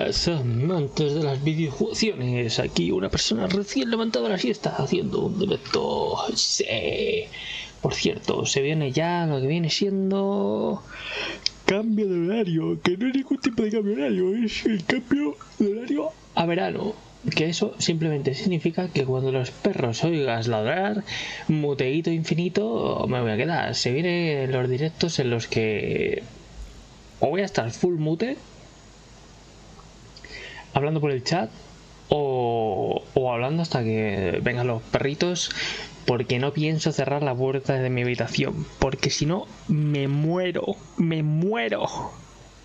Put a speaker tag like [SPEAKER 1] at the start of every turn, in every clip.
[SPEAKER 1] días, amantes de las videojugaciones. Aquí una persona recién levantada de la siesta haciendo un directo. Sí. Por cierto, se viene ya lo que viene siendo cambio de horario, que no es ningún tipo de cambio de horario, es el cambio de horario a verano. Que eso simplemente significa que cuando los perros oigas ladrar, muteíto infinito, me voy a quedar. Se vienen los directos en los que o voy a estar full mute hablando por el chat o hablando hasta que vengan los perritos, porque no pienso cerrar la puerta de mi habitación, porque si no me muero,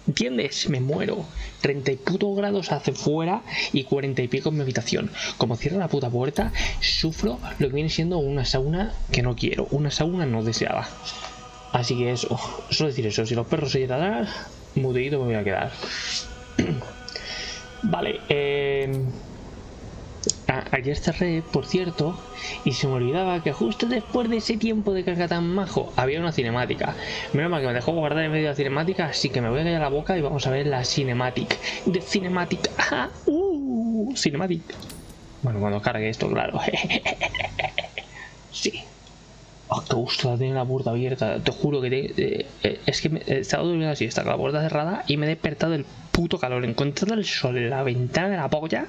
[SPEAKER 1] ¿entiendes? Me muero. 30 y puto grados hace fuera y 40 y pico en mi habitación. Como cierro la puta puerta, sufro lo que viene siendo una sauna que no quiero, una sauna no deseada. Así que eso, solo decir eso. Si los perros se llegan a dar, muteíto me voy a quedar. Vale, ayer cerré, por cierto, y se me olvidaba que justo después de ese tiempo de carga tan majo había una cinemática. Menos mal que me dejó guardar en medio de la cinemática, así que me voy a callar la boca y vamos a ver la cinematic. De cinematic. ¡Ajá! Cinematic. Bueno, cuando cargue esto, claro. Sí. Oh, qué gusto tener la puerta abierta. Te juro que es que he estado durmiendo así, está con la puerta cerrada y me he despertado del puto calor. Encontrando el sol en la ventana de la polla,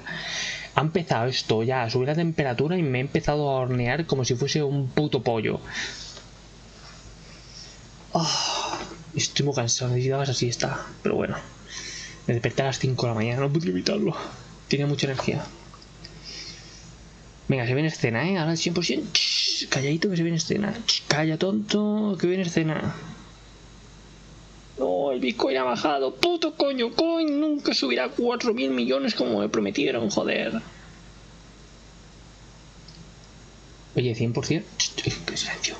[SPEAKER 1] ha empezado esto ya a subir la temperatura y me he empezado a hornear como si fuese un puto pollo. Oh, estoy muy cansado, necesitaba esa siesta. Pero bueno, me desperté a las 5 de la mañana, no pude evitarlo. Tenía mucha energía. Venga, se viene escena, ahora al 100%. Calladito que se viene escena. Calla, tonto, que viene escena. No, el Bitcoin ha bajado. Puto coño, coin nunca subirá a 4.000 millones como me prometieron, joder. Oye, 100%. Qué silencio.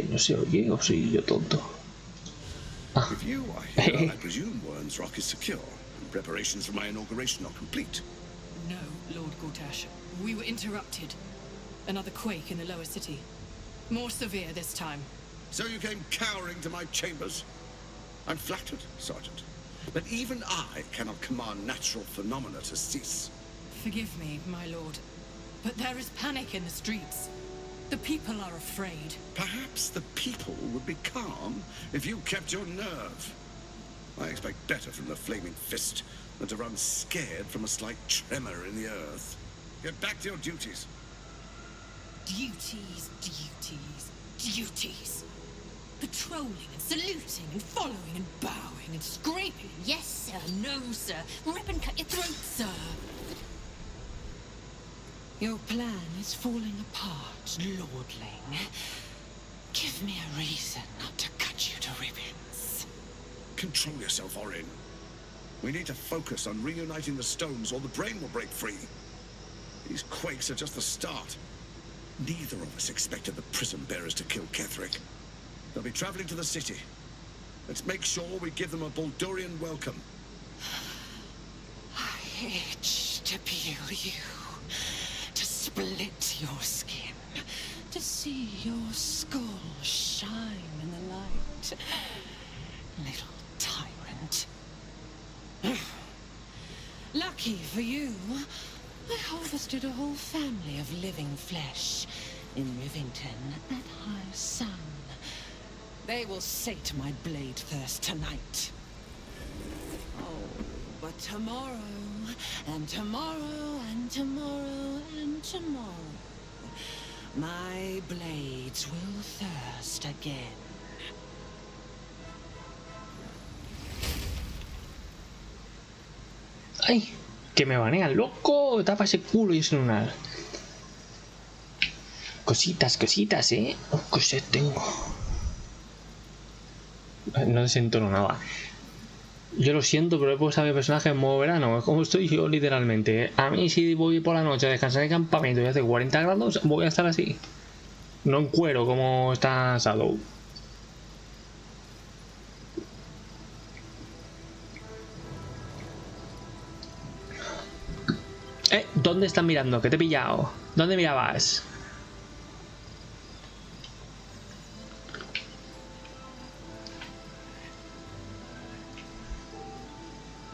[SPEAKER 1] No se oye o soy yo tonto.
[SPEAKER 2] If you are here, I presume Worm's Rock is secure, and preparations for my inauguration are complete.
[SPEAKER 3] No, Lord Gortash. We were interrupted. Another quake in the lower city. More severe this time.
[SPEAKER 2] So you came cowering to my chambers? I'm flattered, Sergeant. But even I cannot command natural phenomena to cease.
[SPEAKER 3] Forgive me, my lord. But there is panic in the streets. The people are afraid.
[SPEAKER 2] Perhaps the people would be calm if you kept your nerve. I expect better from the flaming fist than to run scared from a slight tremor in the earth. Get back to your duties.
[SPEAKER 3] Duties, duties, duties. Patrolling and saluting and following and bowing and scraping. Yes, sir. No, sir. Rip and cut your throat, sir. Your plan is falling apart, lordling. Give me a reason not to cut you to ribbons.
[SPEAKER 2] Control yourself, Orin. We need to focus on reuniting the stones or the brain will break free. These quakes are just the start. Neither of us expected the prison bearers to kill Ketherick. They'll be traveling to the city. Let's make sure we give them a Baldurian welcome.
[SPEAKER 3] I itch to peel you. To split your skin, to see your skull shine in the light. Little tyrant. Lucky for you, I harvested a whole family of living flesh in Rivington at high sun. They will sate my blade thirst tonight. Oh, but tomorrow, and tomorrow, and tomorrow, and tomorrow, my blades will thirst again.
[SPEAKER 1] ¡Ay! Que me banean, loco. Tapa ese culo y ese lunar. Cositas, cositas, cosas tengo. No desentono nada. Yo lo siento, pero he puesto a mi personaje en modo verano. Es como estoy yo literalmente. A mí si voy por la noche a descansar en el campamento y hace 40 grados, voy a estar así. No en cuero como está Shadow. ¿Dónde están mirando? Que te he pillado. ¿Dónde mirabas?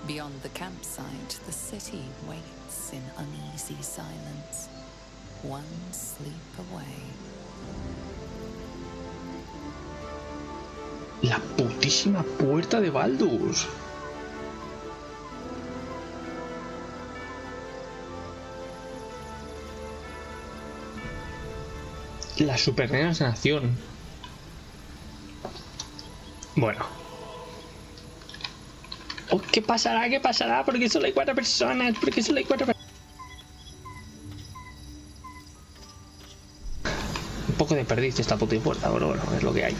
[SPEAKER 4] Beyond the campsite, the city waits in uneasy silence, one sleep away.
[SPEAKER 1] La putísima puerta de Baldur. La super nación. Bueno. Oh, ¿qué pasará? ¿Qué pasará? Porque solo hay 4 personas. Porque solo hay 4 personas. Un poco de perdiz esta puta puerta, pero bueno, es lo que hay.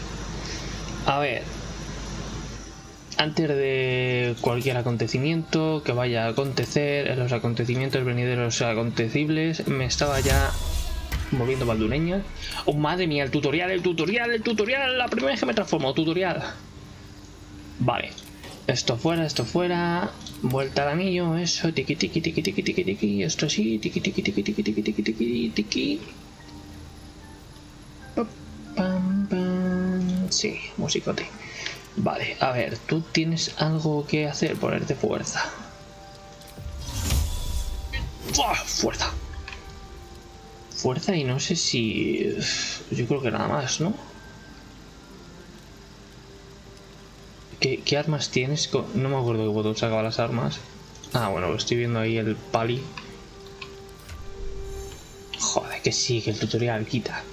[SPEAKER 1] A ver. Antes de cualquier acontecimiento que vaya a acontecer, en los acontecimientos venideros acontecibles, me estaba ya moviendo baldureña. Oh, madre mía, el tutorial, la primera vez que me transformo, tutorial. Vale. Esto fuera, vuelta al anillo, eso, tiki tiki tiki tiki tiki tiki, esto así, tiki tiki tiki tiki tiki tiki tiki tiki. Pam, pam. Sí, musicote. Vale, a ver, tú tienes algo que hacer, ponerte fuerza. Fuerza. Fuerza y no sé si... Yo creo que nada más, ¿no? ¿Qué armas tienes? No me acuerdo qué botón sacaba las armas. Ah, bueno, estoy viendo ahí el pali. Joder, que sí, que el tutorial quita.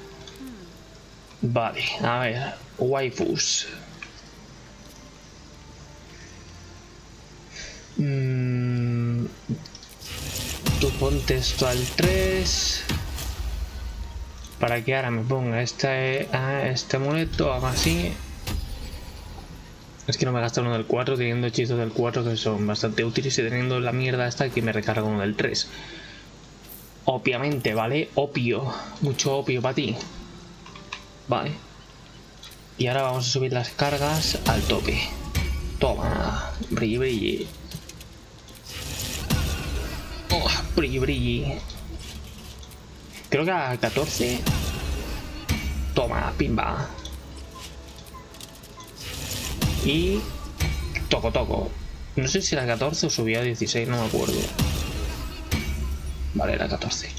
[SPEAKER 1] Vale, a ver. Waifus. Tú ponte esto al 3. Para que ahora me ponga este amuleto, haga así. Es que no me gasta uno del 4 teniendo hechizos del 4 que son bastante útiles y teniendo la mierda esta que me recarga uno del 3. Obviamente, ¿vale? Opio. Mucho opio para ti. Vale. Y ahora vamos a subir las cargas al tope. Toma. Brilli, brilli. Oh, brilli, brilli. Creo que a 14. Toma, pimba. Y toco. No sé si era 14 o subía a 16, no me acuerdo. Vale, era 14.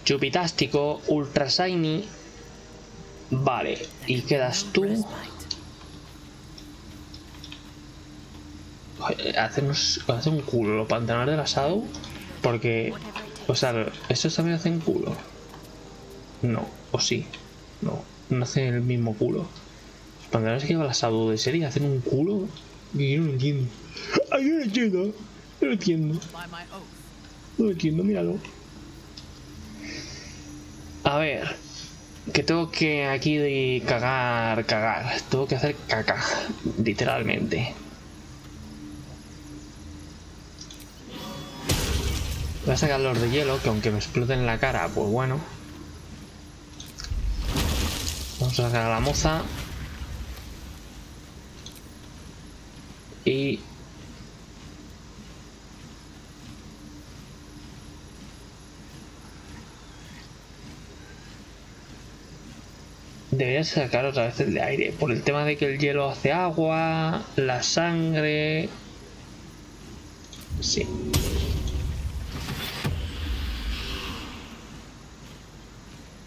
[SPEAKER 1] Chupitástico, ultra shiny. Vale, y quedas tú. Hace un culo los pantalones del asado. Porque, o sea, ¿estos también hacen culo? No, o sí. No hacen el mismo culo. Los pantalones que lleva el asado de serie hacen un culo. Y yo no lo entiendo. Ay, yo no lo entiendo. No lo entiendo, míralo. A ver. Que tengo que aquí de cagar. Tengo que hacer caca. Literalmente. Voy a sacar los de hielo, que aunque me exploten en la cara, pues bueno. Vamos a sacar a la moza. Y... debería sacar otra vez el de aire, por el tema de que el hielo hace agua, la sangre... Sí.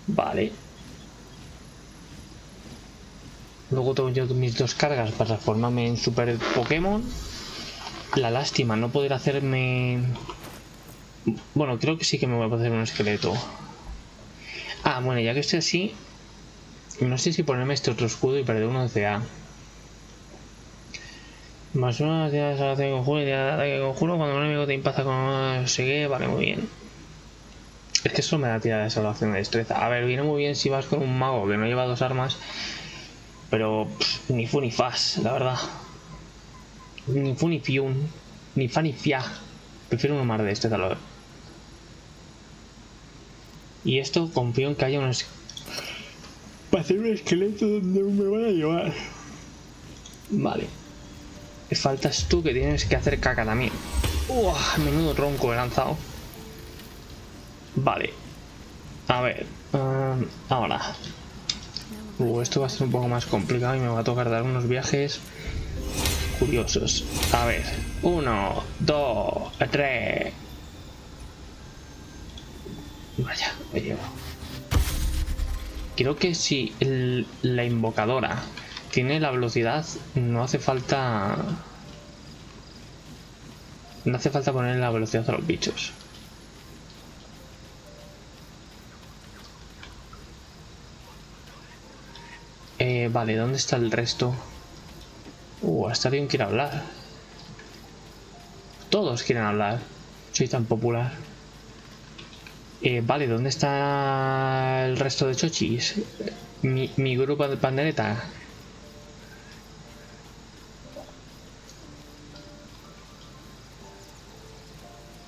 [SPEAKER 1] Vale. Luego tengo yo mis 2 cargas para transformarme en Super Pokémon. La lástima, no poder hacerme... Bueno, creo que sí que me voy a hacer un esqueleto. Ah, bueno, ya que estoy así... No sé si ponerme este otro escudo y perder uno de CA. Más una de ataque conjuro y de ataque conjuro cuando un enemigo te impacta con no sé qué. Vale, muy bien. Es que eso me da tirada de salvación de destreza. A ver, viene muy bien si vas con un mago que no lleva 2 armas. Pero ni fu ni fas, la verdad. Ni fu ni fiun. Ni fa ni fia. Prefiero uno más de destreza. Y esto confío en que haya unos... Para hacer un esqueleto donde me van a llevar. Vale. Faltas tú que tienes que hacer caca también. Menudo tronco he lanzado. Vale. A ver. Ahora. Esto va a ser un poco más complicado y me va a tocar dar unos viajes curiosos. A ver. 1, 2, 3. Vaya, me llevo. Creo que si la invocadora tiene la velocidad, no hace falta poner la velocidad a los bichos. Vale, ¿dónde está el resto? Hasta alguien quiere hablar. Todos quieren hablar. Soy tan popular. Vale, ¿dónde está el resto de chochis? Mi grupo de pandereta.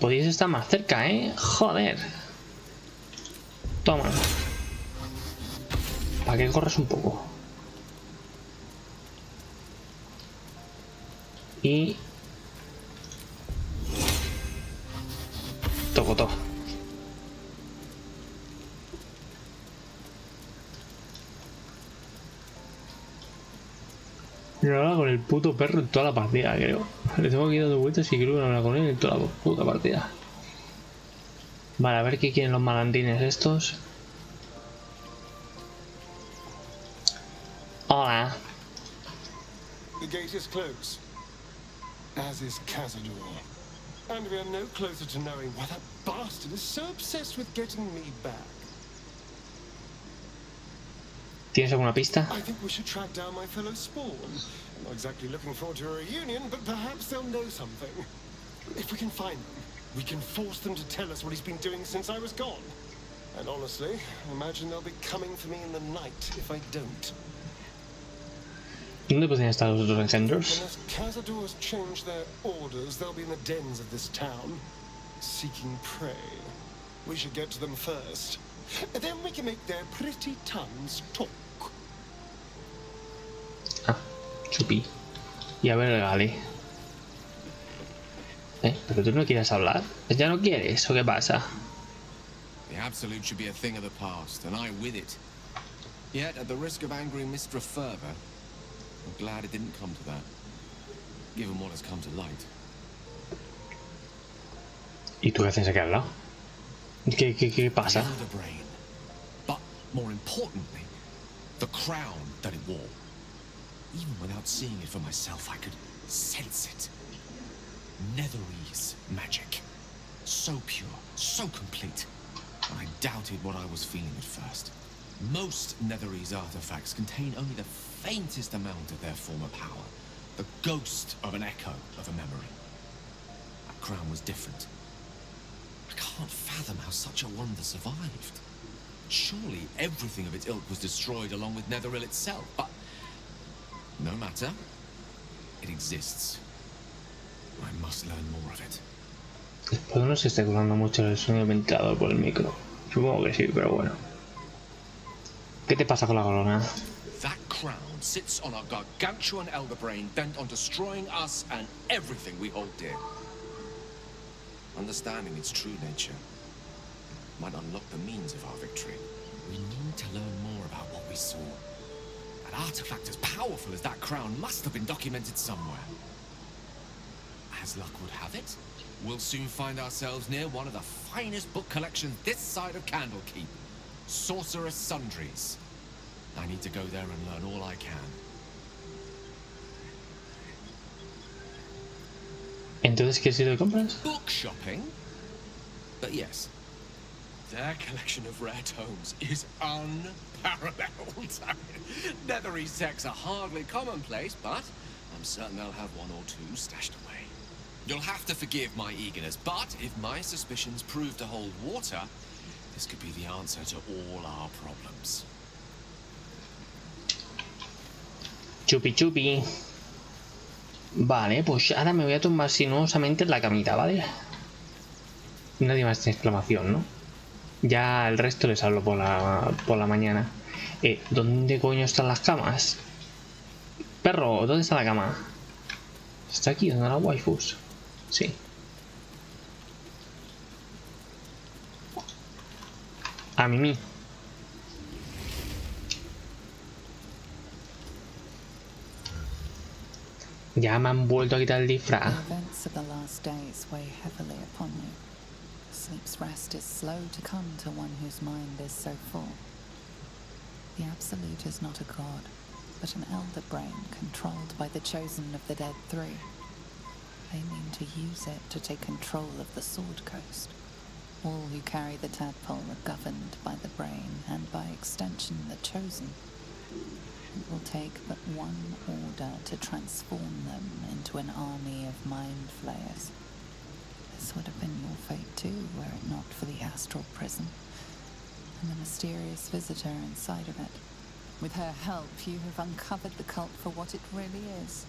[SPEAKER 1] Podéis estar más cerca, joder. Toma. Para que corras un poco. Y... Tocotó. No habla con el puto perro en toda la partida, creo. Le tengo que ir dando vueltas y creo que no habla con él en toda la puta partida. Vale, a ver qué quieren los malandrines estos. Hola.
[SPEAKER 5] The gate is closed, as is Cazador. And we are no closer to knowing why that bastard is so obsessed with getting me back.
[SPEAKER 1] ¿Tienes alguna pista?
[SPEAKER 5] I think we should track down my fellow spawn. I'm not exactly looking forward to a reunion, but perhaps they'll know something. If we can find them, we can force them to tell us what he's been doing since I was gone. And honestly, I imagine they'll be coming for me in the night if I don't.
[SPEAKER 1] ¿Dónde podrían estar los otros engendros?
[SPEAKER 5] Unless Cazador's changed their orders, they'll be in the dens of this town, seeking prey. We should get to them first. Then we can make their pretty tongues talk.
[SPEAKER 1] Chupi. Y a ver el Gali. ¿Pero tú no quieres hablar? ¿Ya no quieres o qué pasa?
[SPEAKER 6] The absolute should be a thing of the past, and I with it. Yet, at the risk of angering Mistra further, I'm glad it didn't come to that, given what has come to light.
[SPEAKER 1] ¿Y tú qué haces aquí al lado? ¿Qué pasa?
[SPEAKER 6] The brain, but more importantly, the crown that it wore. Even without seeing it for myself, I could sense it. Nethereis magic. So pure, so complete. I doubted what I was feeling at first. Most Nethereis artifacts contain only the faintest amount of their former power. The ghost of an echo of a memory. That crown was different. I can't fathom how such a wonder survived. Surely everything of its ilk was destroyed along with Netheril itself, but... no matter. It exists. I must learn more of it.
[SPEAKER 1] Espero no se esté colando mucho el sonido ventilador por el micro. Supongo que sí, pero bueno. ¿Qué te pasa con la corona?
[SPEAKER 6] That crown sits on a gargantuan elder brain bent on destroying us and everything we hold dear. Understanding its true nature might unlock the means of our victory. We need to learn more about what we saw. An artifact as powerful as that crown must have been documented somewhere. As luck would have it, we'll soon find ourselves near one of the finest book collections this side of Candlekeep. Sorcerer's Sundries. I need to go there and learn all I can.
[SPEAKER 1] Entonces, ¿qué sitio de compras?
[SPEAKER 6] Book shopping? But yes, their collection of rare tomes is unparalleled. Nethereis texts are hardly commonplace, but I'm certain they'll have one or two stashed away. You'll have to forgive my eagerness, but if my suspicions prove to hold water, this could be the answer to all our problems.
[SPEAKER 1] Chupi chupi. Vale, pues ahora me voy a tumbar sinuosamente en la camita, ¿vale? Nadie más tiene exclamación, ¿no? Ya el resto les hablo por la mañana. ¿Dónde coño están las camas? Perro, ¿dónde está la cama? ¿Está aquí donde las waifus? Sí. A mí. Ya me han vuelto a quitar el disfraz.
[SPEAKER 4] The events of the last days weigh heavily upon you. Sleep's rest is slow to come to one whose mind is so full. The Absolute is not a god, but an elder brain controlled by the chosen of the Dead Three. They mean to use it to take control of the Sword Coast. All who carry the tadpole are governed by the brain, and by extension the chosen. It will take but one order to transform them into an army of mind flayers. This would have been your fate too, were it not for the astral prison and the mysterious visitor inside of it. With her help, you have uncovered the cult for what it really is.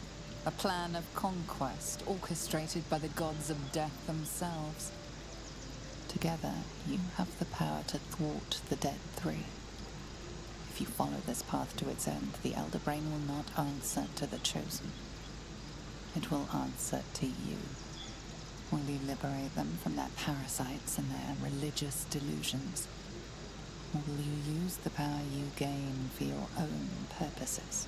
[SPEAKER 4] A plan of conquest orchestrated by the gods of death themselves. Together, you have the power to thwart the Dead Three. If you follow this path to its end, the Elder Brain will not answer to the Chosen. It will answer to you. Will you liberate them from their parasites and their religious delusions? Or will you use the power you gain for your own purposes?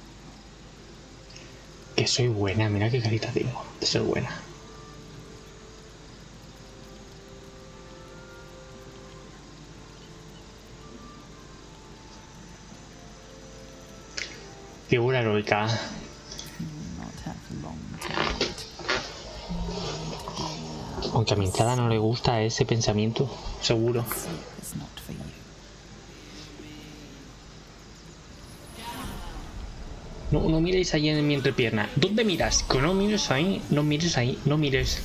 [SPEAKER 1] Que soy buena, mira qué carita tengo. Soy buena. Figura heroica. Aunque a mi entrada no le gusta ese pensamiento, seguro. No, no miréis ahí en mi entrepierna. ¿Dónde miras? Que no mires ahí, no mires ahí, no mires.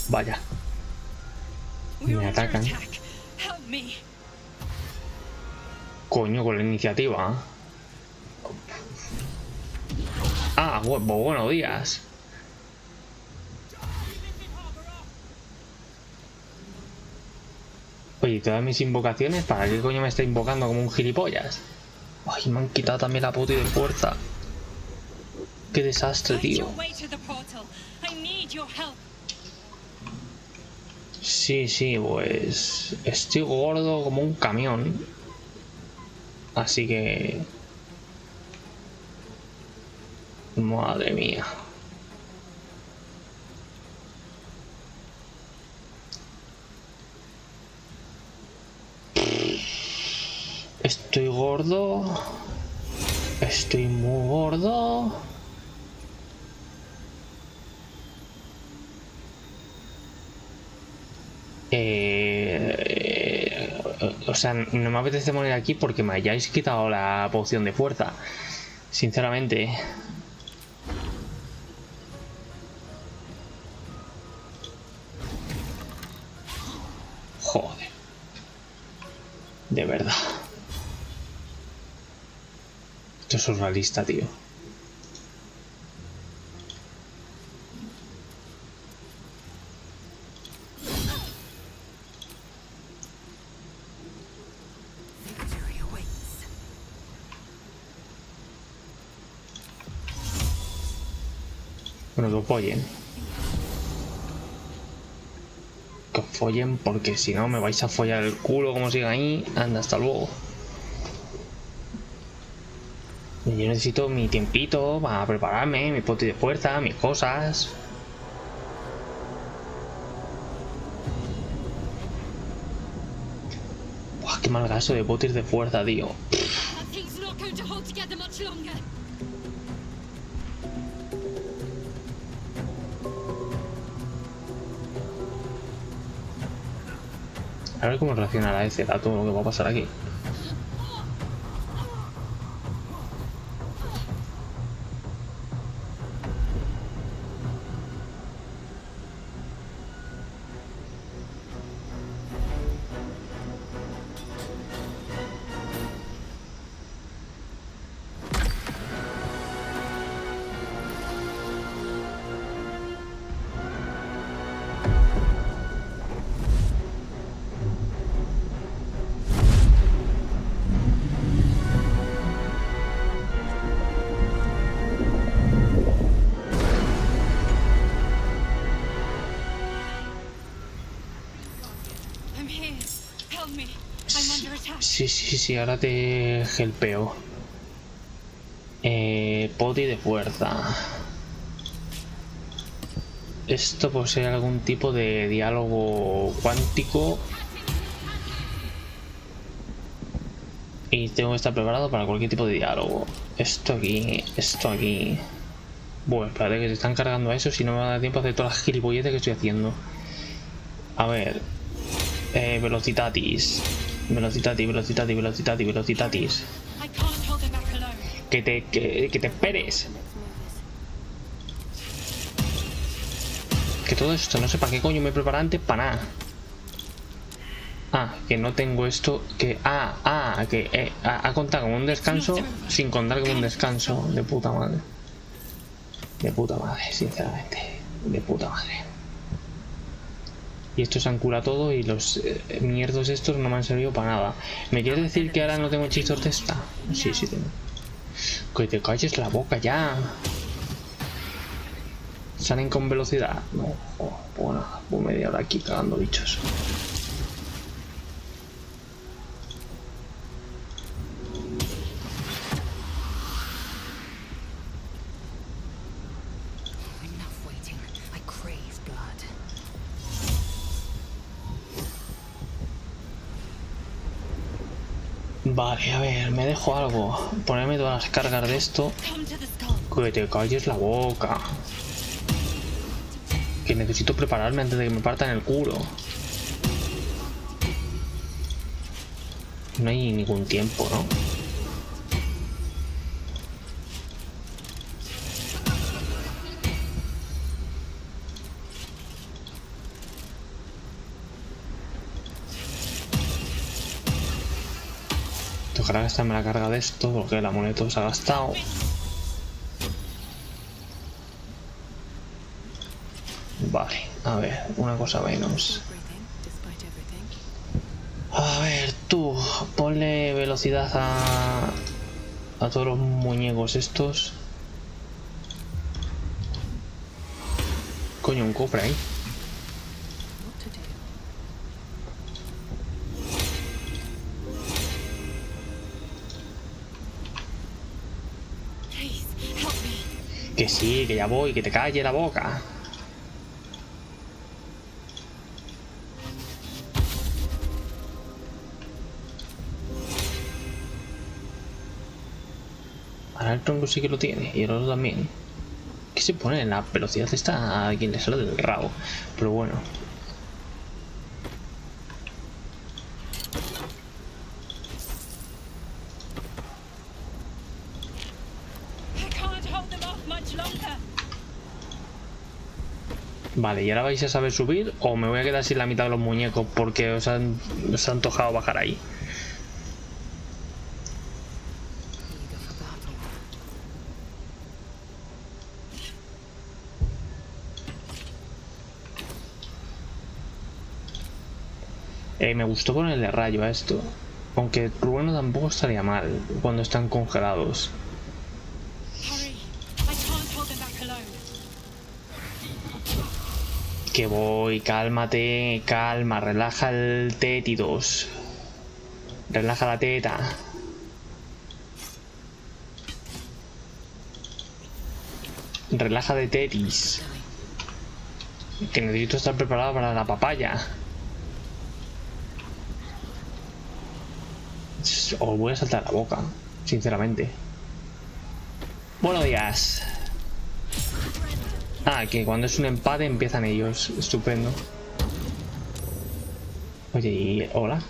[SPEAKER 1] Vaya. Me atacan. Coño, con la iniciativa. Ah, buenos días. Oye, todas mis invocaciones, ¿para qué coño me está invocando como un gilipollas? Ay, me han quitado también la puta de fuerza. Qué desastre, tío. Sí, pues estoy gordo como un camión. Así que... Madre mía. Estoy gordo. Estoy muy gordo. O sea, no me apetece morir aquí porque me hayáis quitado la poción de fuerza. Sinceramente. Joder. De verdad. Esto es surrealista, tío. Bueno, que os follen. Que os follen porque si no me vais a follar el culo como siga ahí. Anda, hasta luego. Yo necesito mi tiempito para prepararme, mi pote de fuerza, mis cosas. Buah, qué mal gasto de potes de fuerza, tío. A ver cómo reaccionará ese a todo lo que va a pasar aquí. sí, ahora te helpeo. Poti de fuerza. Esto posee algún tipo de diálogo cuántico. Y tengo que estar preparado para cualquier tipo de diálogo. Esto aquí, esto aquí. Bueno, espérate que se están cargando a eso, si no me va a dar tiempo a hacer todas las gilipolleces que estoy haciendo. A ver. Velocitatis. Velocitatis. Que te esperes. Que todo esto, no sé para qué coño me prepara antes, para nada. Ah, que no tengo esto, que... que ha contado como un descanso sin contar como un descanso. De puta madre. De puta madre, sinceramente. De puta madre. Y esto se han curado todo y los mierdos estos no me han servido para nada. ¿Me quieres decir que ahora no tengo hechizos de esta? Sí, sí tengo. Que te calles la boca ya. Salen con velocidad. No, pues nada, pues media hora aquí cagando bichos. Vale, a ver, me dejo algo. Ponerme todas las cargas de esto. Que te calles la boca. Que necesito prepararme antes de que me partan el culo. No hay ningún tiempo, ¿no? Tocará gastarme la carga de esto porque el amuleto se ha gastado. Vale, a ver, una cosa menos. A ver, tú, ponle velocidad a todos los muñecos estos. Coño, un cofre ahí. Que sí, que ya voy, que te calle la boca. Ahora el tronco sí que lo tiene y el otro también. ¿Qué se pone en la velocidad esta a quien le sale del rabo? Pero bueno. Vale, ¿y ahora vais a saber subir o me voy a quedar sin la mitad de los muñecos porque os ha antojado bajar ahí? Me gustó ponerle rayo a esto. Aunque trueno tampoco estaría mal cuando están congelados. Que voy, cálmate, calma, relaja el tétidos. Relaja la teta. Relaja de tetis. Que necesito estar preparado para la papaya. Os voy a saltar la boca, sinceramente. Buenos días. Ah, que cuando es un empate empiezan ellos. Estupendo. Oye, y... hola.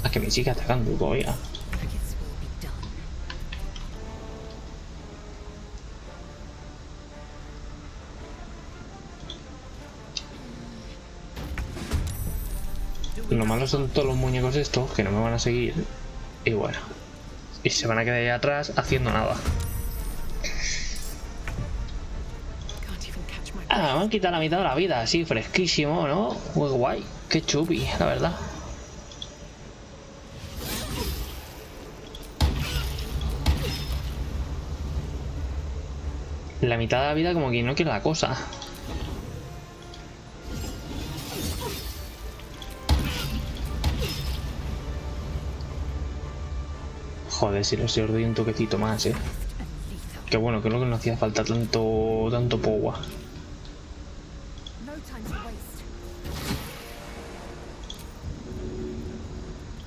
[SPEAKER 1] Ah, que me sigue atacando todavía. Lo malo son todos los muñecos estos que no me van a seguir. Y bueno. Y se van a quedar ahí atrás haciendo nada. Ah, me han quitado la mitad de la vida, así fresquísimo, ¿no? Muy guay. Qué chupi, la verdad. la mitad de la vida como que no quiere la cosa. Joder, si los doy un toquecito más, Que bueno, creo que no hacía falta tanto power.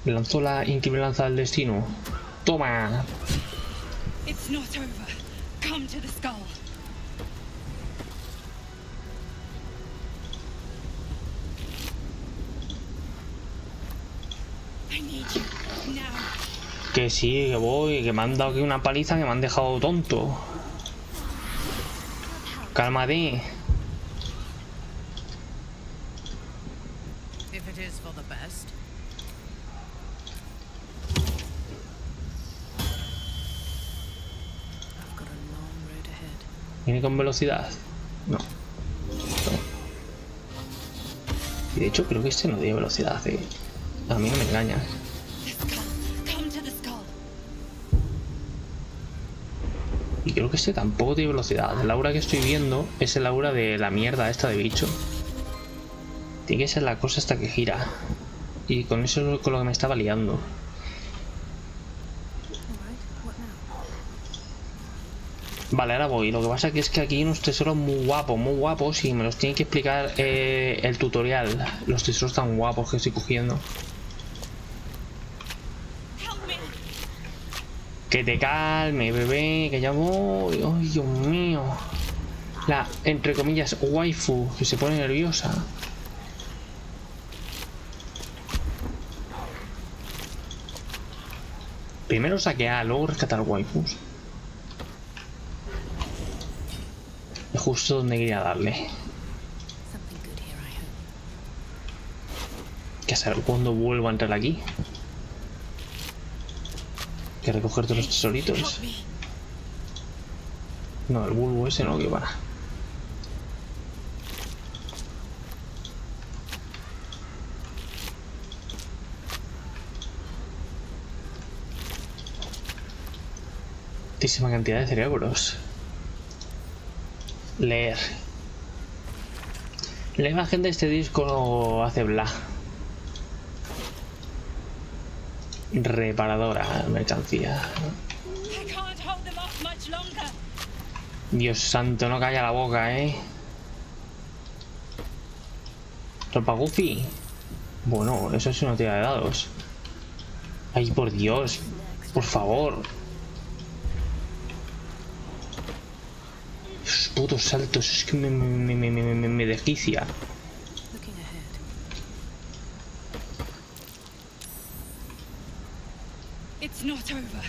[SPEAKER 1] Le lanzó la increíble lanza del destino. ¡Toma!
[SPEAKER 3] It's not over. Come to the skull. I need you now.
[SPEAKER 1] Que sí, que voy, que me han dado aquí una paliza que me han dejado tonto. Cálmate.
[SPEAKER 3] If it is for the best. I've got a long road ahead.
[SPEAKER 1] ¿Viene con velocidad? No. Y de hecho creo que este no tiene velocidad, A mí no me engaña. Y creo que este tampoco tiene velocidad. El aura que estoy viendo es el aura de la mierda esta de bicho. Tiene que ser la cosa esta que gira. Y con eso es con lo que me estaba liando. Vale, ahora voy. Lo que pasa es que aquí hay unos tesoros muy guapos y me los tiene que explicar el tutorial. Los tesoros tan guapos que estoy cogiendo. Que te calme, bebé, que ya voy. Ay, Dios mío. La, entre comillas, waifu, que se pone nerviosa. Primero saquear, luego rescatar waifus. Es justo donde quería darle. Que saber cuándo vuelvo a entrar aquí. Que recoger todos los tesoritos. No, el bulbo ese no, que va. Altísima cantidad de cerebros. Leer. La imagen de este disco hace bla. Reparadora, mercancía. Dios santo, no calla la boca, Ropa Goofy. Bueno, eso es una tira de dados. Ay, por Dios. Por favor. Esos putos saltos, es que me desquicia.
[SPEAKER 3] It's not over.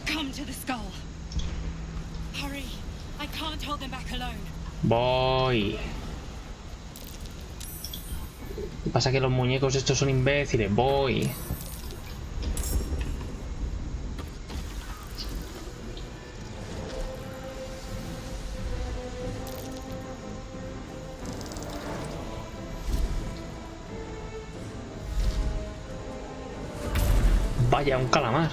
[SPEAKER 3] Come to the skull. Hurry. I can't hold them back alone.
[SPEAKER 1] Voy. Pasa que los muñecos estos son imbéciles. Voy. Vaya, un calamar.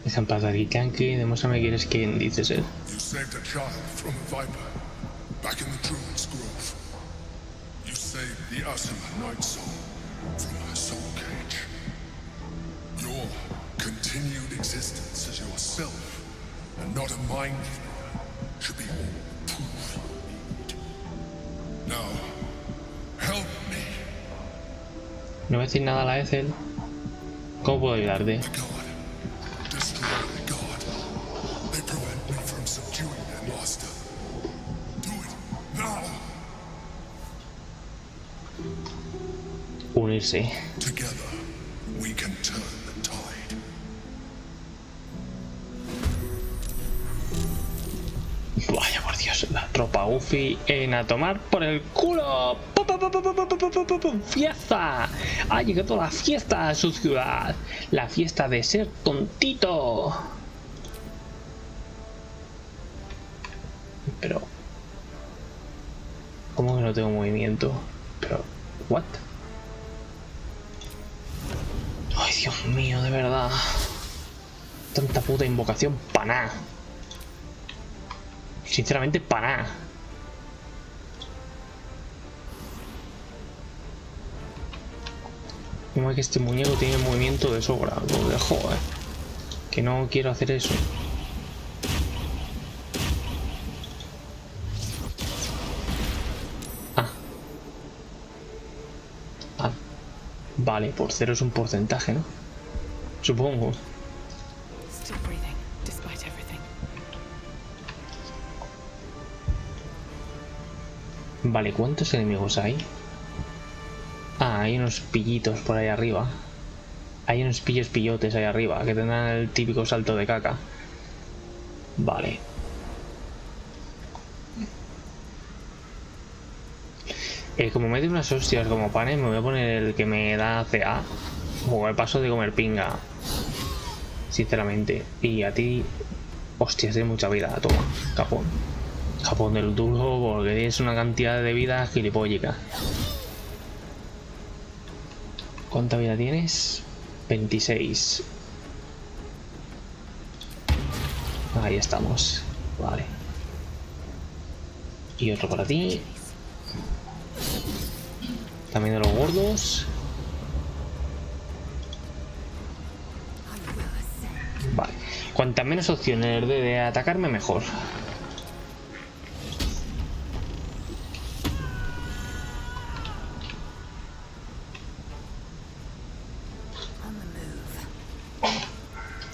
[SPEAKER 1] Dejan pasar y Yankee, demuéstrame que eres quien dices él.
[SPEAKER 2] You saved
[SPEAKER 7] saved a child from a viper back in the Druid's Grove. You saved the Asuna Night Soul from her soul cage. Your continued existence as yourself and not a mind flayer should be all the proof you need. Now, help me.
[SPEAKER 1] No voy a decir nada a la Ethel. ¿Cómo puedo ayudarte?
[SPEAKER 7] The god. Destroy the god. They prevent me from subduing their master. Do it now.
[SPEAKER 1] Unirse.
[SPEAKER 7] Together, we can turn the tide.
[SPEAKER 1] Vaya por Dios, la tropa Ufi en a tomar por el culo. ¡Fiesta! Ha llegado la fiesta a su ciudad. La fiesta de ser tontito. Pero... ¿cómo que no tengo movimiento? Pero... ¿what? Ay, Dios mío, de verdad. Tanta puta invocación para nada. Sinceramente, para nada. Como es que este muñeco tiene movimiento de sobra. Lo dejo, que no quiero hacer eso. Ah, vale, por 0 es un porcentaje, ¿no? Supongo. Vale, ¿cuántos enemigos hay? Ah, hay unos pillitos por ahí arriba. Hay unos pillotes ahí arriba que tendrán el típico salto de caca. Vale. Como me doy unas hostias como panes, me voy a poner el que me da CA. O me paso de comer pinga. Sinceramente. Y a ti... hostias, de mucha vida. Toma, capón. Japón del duro porque tienes una cantidad de vida gilipollica. ¿Cuánta vida tienes? 26. Ahí estamos. Vale. Y otro para ti. También de los gordos. Vale. Cuantas menos opciones de atacarme, mejor.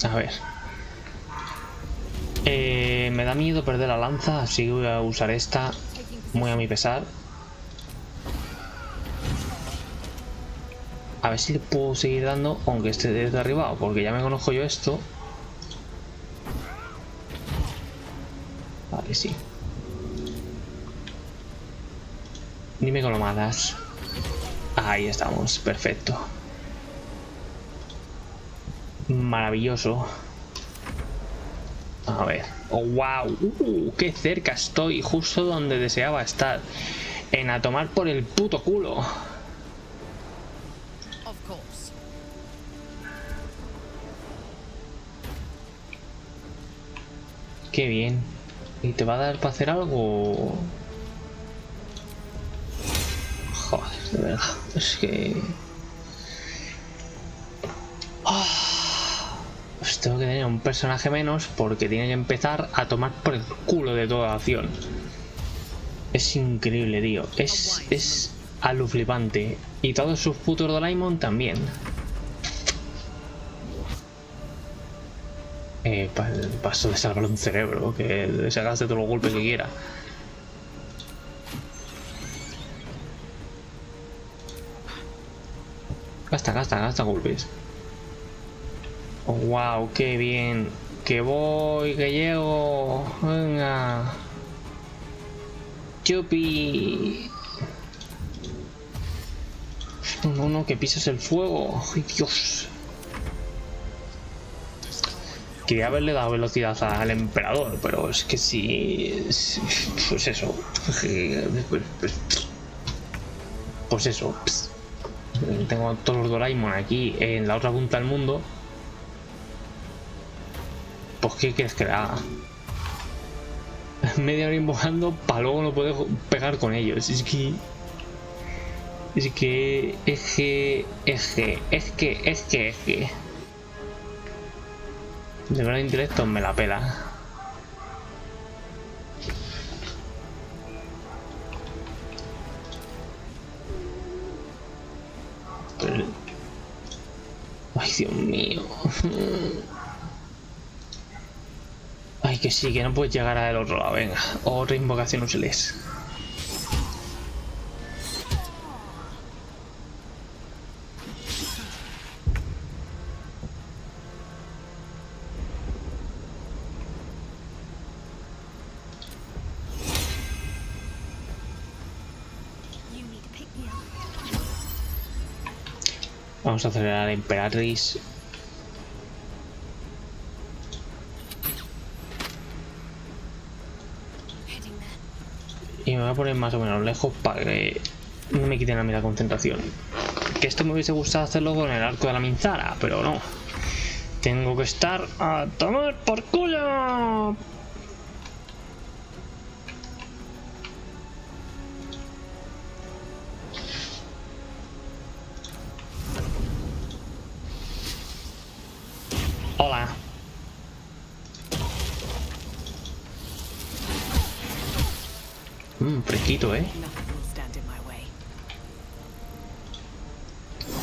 [SPEAKER 1] A ver. Me da miedo perder la lanza, así que voy a usar esta muy a mi pesar. A ver si le puedo seguir dando, aunque esté desde arriba, porque ya me conozco yo esto. Vale, sí. Dime con lo malas. Ahí estamos, perfecto. Maravilloso. A ver. Oh, wow. Qué cerca estoy. Justo donde deseaba estar. En a tomar por el puto culo. Qué bien. ¿Y te va a dar para hacer algo? Joder, de verdad. Es que... pues tengo que tener un personaje menos porque tiene que empezar a tomar por el culo de toda la acción. Es increíble, tío. Es aluflipante. Y todos sus putos Doraemon también. Paso de salvar un cerebro, que se gaste todos los golpes que quiera. Gasta golpes. Oh, wow, qué bien. Que voy, que llego. Venga. Chupi. No, que pisas el fuego. Ay, Dios. Quería haberle dado velocidad al emperador, pero es que sí. Pues eso. Pues eso. Tengo a todos los Doraemon aquí en la otra punta del mundo. Pues ¿qué quieres que le haga? media hora invocando para luego no poder pegar con ellos. Es que de verdad intelecto me la pela. Pero... ay, Dios mío. Ay, que sí, que no puedes llegar al otro lado. Venga, otra invocación útiles. Vamos a acelerar a la emperatriz. Y me voy a poner más o menos lejos para que no me quiten a mí la concentración. Que esto me hubiese gustado hacerlo con el arco de la minzara, pero no. Tengo que estar a tomar por culo. Hola. Fresquito, ¿eh?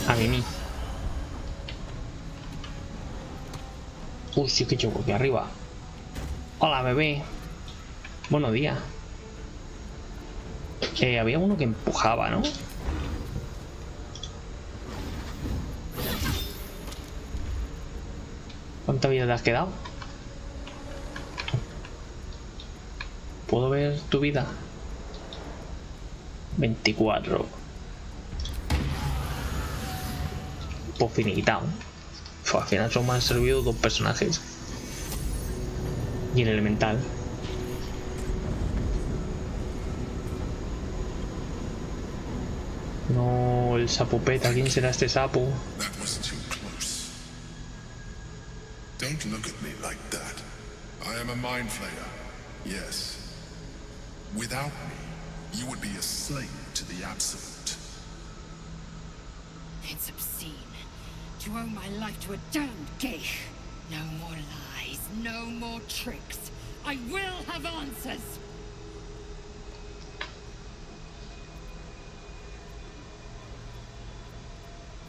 [SPEAKER 1] A mí. Uy, sí que choco aquí arriba. Hola, bebé. Buenos días. Había uno que empujaba, ¿no? ¿Cuánta vida te has quedado? ¿Puedo ver tu vida? 24. Pues finitado. Al final son más servidos dos personajes. Y el elemental. No, el sapopeta. ¿Quién será este sapo?
[SPEAKER 7] Don't look at me like that. I am a mind flayer. Yes. Without me, you would be a slave to the absolute.
[SPEAKER 3] It's obscene to owe my life to a damned geich. No more lies, no more tricks. I will have answers.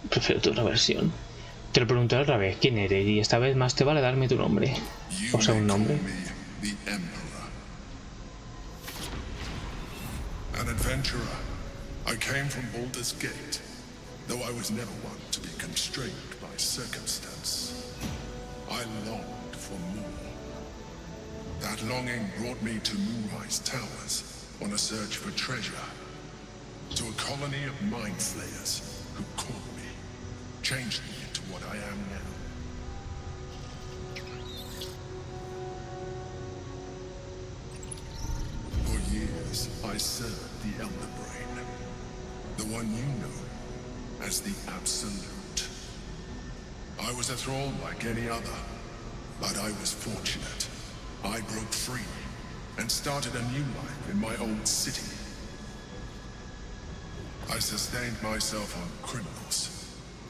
[SPEAKER 1] Prefiero tu otra versión. Te lo preguntaré otra vez quién eres y esta vez más te vale darme tu nombre. O sea, un nombre.
[SPEAKER 7] An adventurer. I came from Baldur's Gate, though I was never one to be constrained by circumstance. I longed for more. That longing brought me to Moonrise Towers on a search for treasure. To a colony of mind flayers who caught me, changed me into what I am now. For years, I served the Elder Brain, the one you know as the Absolute. I was a thrall like any other, but I was fortunate. I broke free and started a new life in my old city. I sustained myself on criminals.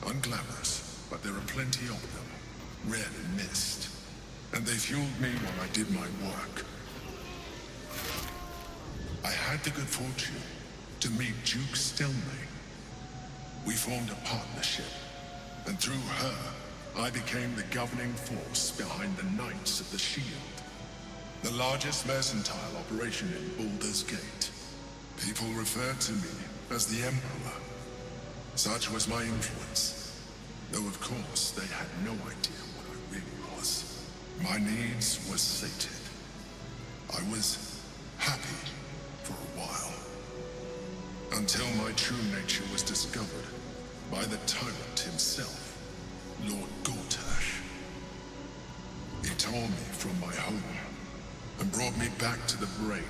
[SPEAKER 7] Unglamorous, but there are plenty of them. Rarely missed. And they fueled me while I did my work. I had the good fortune to meet Duke Stelmane. We formed a partnership, and through her, I became the governing force behind the Knights of the Shield. The largest mercantile operation in Baldur's Gate. People referred to me as the Emperor. Such was my influence, though of course they had no idea what I really was. My needs were sated. I was happy for a while, until my true nature was discovered by the tyrant himself, Lord Gortash. He tore me from my home and brought me back to the Brain,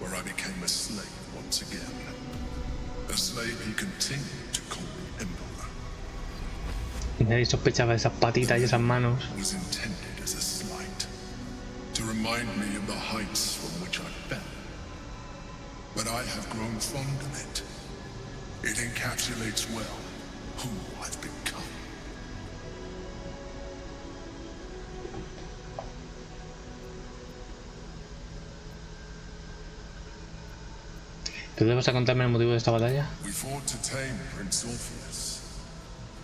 [SPEAKER 7] where I became a slave once again. A slave he continued to call me Emperor.
[SPEAKER 1] Y nadie sospechaba de esas patitas y esas manos.
[SPEAKER 7] Was intended as a slight, to remind me of the heights from which but I have grown fond of it. It encapsulates well who I've become.
[SPEAKER 1] ¿Tú te vas a contarme el motivo de esta batalla?
[SPEAKER 7] We fought to tame Prince Orpheus,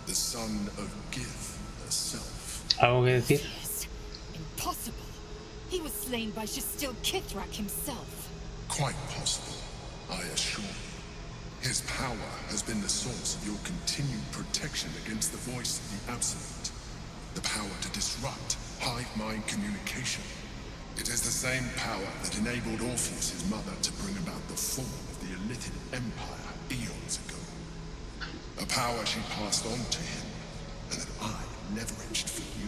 [SPEAKER 7] the son of Gith herself.
[SPEAKER 1] ¿Algo que decir?
[SPEAKER 8] Yes. Impossible. He was slain by Still Kithrak himself.
[SPEAKER 7] Quite possible, I assure you. His power has been the source of your continued protection against the voice of the Absolute. The power to disrupt hive-mind communication. It is the same power that enabled Orpheus, his mother, to bring about the fall of the Illithid Empire eons ago. A power she passed on to him, and that I leveraged for you.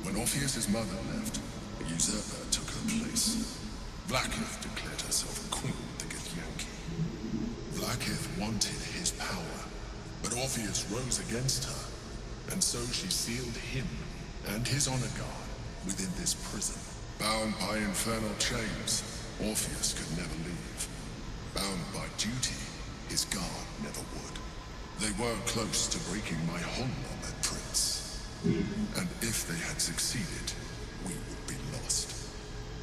[SPEAKER 7] When Orpheus's mother left, a usurper took her place. Blackith declared herself a queen of the Githyanki. Blackith wanted his power, but Orpheus rose against her, and so she sealed him and his honor guard within this prison. Bound by infernal chains, Orpheus could never leave. Bound by duty, his guard never would. They were close to breaking my hold on that prince. And if they had succeeded, we would be lost.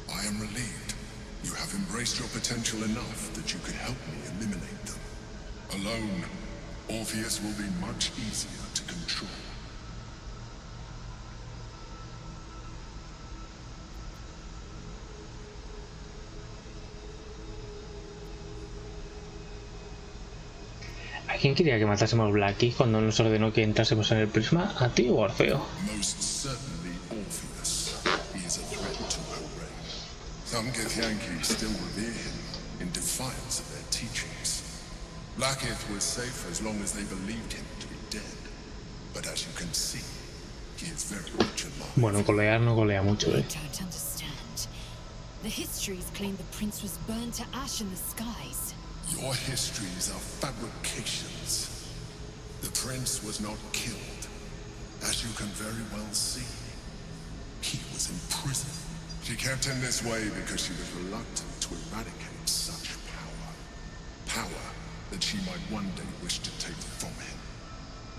[SPEAKER 7] I am relieved. You have embraced your potential enough that you could help me eliminate them. Alone, Orpheus will be much easier to control.
[SPEAKER 1] ¿A quién quería que matásemos Blacky cuando nos ordenó que entrásemos en el prisma? ¿A ti o a Orfeo?
[SPEAKER 7] Most certainly Orpheus. He is a threat to her reign. Some Githyanki still revere him in defiance of their teachings. Blackith was safe as long as they believed him to be dead. But as you can see, he is very much alive.
[SPEAKER 1] Bueno, colear no colea mucho,
[SPEAKER 8] I don't understand. The histories claim the prince was burned to ash in the skies.
[SPEAKER 7] Your histories are fabrications. The prince was not killed. As you can very well see, he was in prison. She kept him this way because she was reluctant to eradicate such power. Power that she might one day wish to take from him.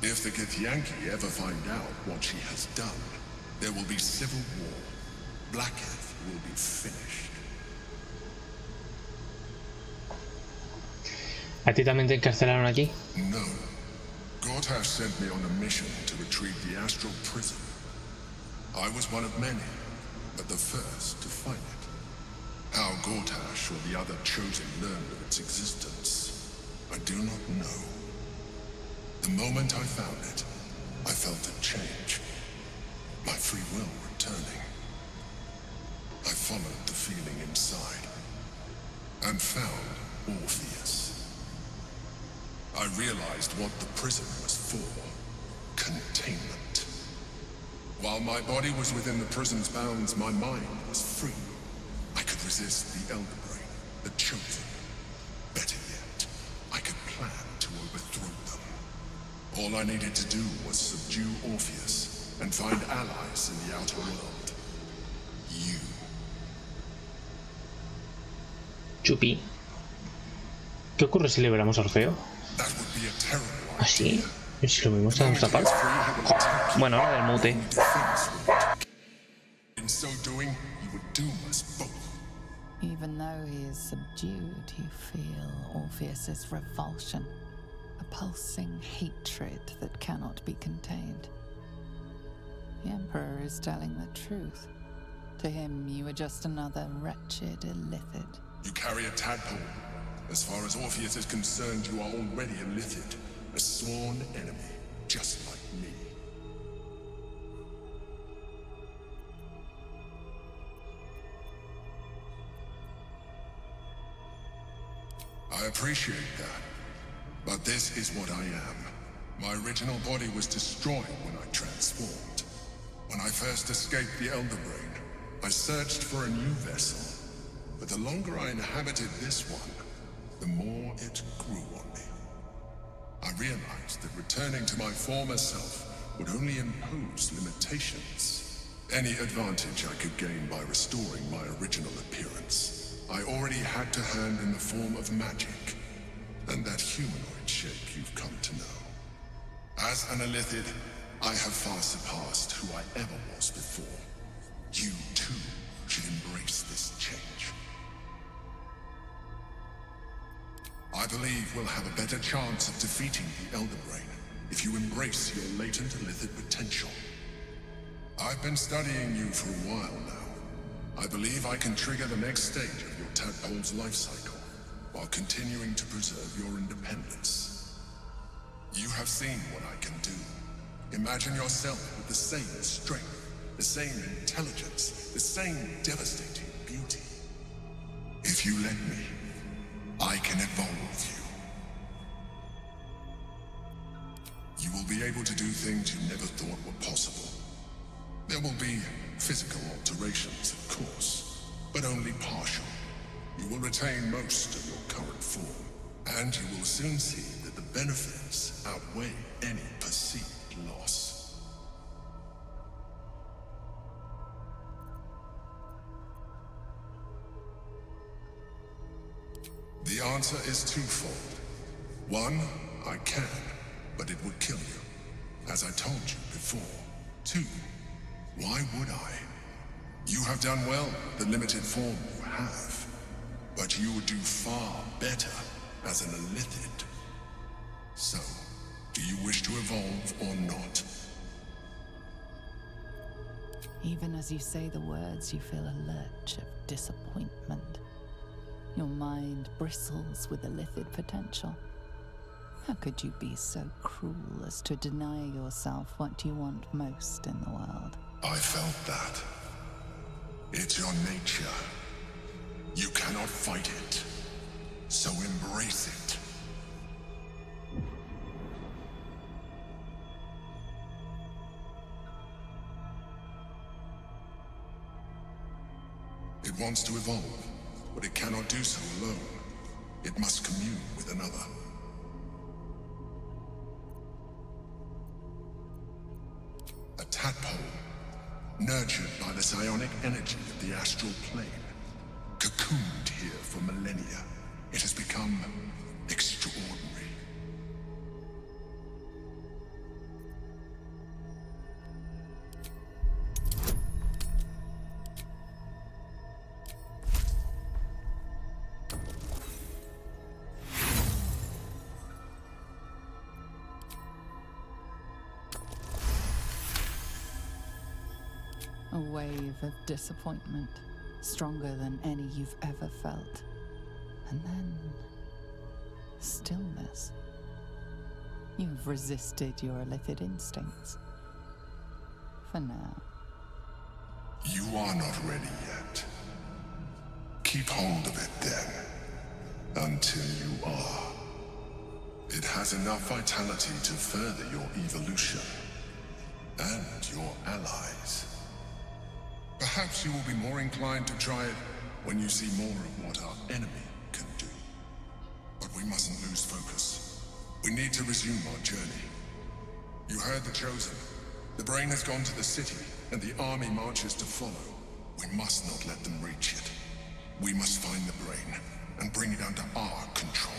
[SPEAKER 7] If the Githyanki ever find out what she has done, there will be civil war. Blackith will be finished.
[SPEAKER 1] ¿A ti también te encarcelaron aquí?
[SPEAKER 7] No. Gortash sent me on a mission to retrieve the astral prison. I was one of many, but the first to find it. How Gortash or the other chosen learned of its existence, I do not know. The moment I found it, I felt a change. My free will returning. I followed the feeling inside, and found Orpheus. I realized what the prison was for. Containment. While my body was within the prison's bounds, my mind was free. I could resist the Elder Brain, the Chosen. Better yet, I could plan to overthrow them. All I needed to do was subdue Orpheus and find allies in the outer world. You.
[SPEAKER 1] Chupi. ¿Qué ocurre si liberamos a Orfeo?
[SPEAKER 7] That would be a terrible
[SPEAKER 1] ¿Ah, sí? ¿Y si lo mismo está en nuestra parte? Bueno, ahora del mute.
[SPEAKER 7] In so doing, you would doom us both.
[SPEAKER 4] Even though he is subdued, you feel Orpheus's revulsion, a pulsing hatred that cannot be contained. The Emperor is telling the truth. To him, you are just another wretched illithid.
[SPEAKER 7] You carry a tadpole. As far as Orpheus is concerned, you are already a Lithid, a sworn enemy, just like me. I appreciate that, but this is what I am. My original body was destroyed when I transformed. When I first escaped the Elder Brain, I searched for a new vessel, but the longer I inhabited this one, the more it grew on me. I realized that returning to my former self would only impose limitations. Any advantage I could gain by restoring my original appearance, I already had to hand in the form of magic, and that humanoid shape you've come to know. As an Illithid, I have far surpassed who I ever was before. You, too, should embrace this change. I believe we'll have a better chance of defeating the Elden Brain if you embrace your latent Illithid potential. I've been studying you for a while now. I believe I can trigger the next stage of your tadpole's life cycle, while continuing to preserve your independence. You have seen what I can do. Imagine yourself with the same strength, the same intelligence, the same devastating beauty. If you let me, I can evolve you. You will be able to do things you never thought were possible. There will be physical alterations, of course, but only partial. You will retain most of your current form, and you will soon see that the benefits outweigh any perceived loss. The answer is twofold. One, I can, but it would kill you, as I told you before. Two, why would I? You have done well with the limited form you have, but you would do far better as an Illithid. So, do you wish to evolve or not?
[SPEAKER 4] Even as you say the words, you feel a lurch of disappointment. Your mind bristles with Illithid potential. How could you be so cruel as to deny yourself what you want most in the world?
[SPEAKER 7] I felt that. It's your nature. You cannot fight it, so embrace it. It wants to evolve, but it cannot do so alone. It must commune with another. A tadpole, nurtured by the psionic energy of the astral plane, cocooned here for millennia. It has become extraordinary.
[SPEAKER 4] A wave of disappointment, stronger than any you've ever felt. And then, stillness. You've resisted your Illithid instincts. For now.
[SPEAKER 7] You are not ready yet. Keep hold of it then, until you are. It has enough vitality to further your evolution, and your allies. Perhaps you will be more inclined to try it when you see more of what our enemy can do. But we mustn't lose focus. We need to resume our journey. You heard the Chosen. The Brain has gone to the city, and the army marches to follow. We must not let them reach it. We must find the Brain, and bring it under our control.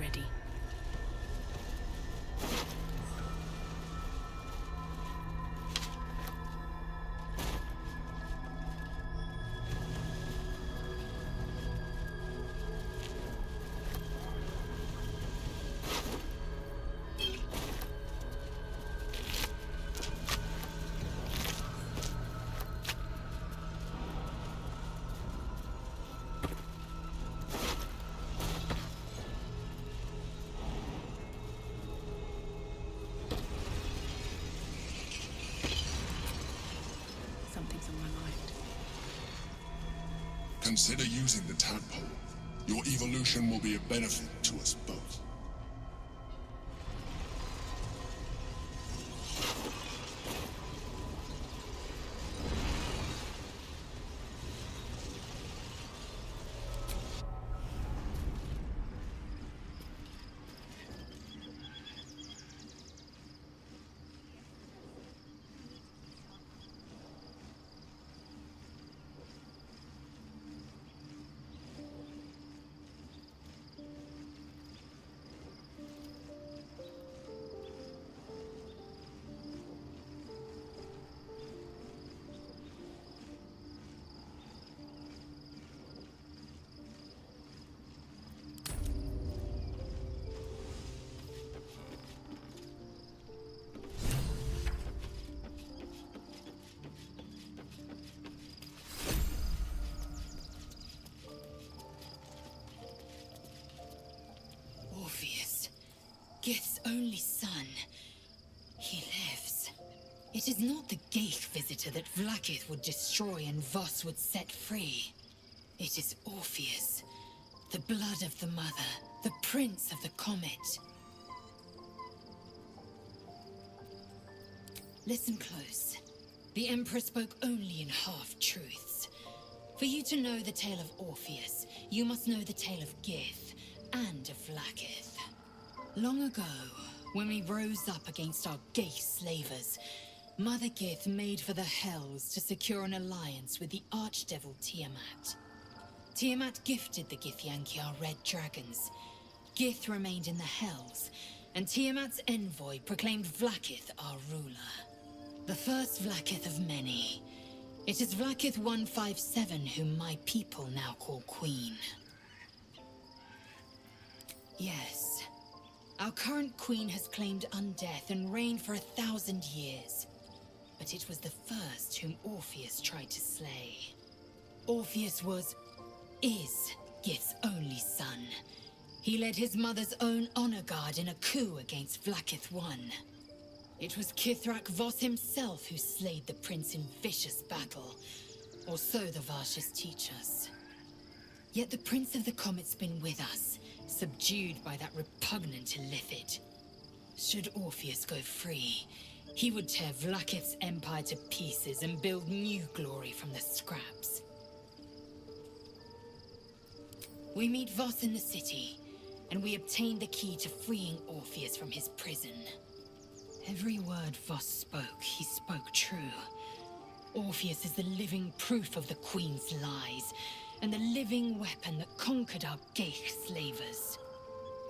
[SPEAKER 8] already. Something's on my mind.
[SPEAKER 7] Consider using the tadpole. Your evolution will be a benefit to us both.
[SPEAKER 8] Orpheus, Gith's only son. He lives. It is not the Geich visitor that Vlaakith would destroy and Voss would set free. It is Orpheus, the blood of the mother, the prince of the comet. Listen close. The Emperor spoke only in half-truths. For you to know the tale of Orpheus, you must know the tale of Gith and of Vlaakith. Long ago, when we rose up against our Geich slavers, Mother Gith made for the Hells to secure an alliance with the archdevil Tiamat. Tiamat gifted the Githyanki our red dragons. Gith remained in the Hells, and Tiamat's envoy proclaimed Vlaakith our ruler. The first Vlaakith of many. It is Vlaakith 157 whom my people now call Queen. Yes. Our current queen has claimed undeath and reigned for 1,000 years. But it was the first whom Orpheus tried to slay. Orpheus is Gith's only son. He led his mother's own honor guard in a coup against Vlaakith I. It was Kithrak Voss himself who slayed the prince in vicious battle, or so the Varshas teach us. Yet the Prince of the Comet's been with us, subdued by that repugnant illithid. Should Orpheus go free, he would tear Vlaakith's empire to pieces and build new glory from the scraps. We meet Voss in the city, and we obtain the key to freeing Orpheus from his prison. Every word Voss spoke, he spoke true. Orpheus is the living proof of the Queen's lies, and the living weapon that conquered our Geich slavers.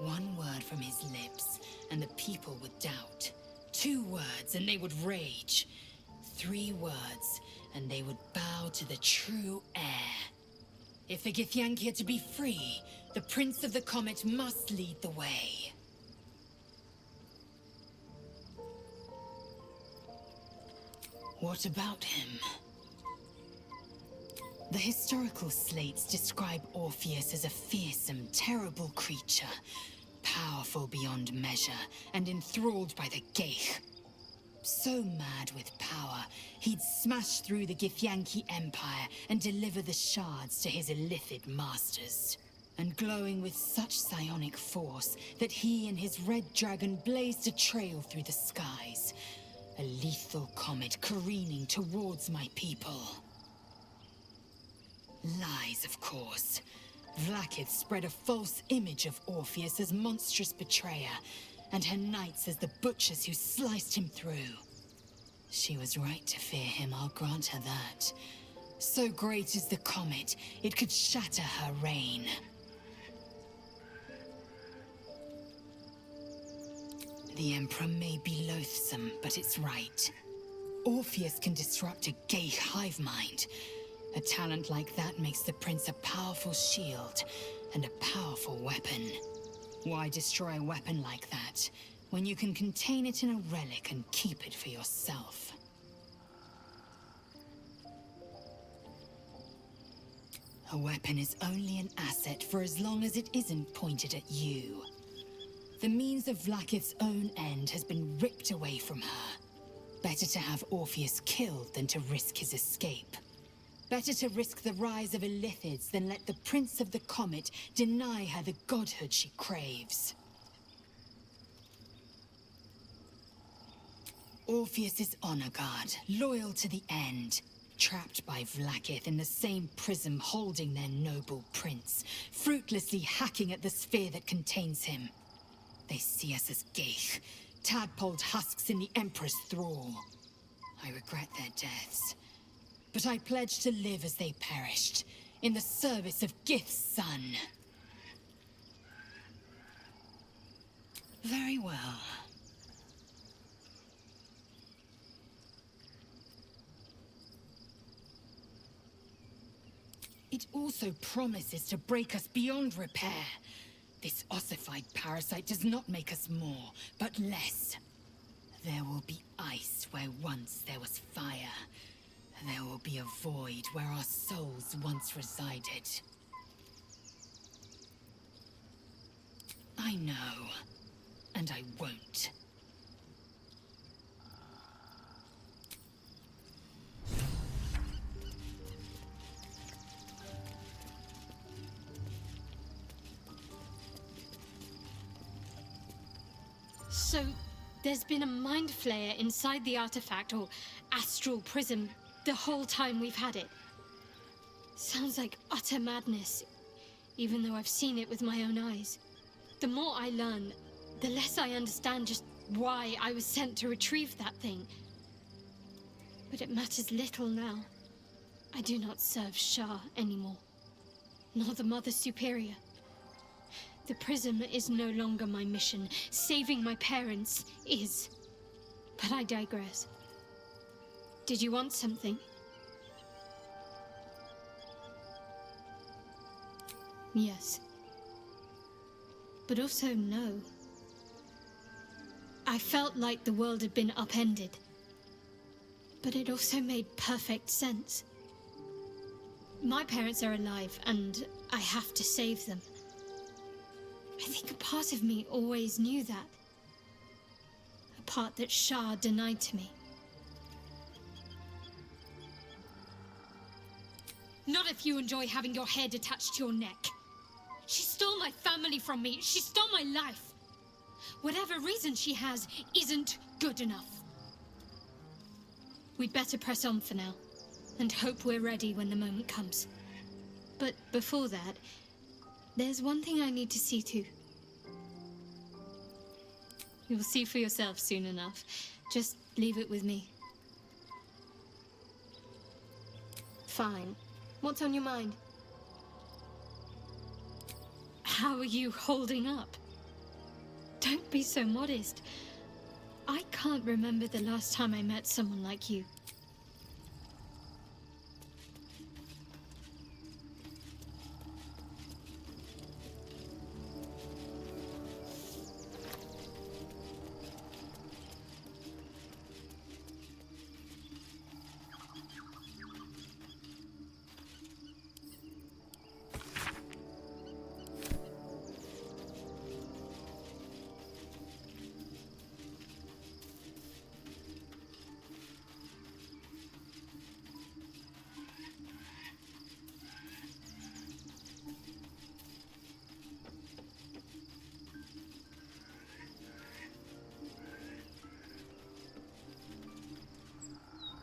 [SPEAKER 8] One word from his lips, and the people would doubt. 2 words, and they would rage. 3 words, and they would bow to the true heir. If the Githyanki are to be free, the Prince of the Comet must lead the way. What about him? The historical slates describe Orpheus as a fearsome, terrible creature, powerful beyond measure, and enthralled by the Geich. So mad with power, he'd smash through the Githyanki Empire and deliver the shards to his illithid masters. And glowing with such psionic force that he and his red dragon blazed a trail through the skies. A lethal comet careening towards my people. Lies, of course. Vlaakith spread a false image of Orpheus as monstrous betrayer, and her knights as the butchers who sliced him through. She was right to fear him, I'll grant her that. So great is the comet, it could shatter her reign. The Emperor may be loathsome, but it's right. Orpheus can disrupt a gay hive mind. A talent like that makes the Prince a powerful shield and a powerful weapon. Why destroy a weapon like that, when you can contain it in a relic and keep it for yourself? A weapon is only an asset for as long as it isn't pointed at you. The means of Vlaakith's own end has been ripped away from her. Better to have Orpheus killed than to risk his escape. Better to risk the rise of Illithids than let the Prince of the Comet deny her the godhood she craves. Orpheus is honor guard, loyal to the end. Trapped by Vlaakith in the same prism holding their noble prince, fruitlessly hacking at the sphere that contains him. They see us as Geich, tadpoled husks in the Emperor's thrall. I regret their deaths, but I pledge to live as they perished, in the service of Gith's son. Very well. It also promises to break us beyond repair. This ossified parasite does not make us more, but less. There will be ice where once there was fire. There will be a void where our souls once resided. I know, and I won't.
[SPEAKER 9] So, there's been a mind flayer inside the artifact, or astral prism, the whole time we've had it. Sounds like utter madness, even though I've seen it with my own eyes. The more I learn, the less I understand just why I was sent to retrieve that thing. But it matters little now. I do not serve Shah anymore, nor the Mother Superior. The prism is no longer my mission. Saving my parents is. But I digress. Did you want something? Yes. But also no. I felt like the world had been upended. But it also made perfect sense. My parents are alive, and I have to save them. I think a part of me always knew that. A part that Shah denied to me. Not if you enjoy having your head attached to your neck. She stole my family from me. She stole my life. Whatever reason she has isn't good enough. We'd better press on for now, and hope we're ready when the moment comes. But before that, there's one thing I need to see to. You'll see for yourself soon enough. Just leave it with me. Fine. What's on your mind? How are you holding up? Don't be so modest. I can't remember the last time I met someone like you.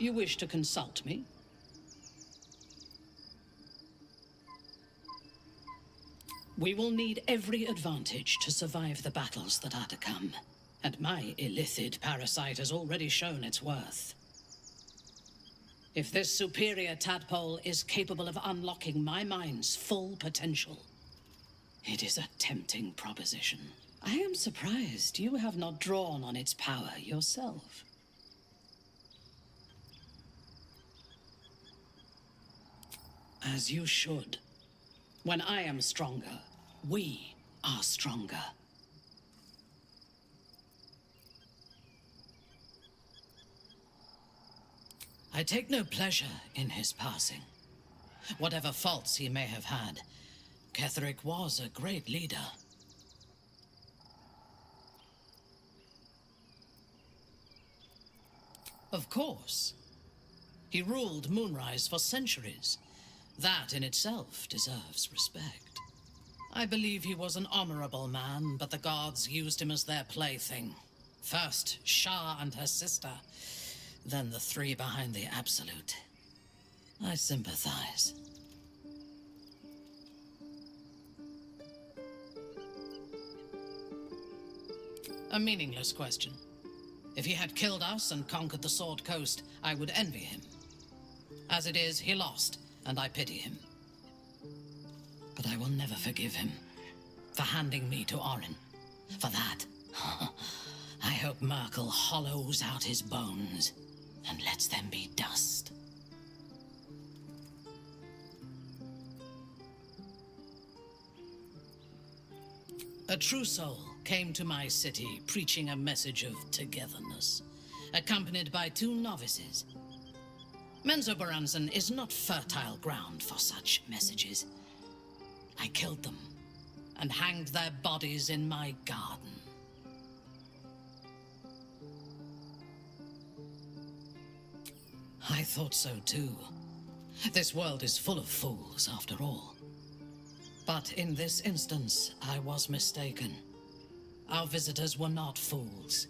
[SPEAKER 10] You wish to consult me? We will need every advantage to survive the battles that are to come. And my Illithid parasite has already shown its worth. If this superior tadpole is capable of unlocking my mind's full potential, it is a tempting proposition. I am surprised you have not drawn on its power yourself. As you should. When I am stronger, we are stronger. I take no pleasure in his passing. Whatever faults he may have had, Ketheric was a great leader. Of course. He ruled Moonrise for centuries. That in itself deserves respect. I believe he was an honorable man, but the gods used him as their plaything. First Shah and her sister, then the three behind the Absolute. I sympathize. A meaningless question. If he had killed us and conquered the Sword Coast, I would envy him. As it is, he lost, and I pity him. But I will never forgive him for handing me to Orin. For that, I hope Merkel hollows out his bones and lets them be dust. A true soul came to my city preaching a message of togetherness, accompanied by 2 novices. Menzoberranzan is not fertile ground for such messages. I killed them and hanged their bodies in my garden. I thought so too. This world is full of fools, after all. But in this instance, I was mistaken. Our visitors were not fools.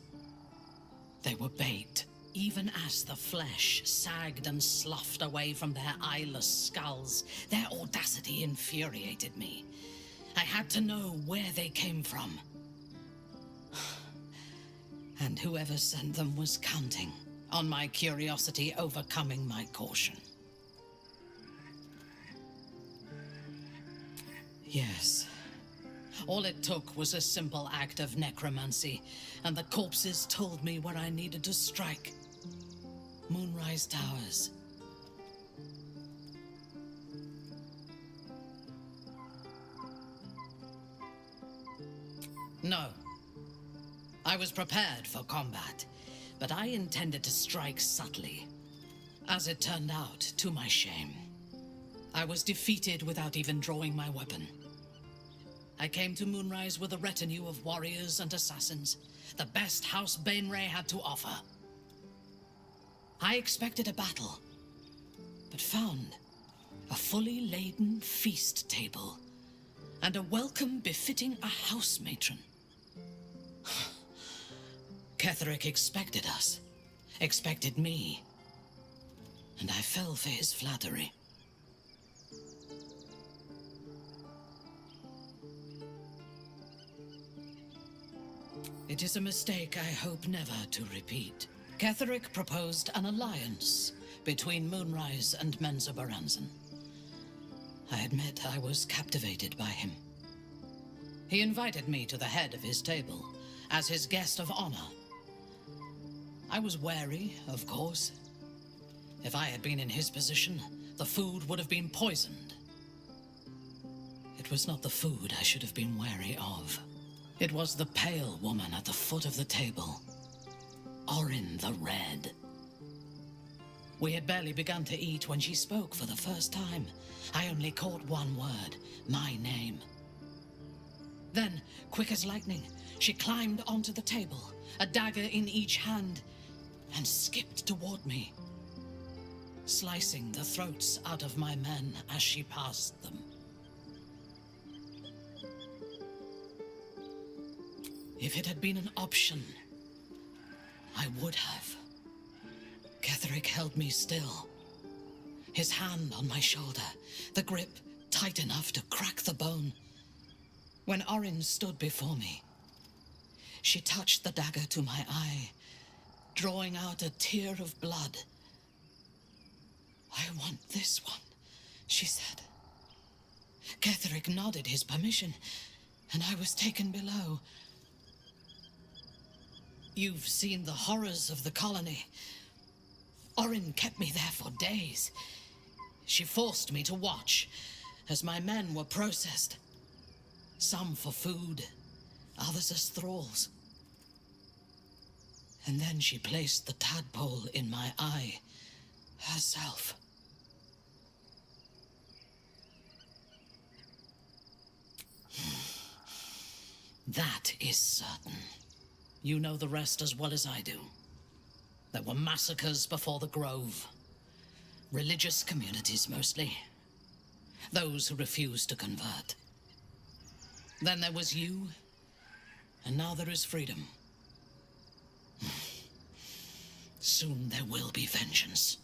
[SPEAKER 10] They were bait, even as the flesh sagged and sloughed away from their eyeless skulls. Their audacity infuriated me. I had to know where they came from. And whoever sent them was counting on my curiosity overcoming my caution. Yes. All it took was a simple act of necromancy, and the corpses told me where I needed to strike. Moonrise Towers. No. I was prepared for combat, but I intended to strike subtly. As it turned out, to my shame, I was defeated without even drawing my weapon. I came to Moonrise with a retinue of warriors and assassins, the best House Bainray had to offer. I expected a battle, but found a fully laden feast table and a welcome befitting a house matron. Ketheric expected us, expected me, and I fell for his flattery. It is a mistake I hope never to repeat. Ketheric proposed an alliance between Moonrise and Menzoberranzan. I admit I was captivated by him. He invited me to the head of his table as his guest of honor. I was wary, of course. If I had been in his position, the food would have been poisoned. It was not the food I should have been wary of. It was the pale woman at the foot of the table. Orin the Red. We had barely begun to eat when she spoke for the first time. I only caught one word, my name. Then, quick as lightning, she climbed onto the table, a dagger in each hand, and skipped toward me, slicing the throats out of my men as she passed them. If it had been an option, I would have. Ketheric held me still, his hand on my shoulder, the grip tight enough to crack the bone. When Orin stood before me, she touched the dagger to my eye, drawing out a tear of blood. "I want this one," she said. Ketheric nodded his permission, and I was taken below, You've seen the horrors of the colony. Orin kept me there for days. She forced me to watch as my men were processed. Some for food, others as thralls. And then she placed the tadpole in my eye herself. That is certain. You know the rest as well as I do. There were massacres before the Grove. Religious communities mostly. Those who refused to convert. Then there was you, and now there is freedom. Soon there will be vengeance.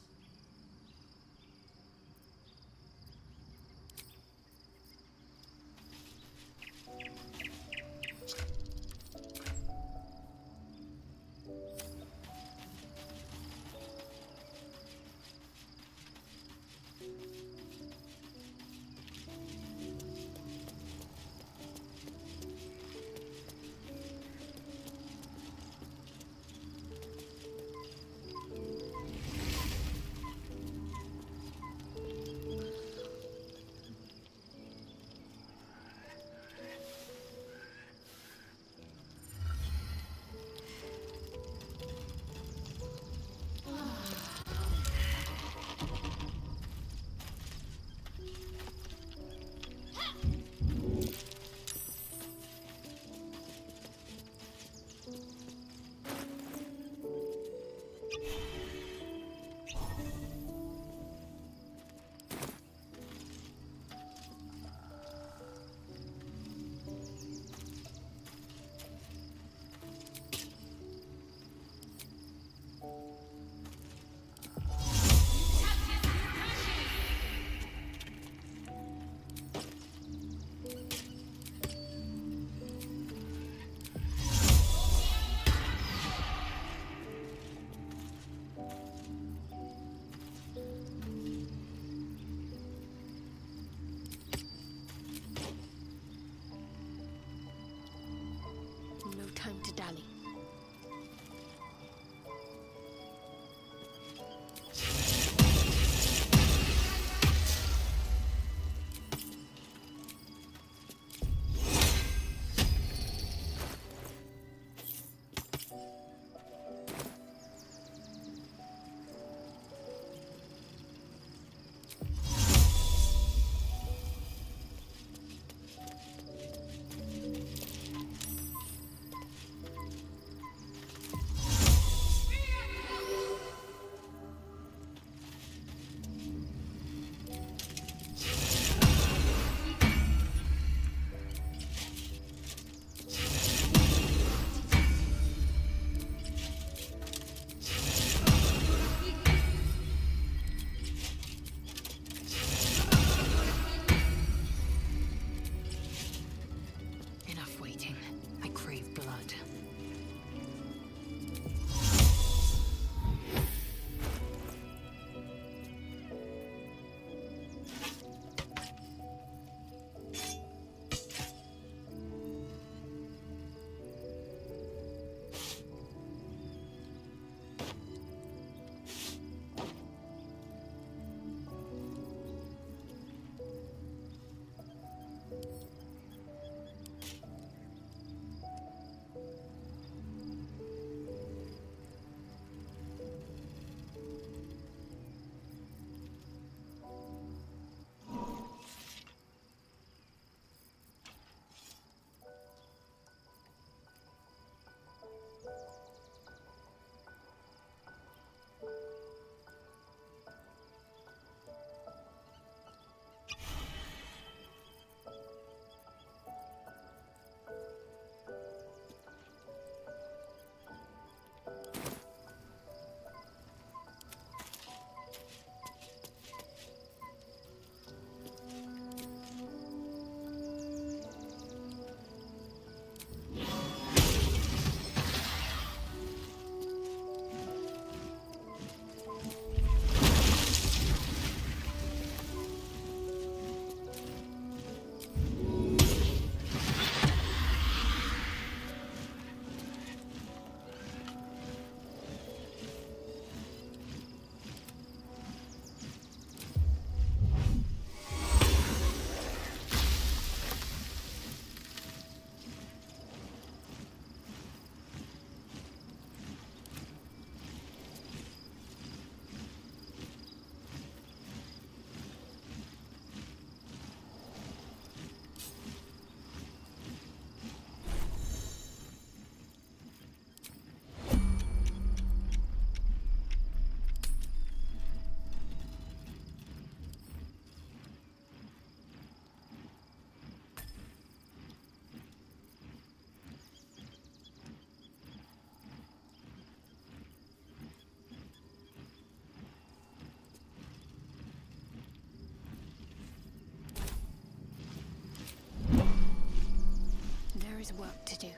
[SPEAKER 9] is work to do.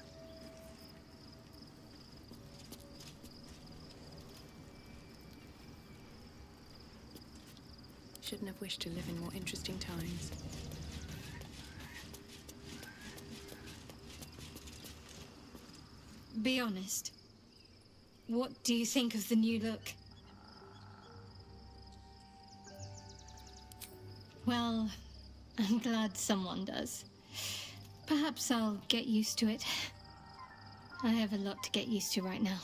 [SPEAKER 11] Shouldn't have wished to live in more interesting times.
[SPEAKER 9] Be honest. What do you think of the new look? Well, I'm glad someone does. Perhaps I'll get used to it. I have a lot to get used to right now.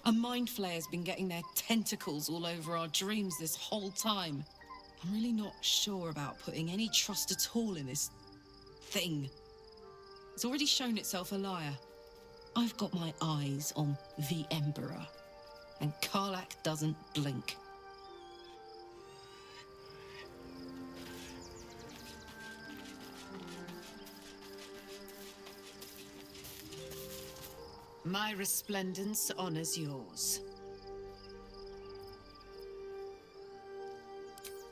[SPEAKER 3] A mind flayer's been getting their tentacles all over our dreams this whole time. I'm really not sure about putting any trust at all in this thing. It's already shown itself a liar. I've got my eyes on the Emperor, and Karlach doesn't blink. My resplendence honors yours.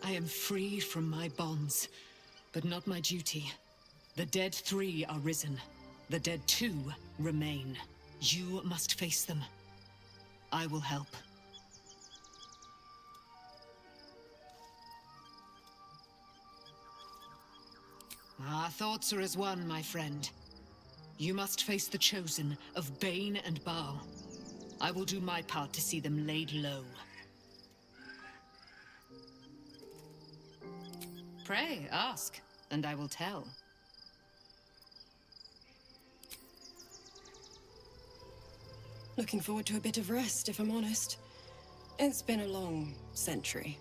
[SPEAKER 3] I am free from my bonds, but not my duty. The dead 3 are risen. The dead 2 remain. You must face them. I will help. Our thoughts are as one, my friend. You must face the chosen of Bane and Baal. I will do my part to see them laid low. Pray, ask, and I will tell.
[SPEAKER 11] Looking forward to a bit of rest, if I'm honest. It's been a long century.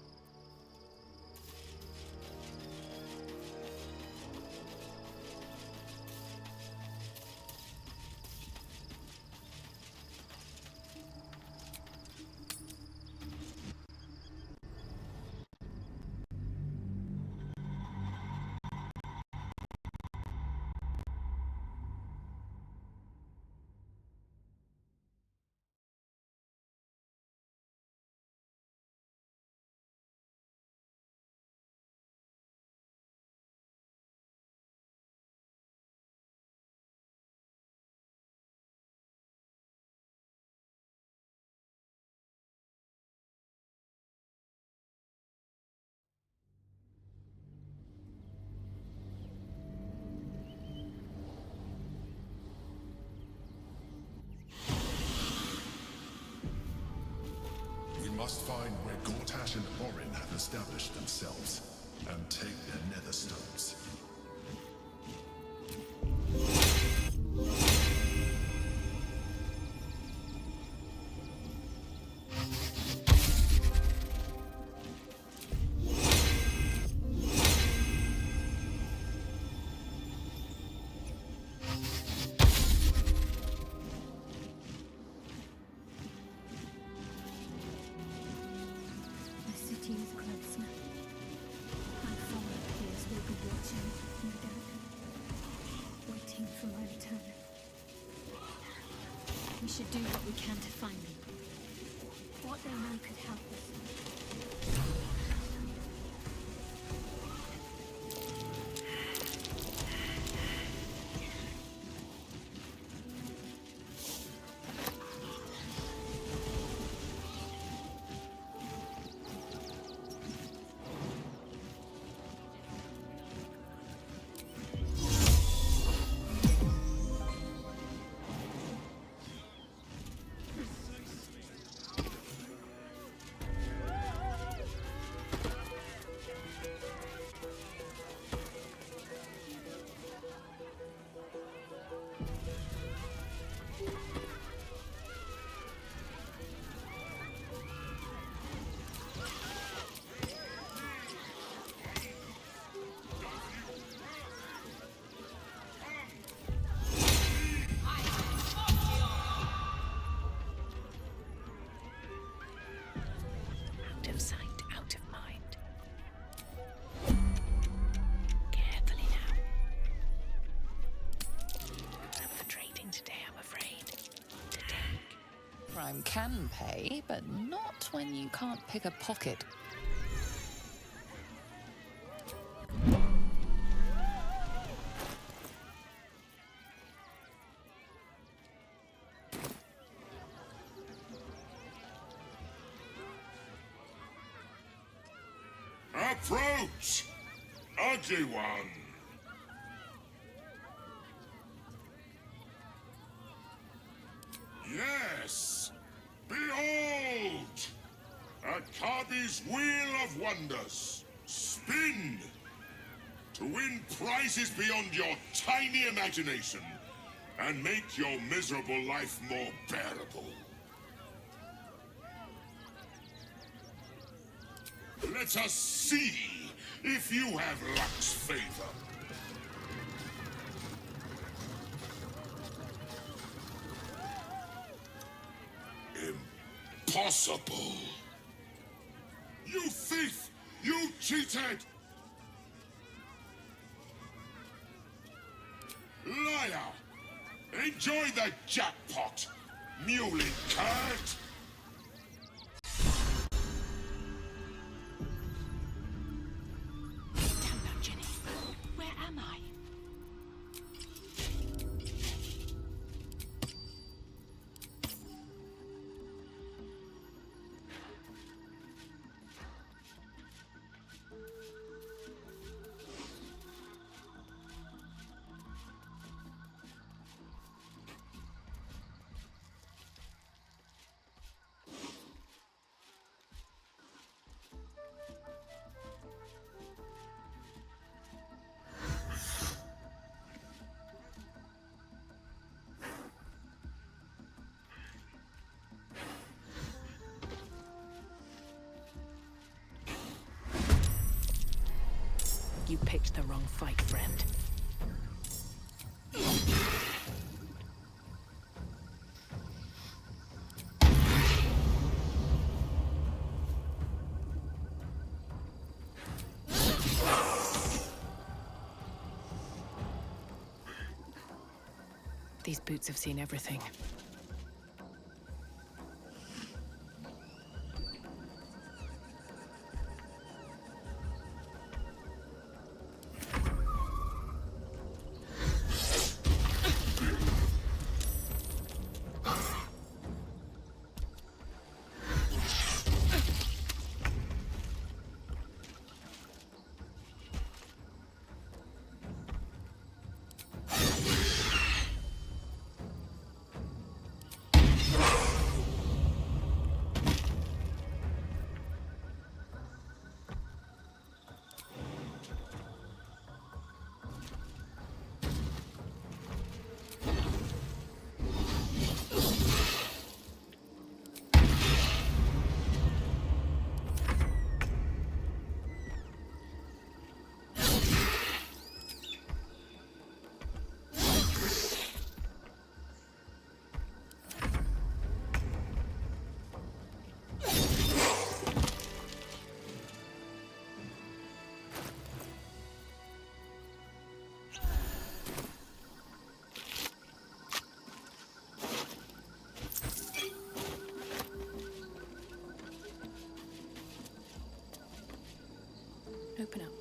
[SPEAKER 7] We must find where Gortash and Orin have established themselves, and take their nether stones.
[SPEAKER 9] We should do what we can to find them. What they know could help us.
[SPEAKER 4] crime can pay, but not when you can't pick a pocket.
[SPEAKER 7] Approach, ugly one. Yes, behold, Akabi's Wheel of Wonders. Spin to win prizes beyond your tiny imagination and make your miserable life more bearable. Let us see if you have luck's favor. Impossible! You thief! You cheated! Liar! Enjoy the jackpot, muley curt!
[SPEAKER 12] You picked the wrong fight, friend. These boots have seen everything. Open up.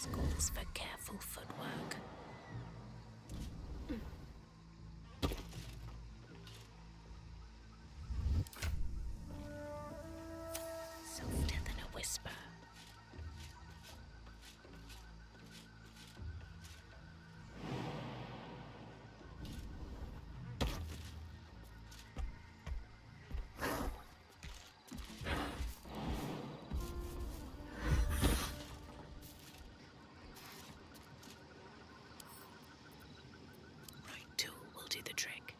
[SPEAKER 12] This calls for careful footwork. Softer than a whisper. Tool will do the trick.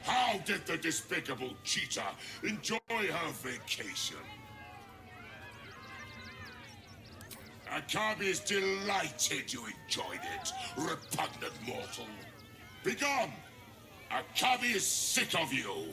[SPEAKER 7] How did the despicable cheetah enjoy her vacation? Akabi is delighted you enjoyed it, repugnant mortal. Begone! Akabi is sick of you!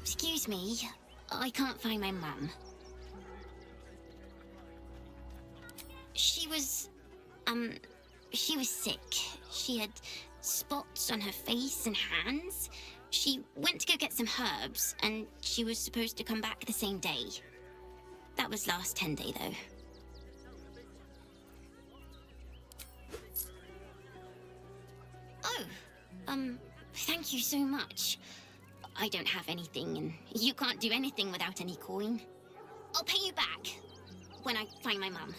[SPEAKER 13] Excuse me. I can't find my mum. She was sick. She had spots on her face and hands. She went to go get some herbs, and she was supposed to come back the same day. That was last 10 day, though. Oh, thank you so much. I don't have anything, and you can't do anything without any coin. I'll pay you back when I find my mum.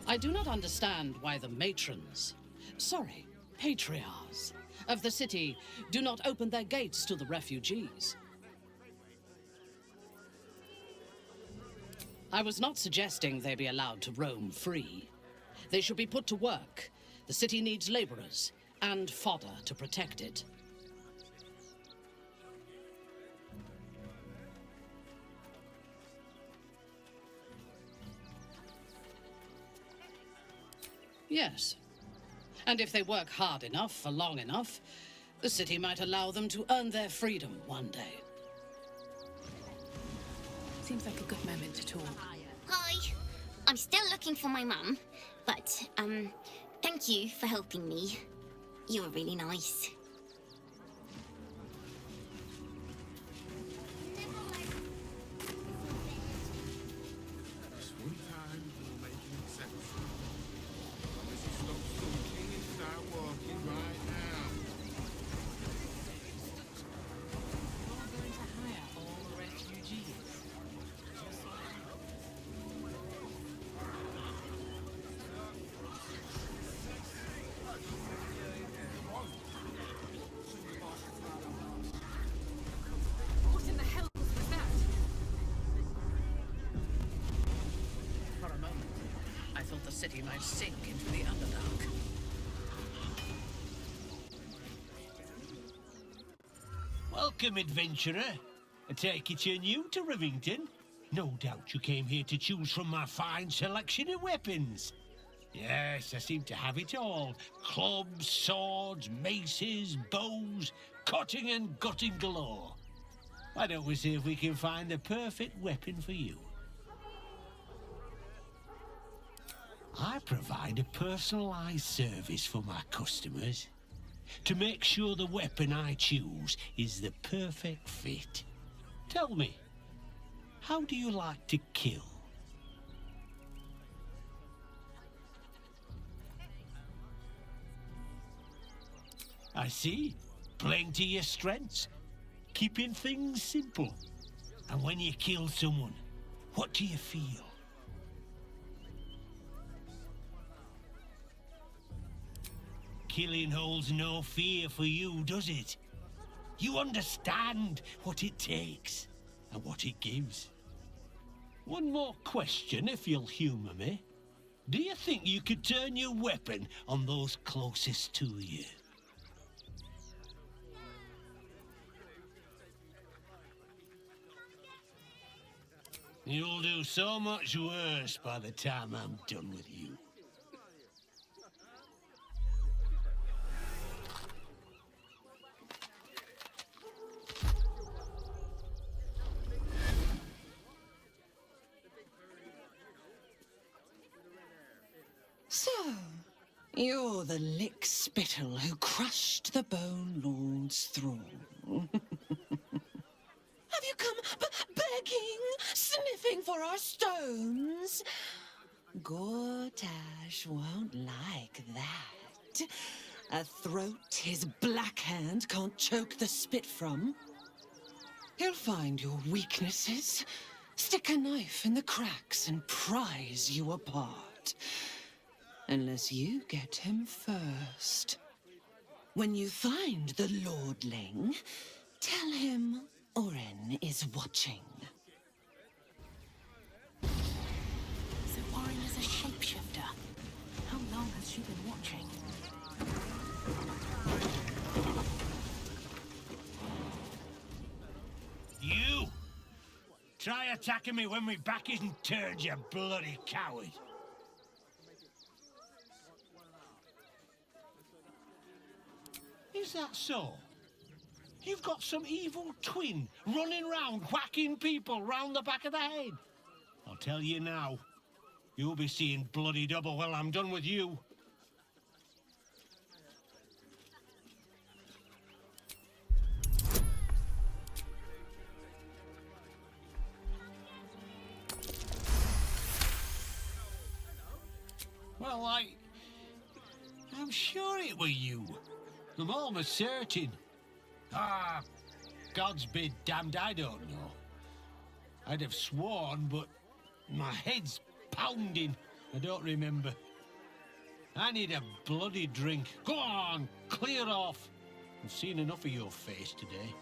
[SPEAKER 10] I do not understand why the matrons, sorry, patriarchs of the city do not open their gates to the refugees. I was not suggesting they be allowed to roam free. They should be put to work. The city needs laborers and fodder to protect it. Yes. And if they work hard enough for long enough, the city might allow them to earn their freedom one day.
[SPEAKER 12] Seems like a good moment to talk.
[SPEAKER 13] Hi. I'm still looking for my mum, but, thank you for helping me. You were really nice.
[SPEAKER 7] This one time we'll make an exception. Promise you stop thinking and start walking right now.
[SPEAKER 12] You're going to hire all the refugees. What in the hell was that?
[SPEAKER 10] For a moment, I thought the city might sink into the Underdark.
[SPEAKER 14] Welcome, adventurer. I take it you're new to Rivington. No doubt you came here to choose from my fine selection of weapons. Yes, I seem to have it all. Clubs, swords, maces, bows, cutting and gutting galore. Why don't we see if we can find the perfect weapon for you? I provide a personalized service for my customers to make sure the weapon I choose is the perfect fit. Tell me, how do you like to kill? I see. Playing to your strengths. Keeping things simple. And when you kill someone, what do you feel? Killing holds no fear for you, does it? You understand what it takes and what it gives. One more question, if you'll humour me. Do you think you could turn your weapon on those closest to you? You'll do so much worse by the time I'm done with you.
[SPEAKER 3] So, you're the lick-spittle who crushed the Bone Lord's thrall. Have you come begging, sniffing for our stones? Gortash won't like that. A throat his black hand can't choke the spit from. He'll find your weaknesses, stick a knife in the cracks and prize you apart. Unless you get him first. When you find the Lordling, tell him Oren is watching.
[SPEAKER 12] So Oren is a shapeshifter. How long has she been watching?
[SPEAKER 14] You! Try attacking me when my back isn't turned, you bloody coward! Is that so? You've got some evil twin running round whacking people round the back of the head. I'll tell you now, you'll be seeing bloody double when I'm done with you. Well, I'm sure it were you. I'm almost certain. Ah, God's be damned, I don't know. I'd have sworn, but my head's pounding. I don't remember. I need a bloody drink. Go on, clear off. I've seen enough of your face today.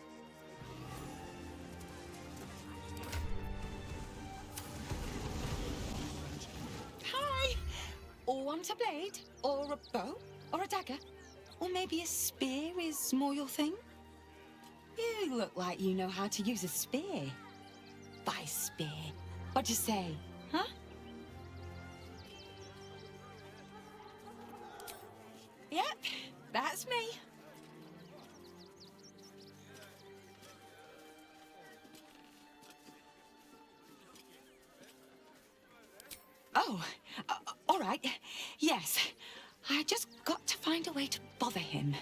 [SPEAKER 3] Hi! Or want a blade? Or a bow? Or a dagger? Or maybe a spear is more your thing? You look like you know how to use a spear. By spear. What'd you say, huh?
[SPEAKER 15] Oh, all right. Yes. I just got to find a way to bother him.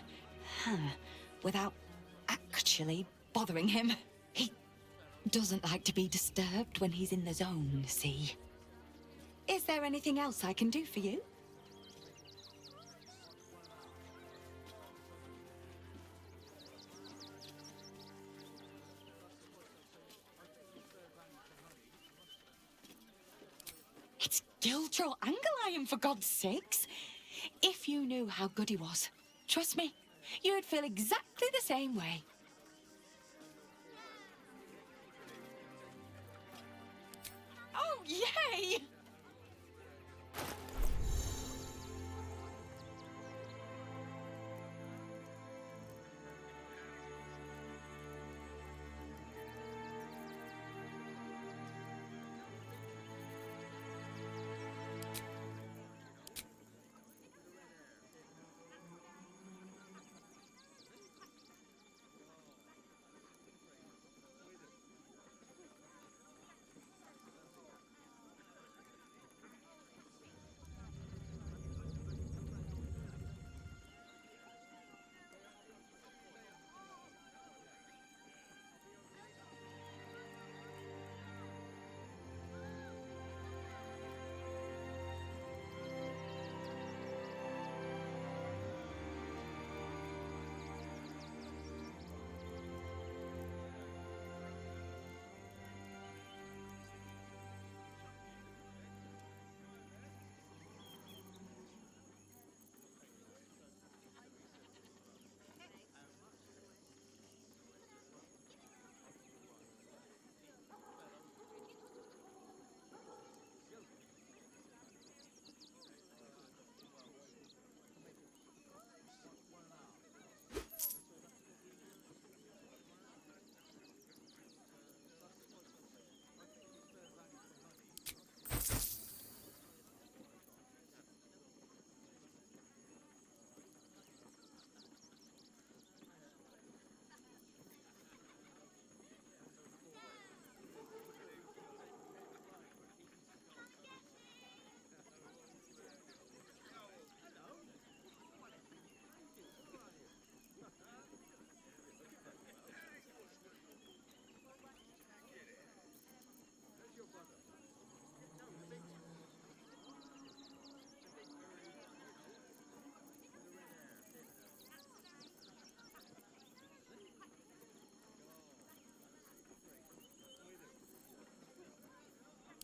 [SPEAKER 15] Without actually bothering him. He doesn't like to be disturbed when he's in the zone, see? Is there anything else I can do for you? It's Giltrol Angelion, for God's sakes. If you knew how good he was, trust me, you'd feel exactly the same way. Oh, yay!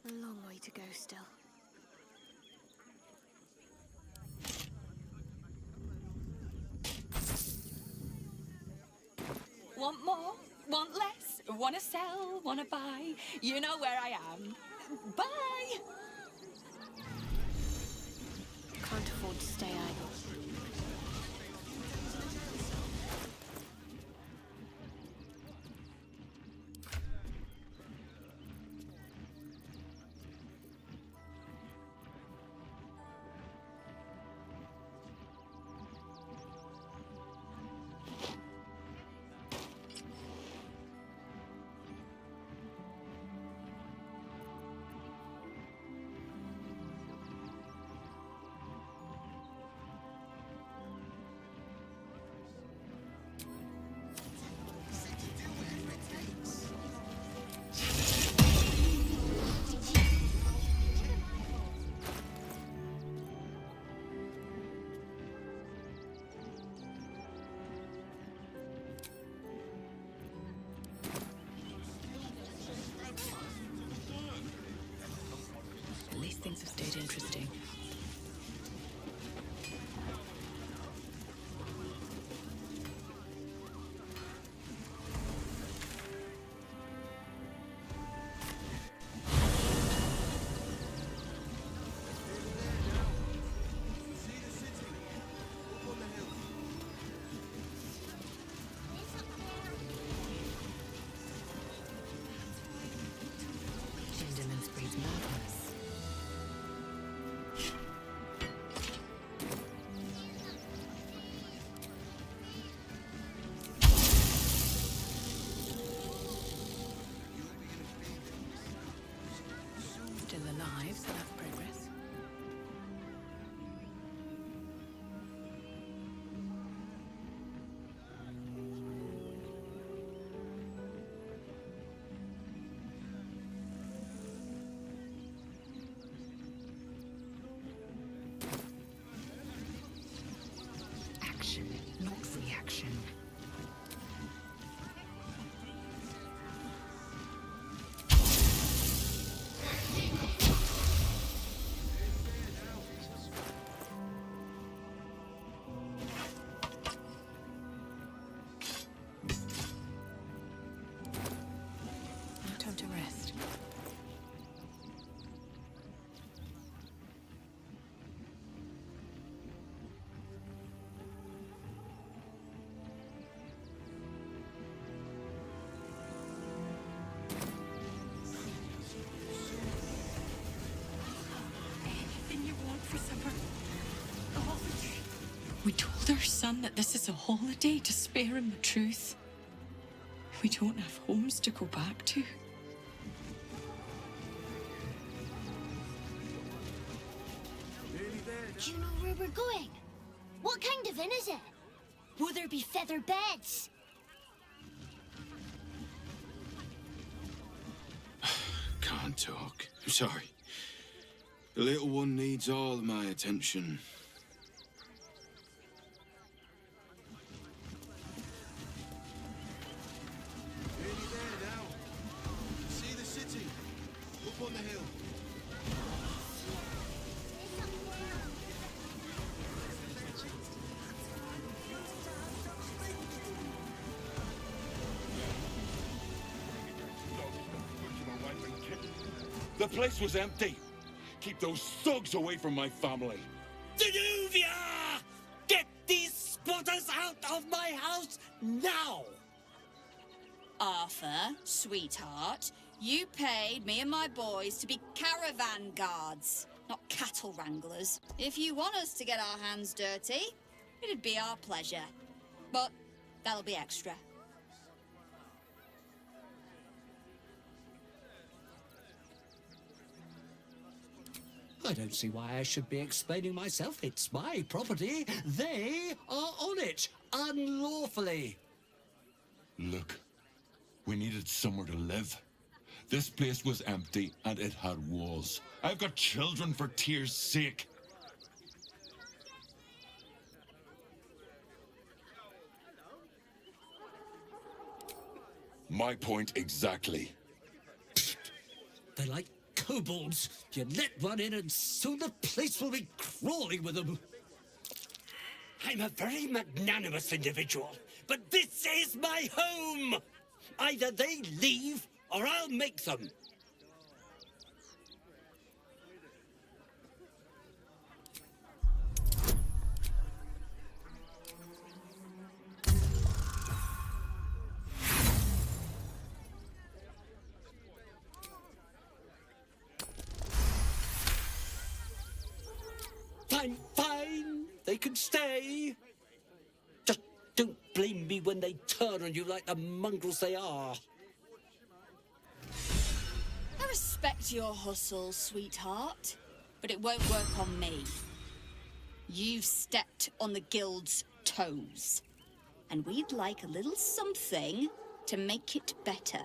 [SPEAKER 12] A long way to go still.
[SPEAKER 15] Want more? Want less? Wanna sell? Wanna buy? You know where I am. Bye!
[SPEAKER 12] Can't afford to stay idle.
[SPEAKER 4] At least things have stayed interesting. Genderman's breeds madness. Still alive, so that's progress.
[SPEAKER 12] Time to rest.
[SPEAKER 15] Anything you want for supper? Oh, we told our son that this is a holiday to spare him the truth. We don't have homes to go back to.
[SPEAKER 13] Do you know where we're going? What kind of inn is it? Will there be feather beds?
[SPEAKER 16] Can't talk. I'm sorry. The little one needs all of my attention.
[SPEAKER 5] Nearly there now. See the city. Up on the hill.
[SPEAKER 16] The place was empty. Keep those thugs away from my family.
[SPEAKER 17] Danuvia! Get these spotters out of my house now!
[SPEAKER 18] Arthur, sweetheart, you paid me and my boys to be caravan guards, not cattle wranglers. If you want us to get our hands dirty, it'd be our pleasure. But that'll be extra.
[SPEAKER 17] I don't see why I should be explaining myself. It's my property. They are on it, unlawfully.
[SPEAKER 16] Look, we needed somewhere to live. This place was empty and it had walls. I've got children for tears' sake. My point exactly.
[SPEAKER 17] They're like kobolds. You let one in and soon the place will be crawling with them. I'm a very magnanimous individual, but this is my home! Either they leave, or I'll make them. Fine, fine. They can stay. Just don't blame me when they turn on you like the mongrels they are.
[SPEAKER 18] I respect your hustle, sweetheart, but it won't work on me. You've stepped on the guild's toes, and we'd like a little something to make it better.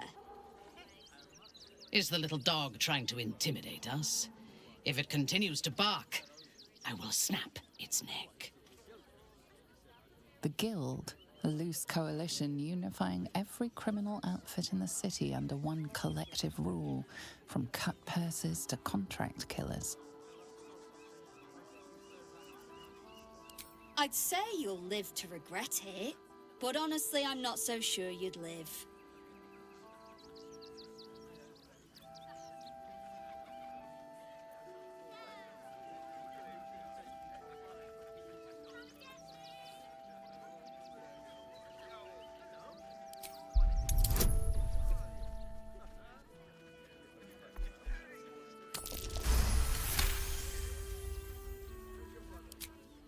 [SPEAKER 10] Is the little dog trying to intimidate us? If it continues to bark, I will snap its neck.
[SPEAKER 4] The Guild, a loose coalition unifying every criminal outfit in the city under one collective rule, from cut purses to contract killers.
[SPEAKER 18] I'd say you'll live to regret it, but honestly, I'm not so sure you'd live.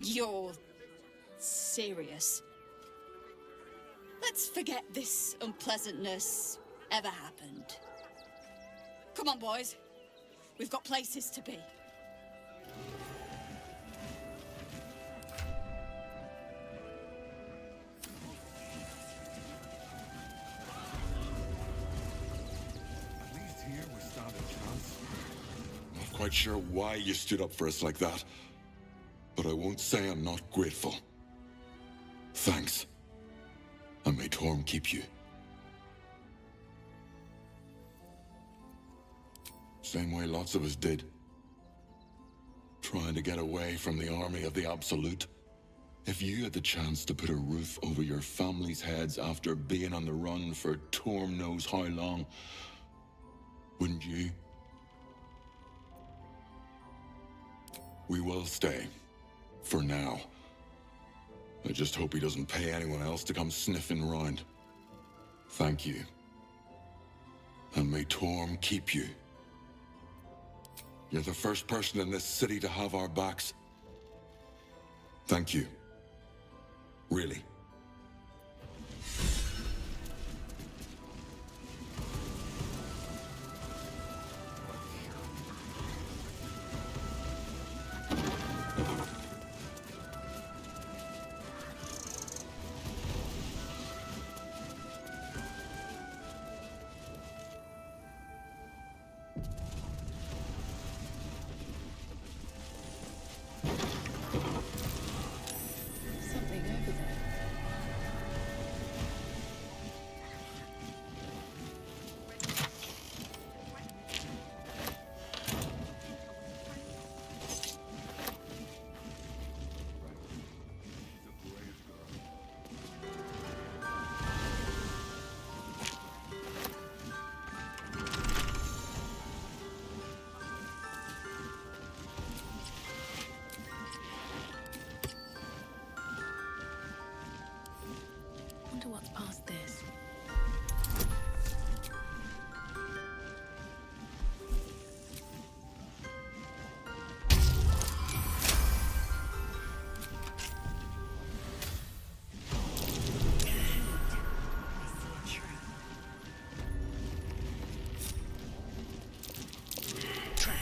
[SPEAKER 18] You're serious? Let's forget this unpleasantness ever happened. Come on, boys. We've got places to be.
[SPEAKER 16] At least here we stand a chance. Not quite sure why you stood up for us like that. But I won't say I'm not grateful. Thanks. And may Torm keep you. Same way lots of us did. Trying to get away from the army of the Absolute. If you had the chance to put a roof over your family's heads after being on the run for Torm knows how long, wouldn't you? We will stay. For now. I just hope he doesn't pay anyone else to come sniffing around. Thank you. And may Torm keep you. You're the first person in this city to have our backs. Thank you. Really.
[SPEAKER 4] Something over there.
[SPEAKER 12] Wonder what's past this.
[SPEAKER 8] Trap.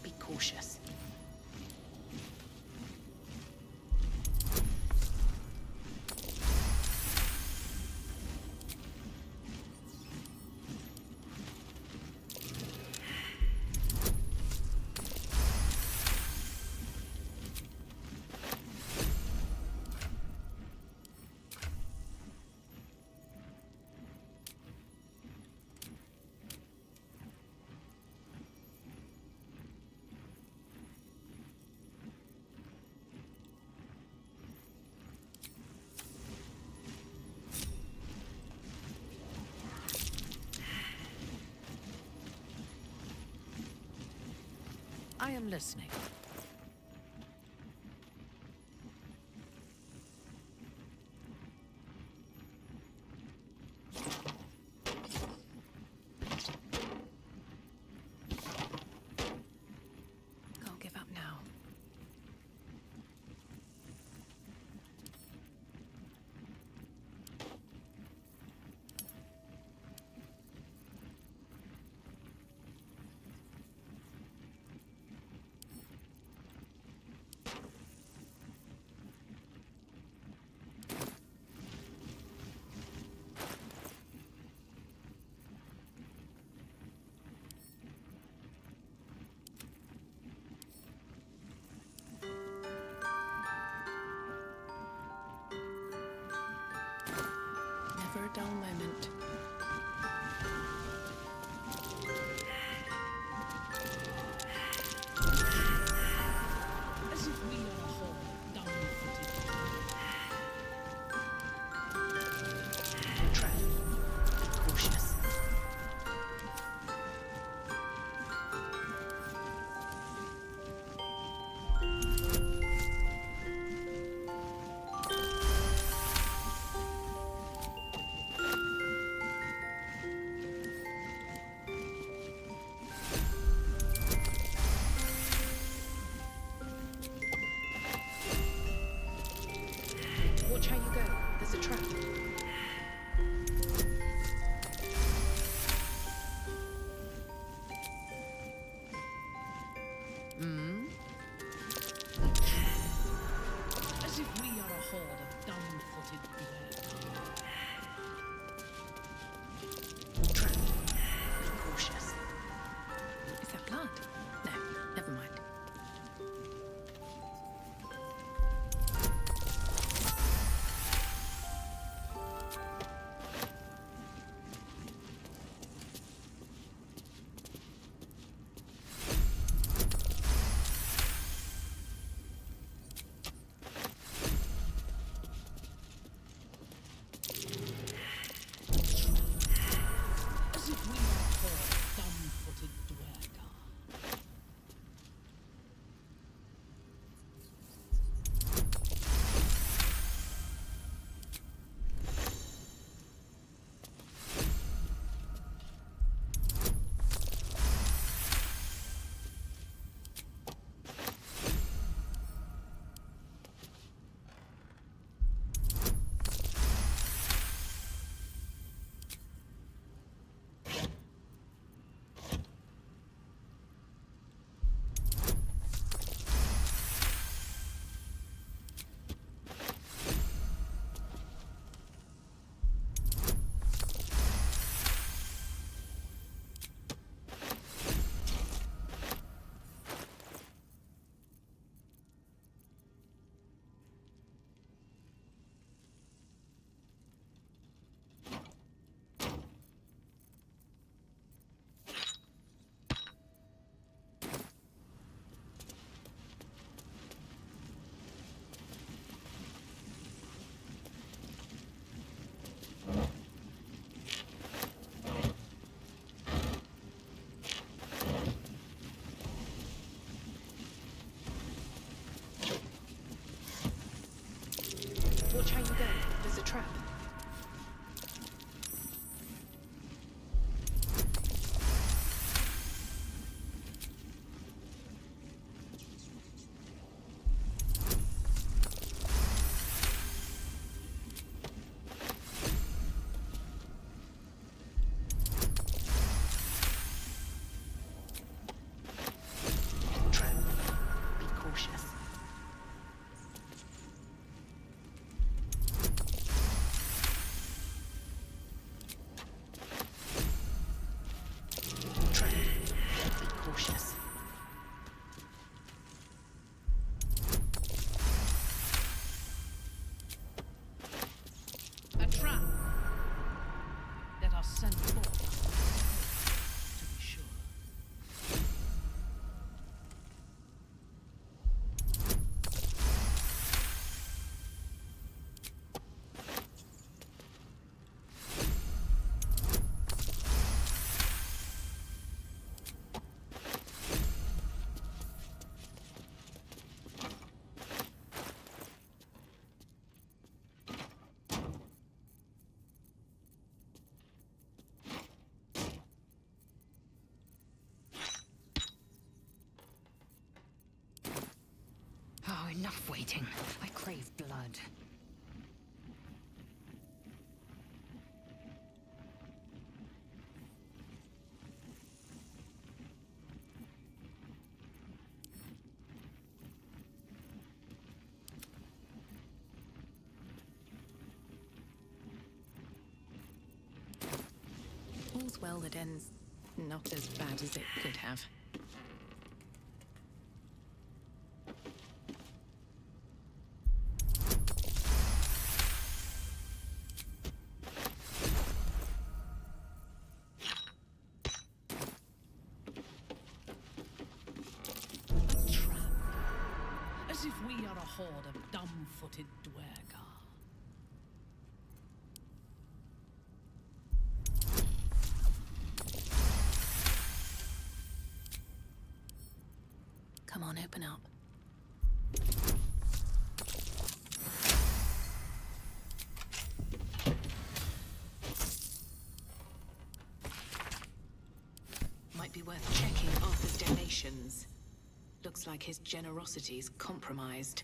[SPEAKER 8] Be cautious.
[SPEAKER 19] I am listening.
[SPEAKER 12] Can't give up now.
[SPEAKER 15] Enough waiting. I crave blood.
[SPEAKER 4] All's well that ends not as bad as it could have.
[SPEAKER 10] As if we are a horde of dumb-footed dwergar.
[SPEAKER 4] Come on, open up. Might be worth checking Arthur's donations. Looks like his generosity's compromised.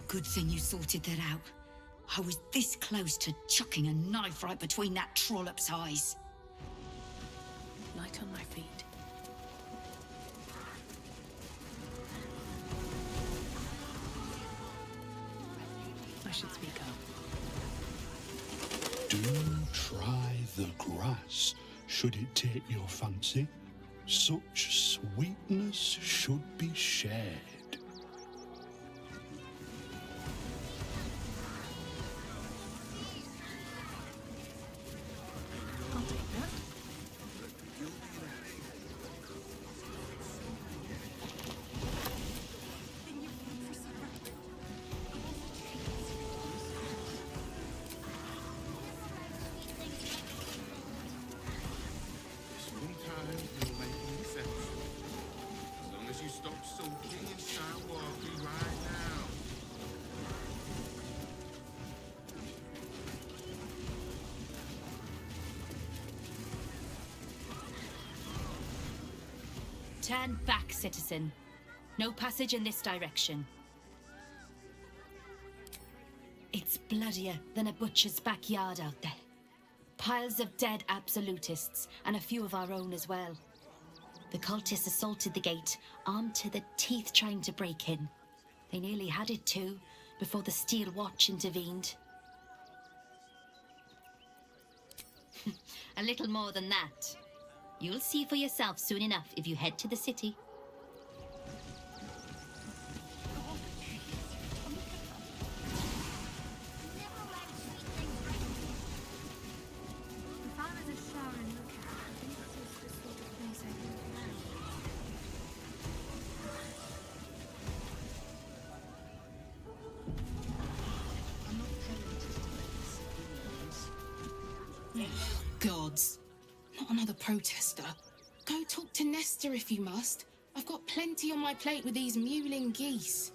[SPEAKER 8] Good thing you sorted that out. I was this close to chucking a knife right between that trollop's eyes.
[SPEAKER 4] Light on my feet. I should speak up.
[SPEAKER 19] Do try the grass, should it take your fancy. Such sweetness should be shared.
[SPEAKER 20] Turn back, citizen. No passage in this direction. It's bloodier than a butcher's backyard out there. Piles of dead absolutists, and a few of our own as well. The cultists assaulted the gate, armed to the teeth trying to break in. They nearly had it too, before the Steel Watch intervened. A little more than that. You'll see for yourself soon enough if you head to the city.
[SPEAKER 21] Gods. Not another protester. Go talk to Nestor if you must. I've got plenty on my plate with these mewling geese.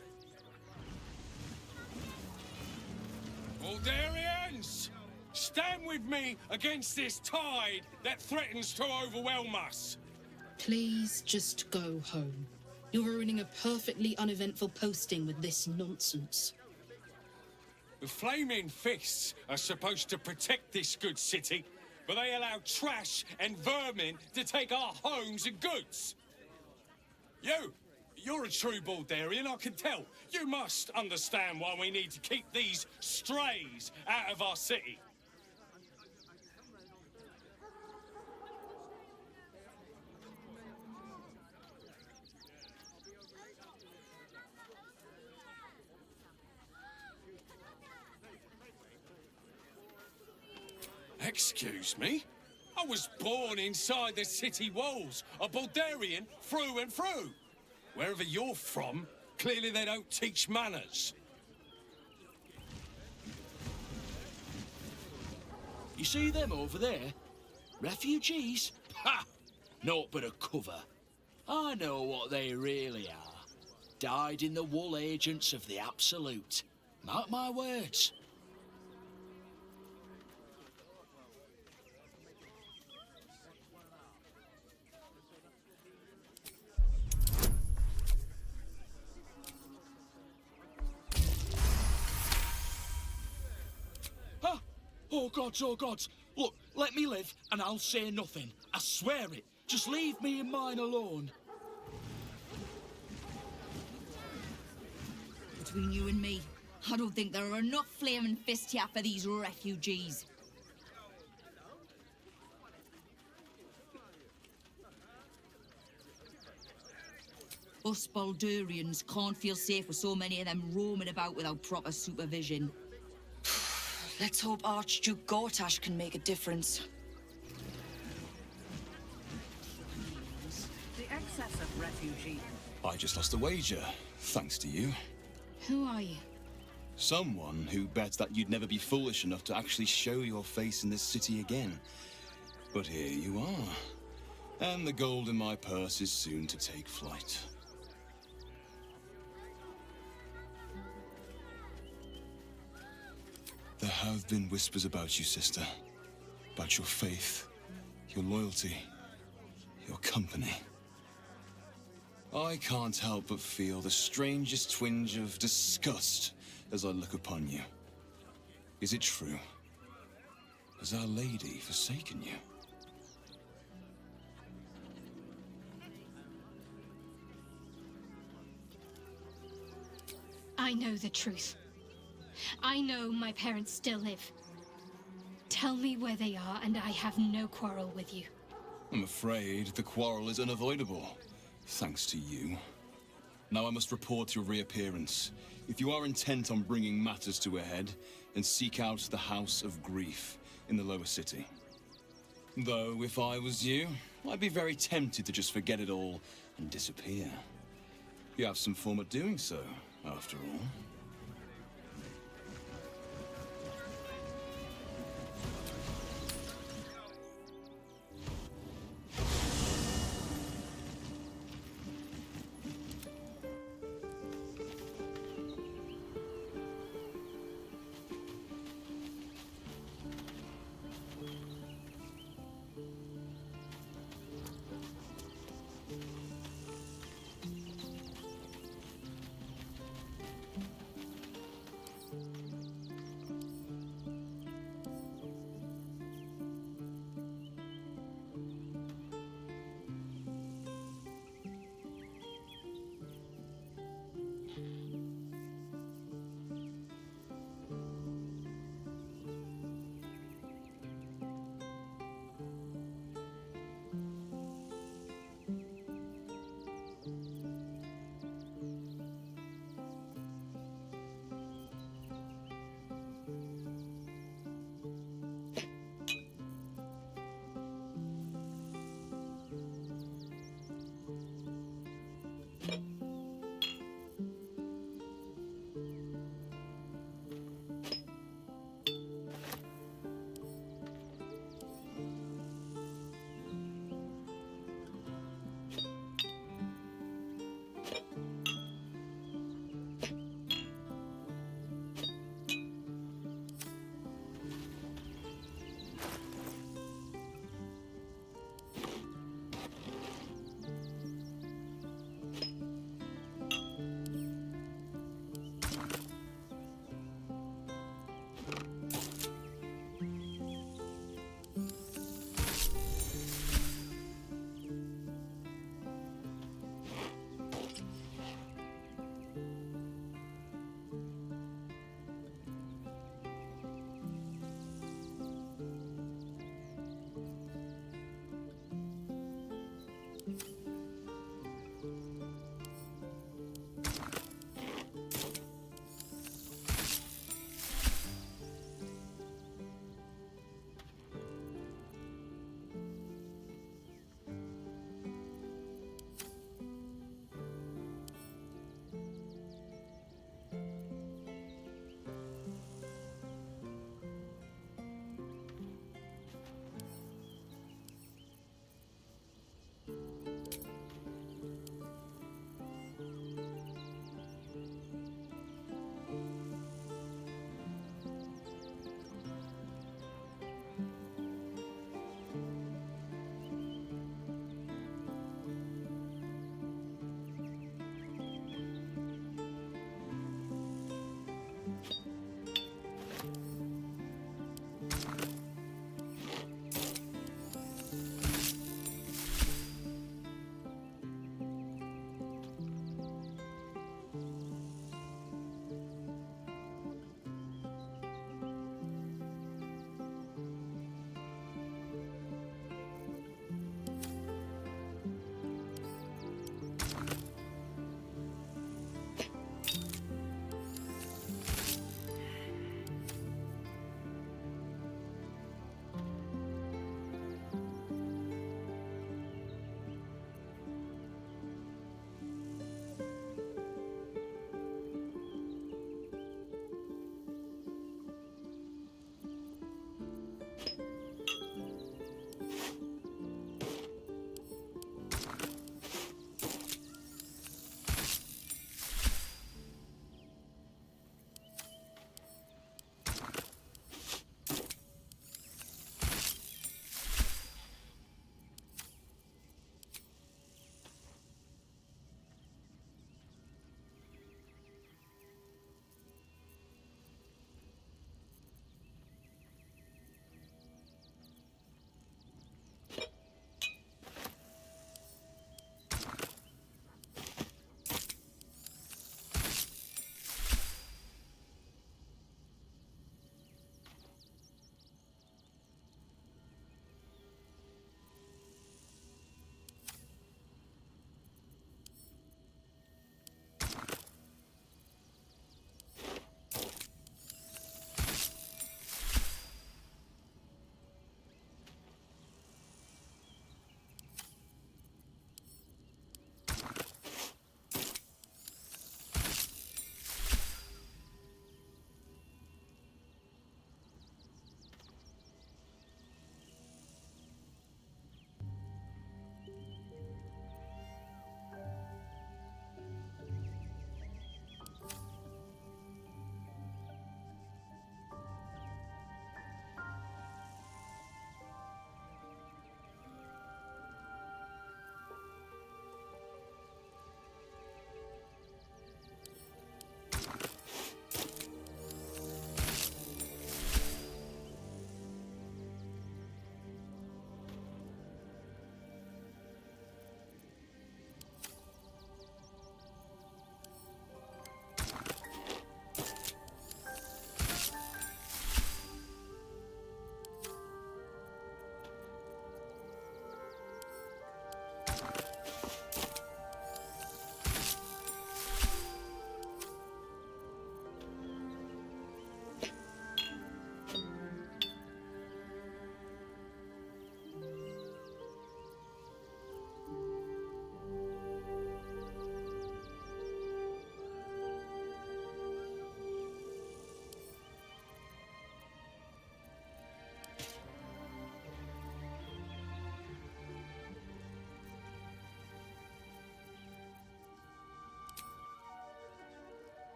[SPEAKER 14] Aldarians! Stand with me against this tide that threatens to overwhelm us.
[SPEAKER 21] Please just go home. You're ruining a perfectly uneventful posting with this nonsense.
[SPEAKER 14] The flaming fists are supposed to protect this good city, but they allow trash and vermin to take our homes and goods. You!
[SPEAKER 6] You're a true Baldurian, I can tell. You must understand why we need to keep these strays out of our city. Excuse me? I was born inside the city walls, a Baldurian through and through. Wherever you're from, clearly they don't teach manners.
[SPEAKER 17] You see them over there? Refugees? Ha! Naught but a cover. I know what they really are. Dyed-in-the-wool agents of the Absolute. Mark my words. Oh gods, oh gods. Look, let me live and I'll say nothing. I swear it. Just leave me and mine alone.
[SPEAKER 22] Between you and me, I don't think there are enough flaming fists here for these refugees. Us Baldurians can't feel safe with so many of them roaming about without proper supervision.
[SPEAKER 15] Let's hope Archduke Gortash can make a difference.
[SPEAKER 10] The excess of refugees.
[SPEAKER 23] I just lost a wager, thanks to you.
[SPEAKER 9] Who are you?
[SPEAKER 23] Someone who bets that you'd never be foolish enough to actually show your face in this city again. But here you are. And the gold in my purse is soon to take flight. There have been whispers about you, sister. About your faith, your loyalty, your company. I can't help but feel the strangest twinge of disgust as I look upon you. Is it true? Has Our Lady forsaken you?
[SPEAKER 9] I know the truth. I know my parents still live. Tell me where they are, and I have no quarrel with you.
[SPEAKER 23] I'm afraid the quarrel is unavoidable, thanks to you. Now I must report your reappearance. If you are intent on bringing matters to a head, then seek out the House of Grief in the lower city. Though, if I was you, I'd be very tempted to just forget it all and disappear. You have some form of doing so, after all.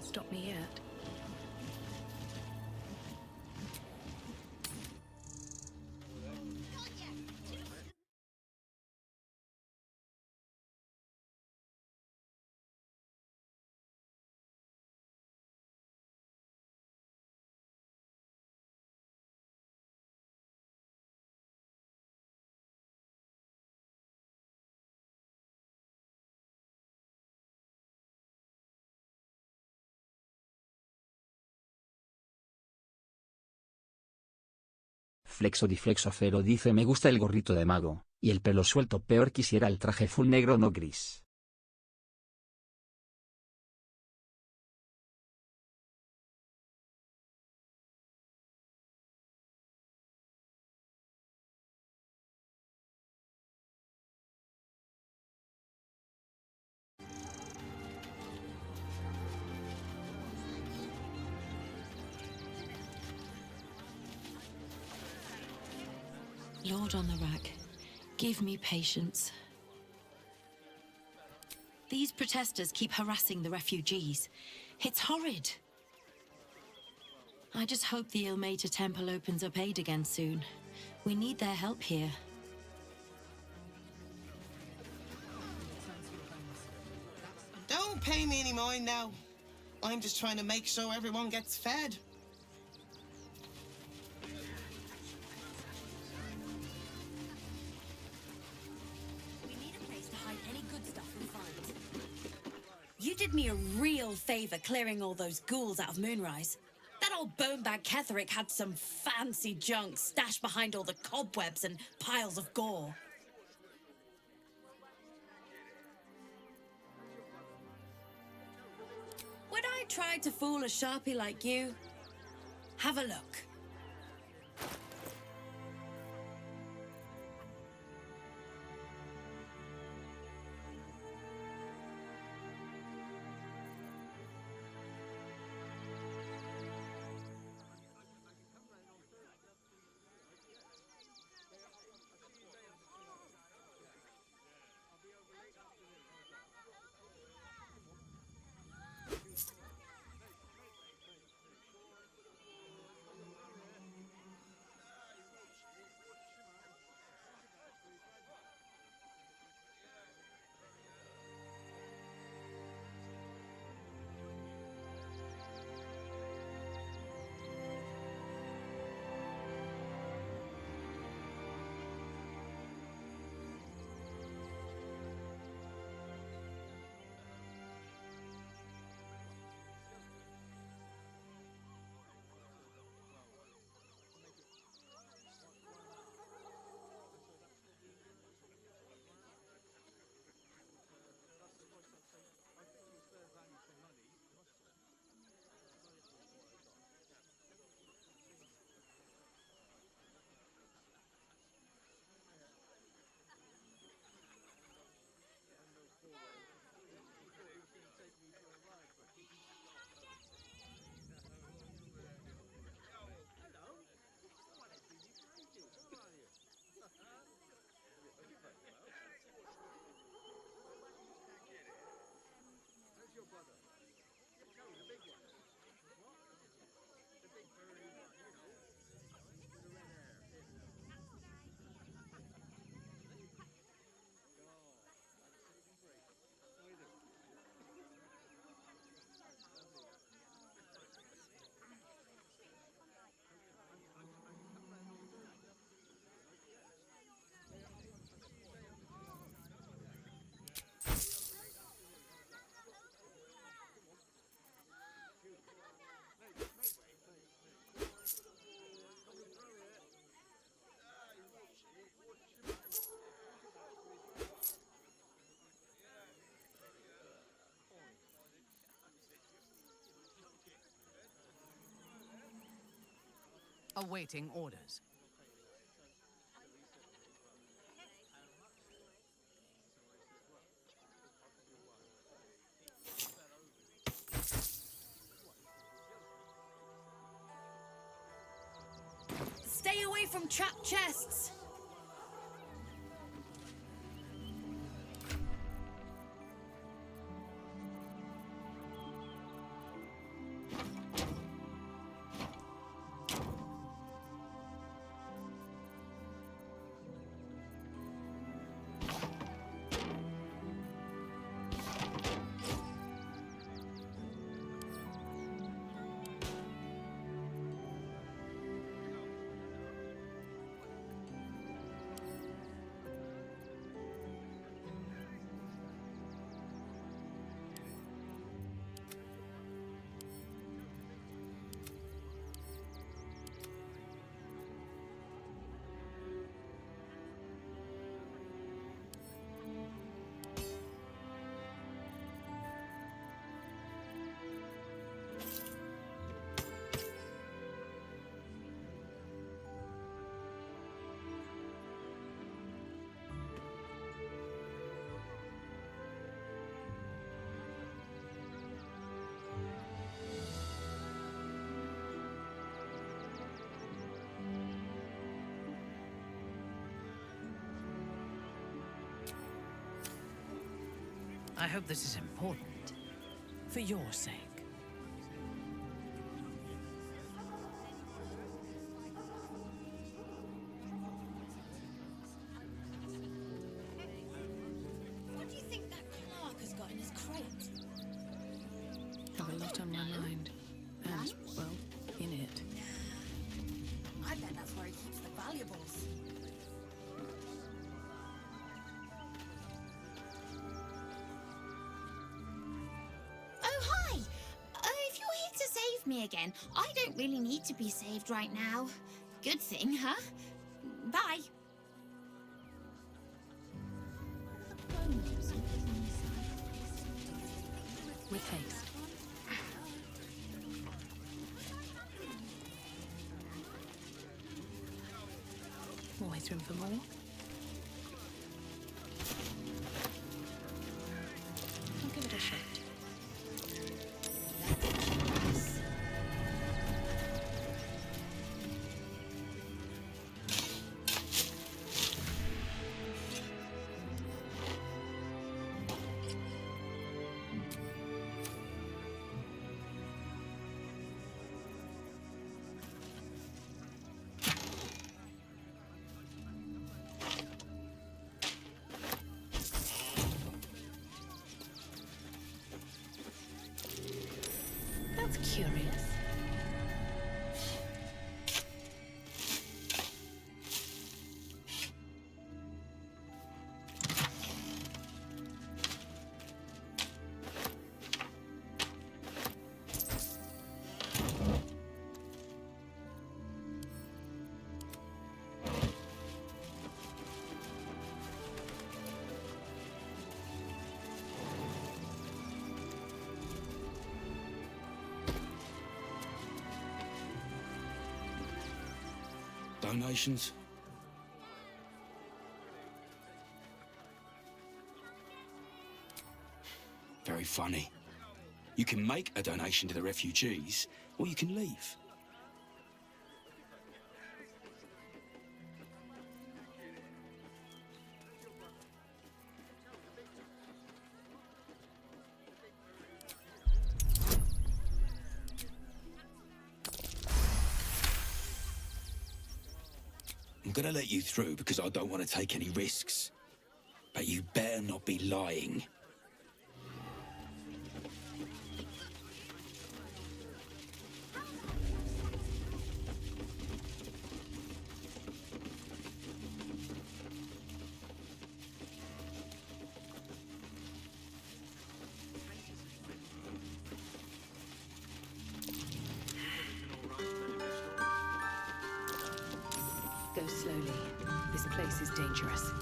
[SPEAKER 15] can't stop me yet.
[SPEAKER 1] Flexo dice me gusta el gorrito de mago, y el pelo suelto peor quisiera el traje full negro no gris.
[SPEAKER 20] Lord on the rack, give me patience. These protesters keep harassing the refugees. It's horrid. I just hope the Ilmater Temple opens up aid again soon. We need their help here.
[SPEAKER 2] Don't pay me any mind now. I'm just trying to make sure everyone gets fed.
[SPEAKER 11] You did me a real favor clearing all those ghouls out of Moonrise. That old bonebag Ketherick had some fancy junk stashed behind all the cobwebs and piles of gore. Would I try to fool a sharpie like you? Have a look.
[SPEAKER 24] Awaiting orders.
[SPEAKER 11] Stay away from trapped chests!
[SPEAKER 3] I hope this is important. For your sake.
[SPEAKER 11] What do you think that clerk has got in his crate?
[SPEAKER 4] Have a lot on my mind. And, well, in it.
[SPEAKER 11] I bet that's where he keeps the valuables.
[SPEAKER 20] Oh, hi! If you're here to save me again, I don't really need to be saved right now. Good thing, huh? Bye.
[SPEAKER 4] With haste. Always room for more. I'll give it a shot. That's curious.
[SPEAKER 17] Donations? Very funny. You can make a donation to the refugees, or you can leave. I'm gonna let you through because I don't want to take any risks. But you better not be lying.
[SPEAKER 4] Go slowly. This place is dangerous.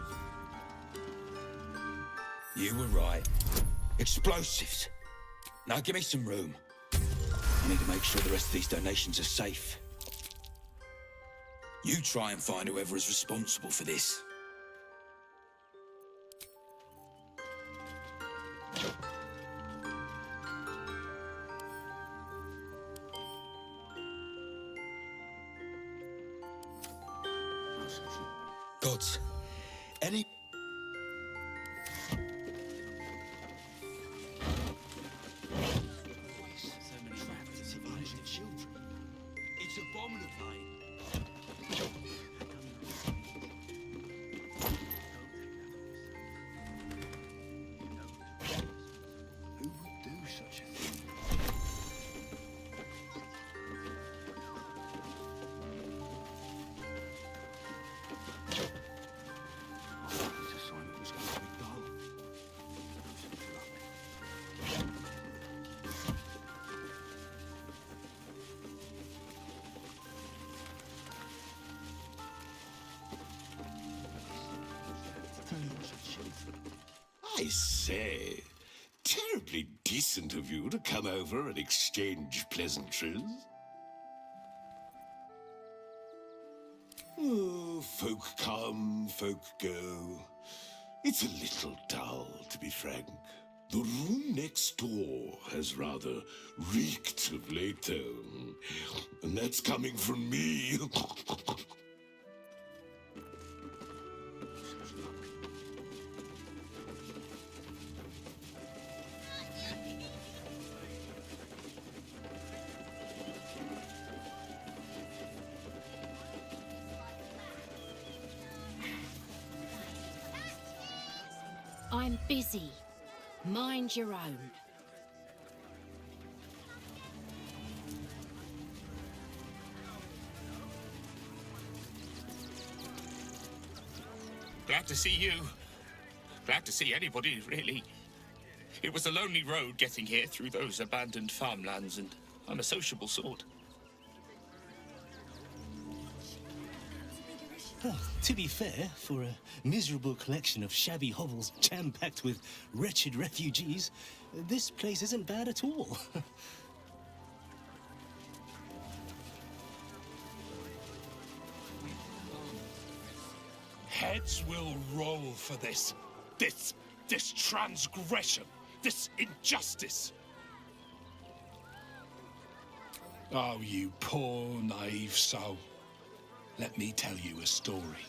[SPEAKER 17] You were right. Explosives. Now give me some room. I need to make sure the rest of these donations are safe. You try and find whoever is responsible for this. Gods, any...
[SPEAKER 14] So many families have lost their children. It's abominable. Who would do such a thing?
[SPEAKER 7] I say, terribly decent of you to come over and exchange pleasantries. Oh, folk come, folk go. It's a little dull, to be frank. The room next door has rather reeked of late, and that's coming from me.
[SPEAKER 20] I'm busy. Mind your own.
[SPEAKER 5] Glad to see you. Glad to see anybody, really. It was a lonely road getting here through those abandoned farmlands, and I'm a sociable sort.
[SPEAKER 17] Oh, to be fair, for a miserable collection of shabby hovels jam-packed with wretched refugees, this place isn't bad at all.
[SPEAKER 6] Heads will roll for this. This transgression. This injustice.
[SPEAKER 19] Oh, you poor, naive soul. Let me tell you a story.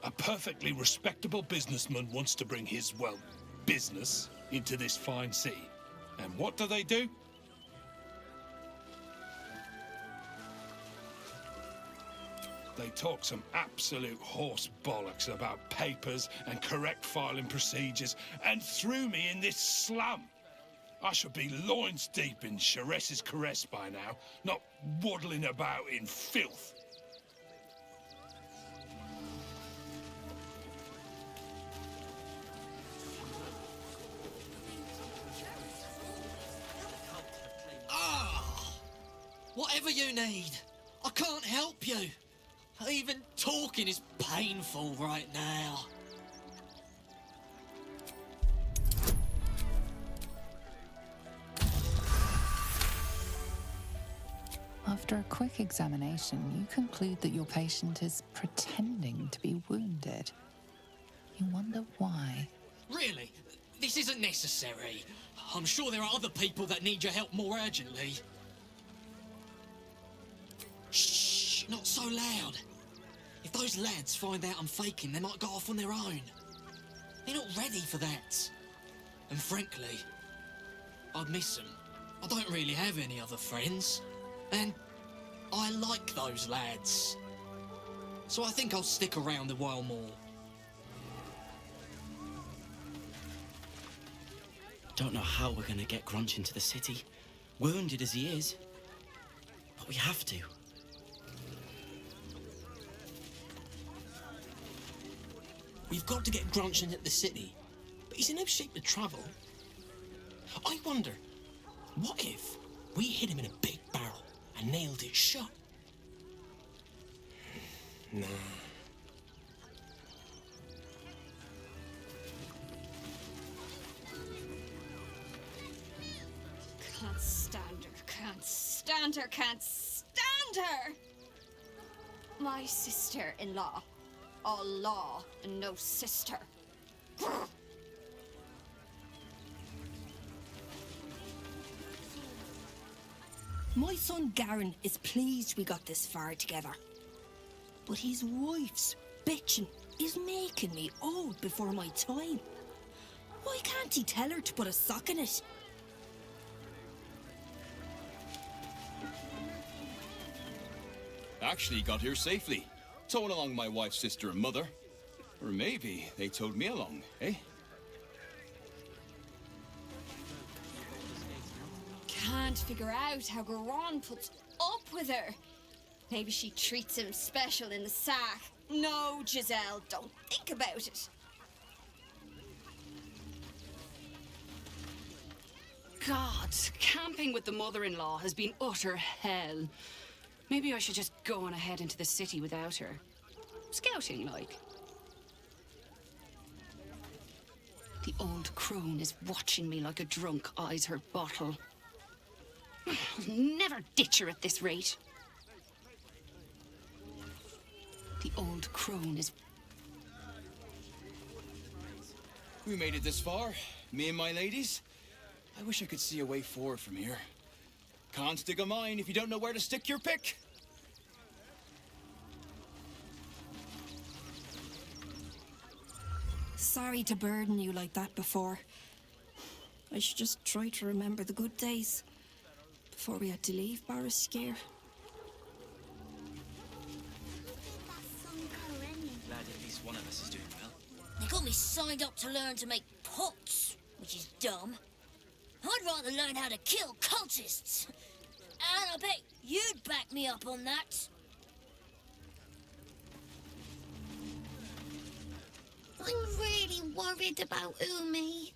[SPEAKER 6] A perfectly respectable businessman wants to bring his, well, business into this fine city. And what do? They talk some absolute horse bollocks about papers and correct filing procedures and threw me in this slum. I should be loins deep in Sharess's caress by now, not waddling about in filth.
[SPEAKER 13] Whatever you need, I can't help you. Even talking is painful right now.
[SPEAKER 4] After a quick examination, you conclude that your patient is pretending to be wounded. You wonder why.
[SPEAKER 13] Really? This isn't necessary. I'm sure there are other people that need your help more urgently. Shh, not so loud. If those lads find out I'm faking, they might go off on their own. They're not ready for that. And frankly, I'd miss them. I don't really have any other friends. And I like those lads. So I think I'll stick around a while more.
[SPEAKER 17] Don't know how we're gonna get Grunch into the city, wounded as he is. But we have to.
[SPEAKER 13] We've got to get Grunch into the city, but he's in no shape to travel. I wonder, what if we hit him in a big barrel and nailed it shut?
[SPEAKER 5] Nah.
[SPEAKER 9] Can't stand her, can't stand her, can't stand her! My sister-in-law. All law and no sister.
[SPEAKER 11] My son Garen is pleased we got this far together. But his wife's bitching is making me old before my time. Why can't he tell her to put a sock in it?
[SPEAKER 23] Actually got here safely. Towing along my wife's sister and mother. Or maybe they towed me along, eh?
[SPEAKER 9] Can't figure out how Garon puts up with her. Maybe she treats him special in the sack. No, Giselle, don't think about it.
[SPEAKER 18] God, camping with the mother-in-law has been utter hell. Maybe I should just go on ahead into the city without her. Scouting, like. The old crone is watching me like a drunk eyes her bottle. I'll never ditch her at this rate. The old crone is...
[SPEAKER 23] We made it this far, me and my ladies. I wish I could see a way forward from here. Can't stick a mine if you don't know where to stick your pick.
[SPEAKER 11] Sorry to burden you like that before. I should just try to remember the good days before we had to leave Barascare.
[SPEAKER 17] Glad at least one of us is doing well.
[SPEAKER 11] They
[SPEAKER 8] Got me signed up to learn to make pots, which is dumb. I'd rather learn how to kill cultists. And I bet you'd back me up on that. I'm really worried about Umi.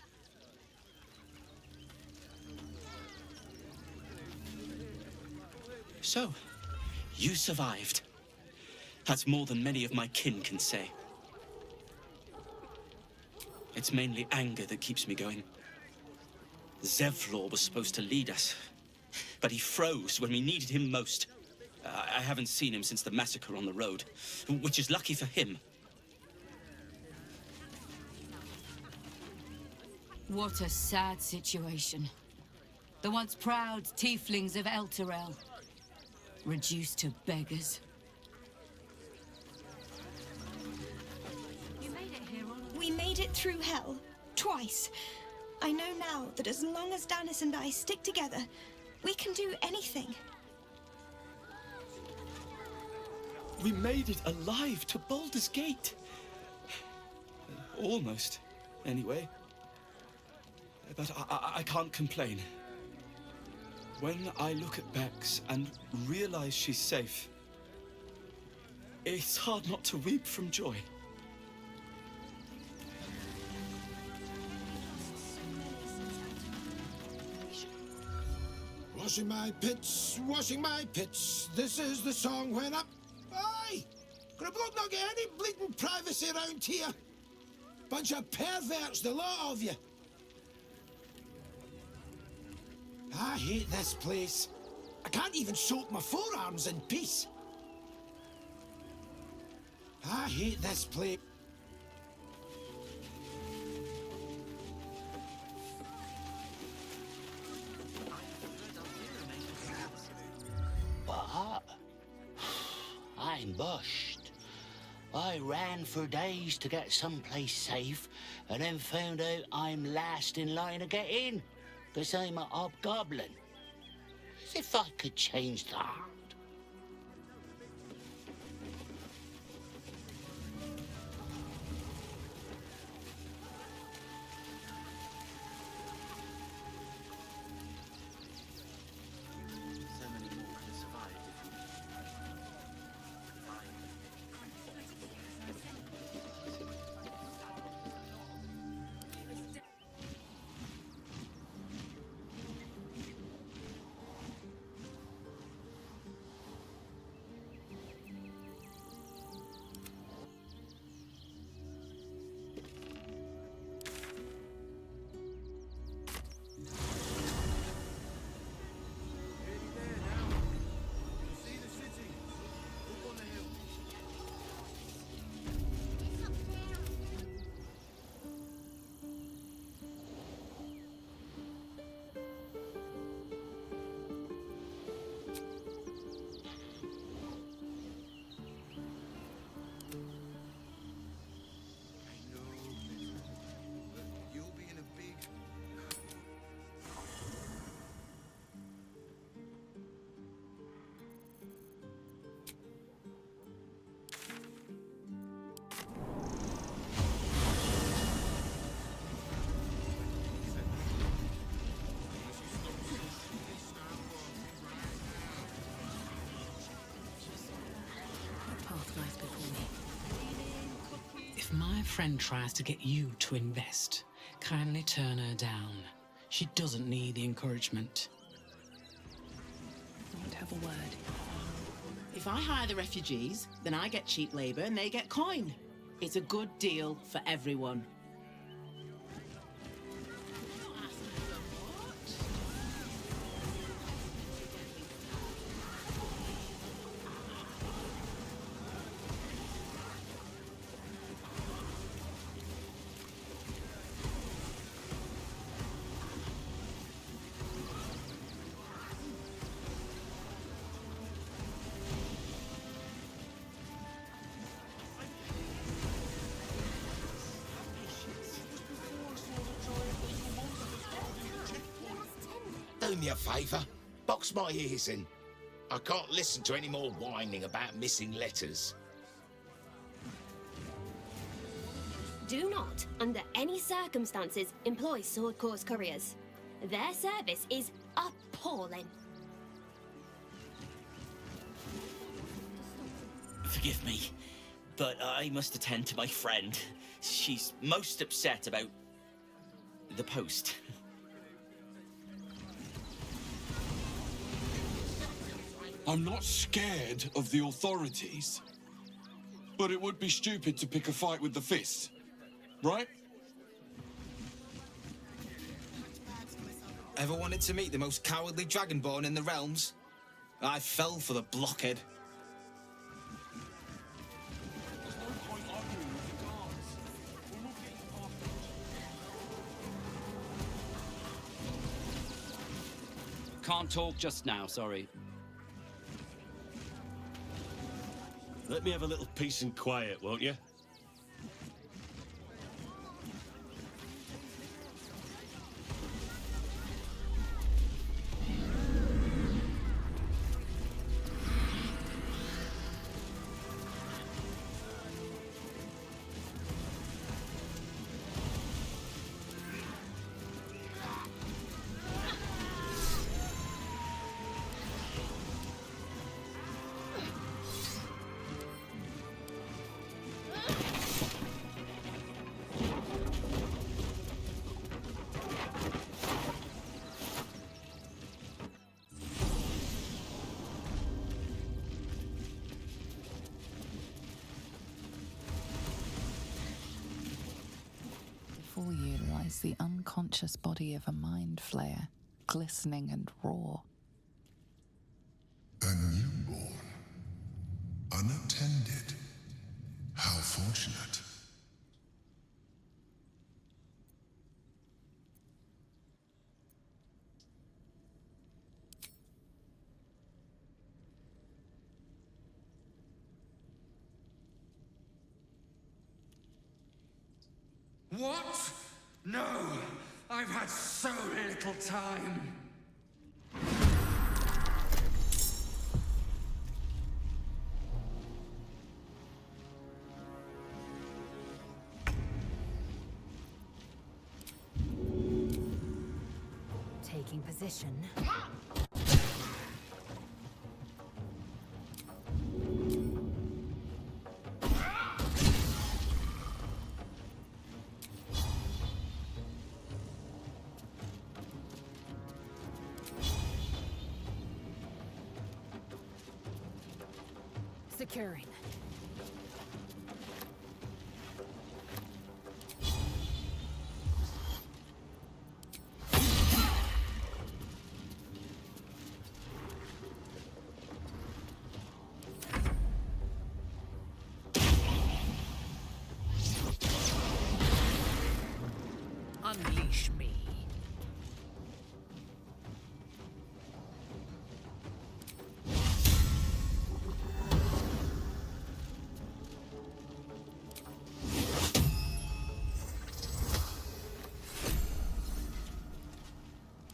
[SPEAKER 12] So, you survived. That's more than many of my kin can say. It's mainly anger that keeps me going. Zevlor was supposed to lead us, but he froze when we needed him most. I haven't seen him since the massacre on the road, which is lucky for him.
[SPEAKER 3] What a sad situation. The once proud tieflings of Elturel, reduced to beggars.
[SPEAKER 16] We made it through hell, twice. I know now that as long as Danis and I stick together, we can do anything.
[SPEAKER 12] We made it alive to Baldur's Gate. Almost, anyway. But I can't complain. When I look at Bex and realize she's safe, it's hard not to weep from joy.
[SPEAKER 24] Washing my pits, this is the song when I... Aye! Could a bloke not get any bleeding privacy around here? Bunch of perverts, the lot of you. I hate this place. I can't even soak my forearms in peace. I hate this place.
[SPEAKER 25] What? I'm bushed. I ran for days to get someplace safe, and then found out I'm last in line to get in, because I'm a hobgoblin. As if I could change that.
[SPEAKER 10] If my friend tries to get you to invest, kindly turn her down. She doesn't need the encouragement.
[SPEAKER 21] I want to have a word.
[SPEAKER 26] If I hire the refugees, then I get cheap labor and they get coin. It's a good deal for everyone.
[SPEAKER 27] Do me a favour, box my ears in. I can't listen to any more whining about missing letters.
[SPEAKER 1] Do not, under any circumstances, employ Sword Course couriers. Their service is appalling.
[SPEAKER 2] Forgive me, but I must attend to my friend. She's most upset about the post.
[SPEAKER 23] I'm not scared of the authorities, but it would be stupid to pick a fight with the fist, right?
[SPEAKER 7] Ever wanted to meet the most cowardly dragonborn in the realms? I fell for the blockhead.
[SPEAKER 14] Can't talk just now, sorry.
[SPEAKER 15] Let me have a little peace and quiet, won't you?
[SPEAKER 4] Before you lies the unconscious body of a mind flayer, glistening and raw.
[SPEAKER 20] A newborn. Unattended. How fortunate.
[SPEAKER 22] What? No! I've had so little time!
[SPEAKER 28] Taking position. Securing. Unleash me.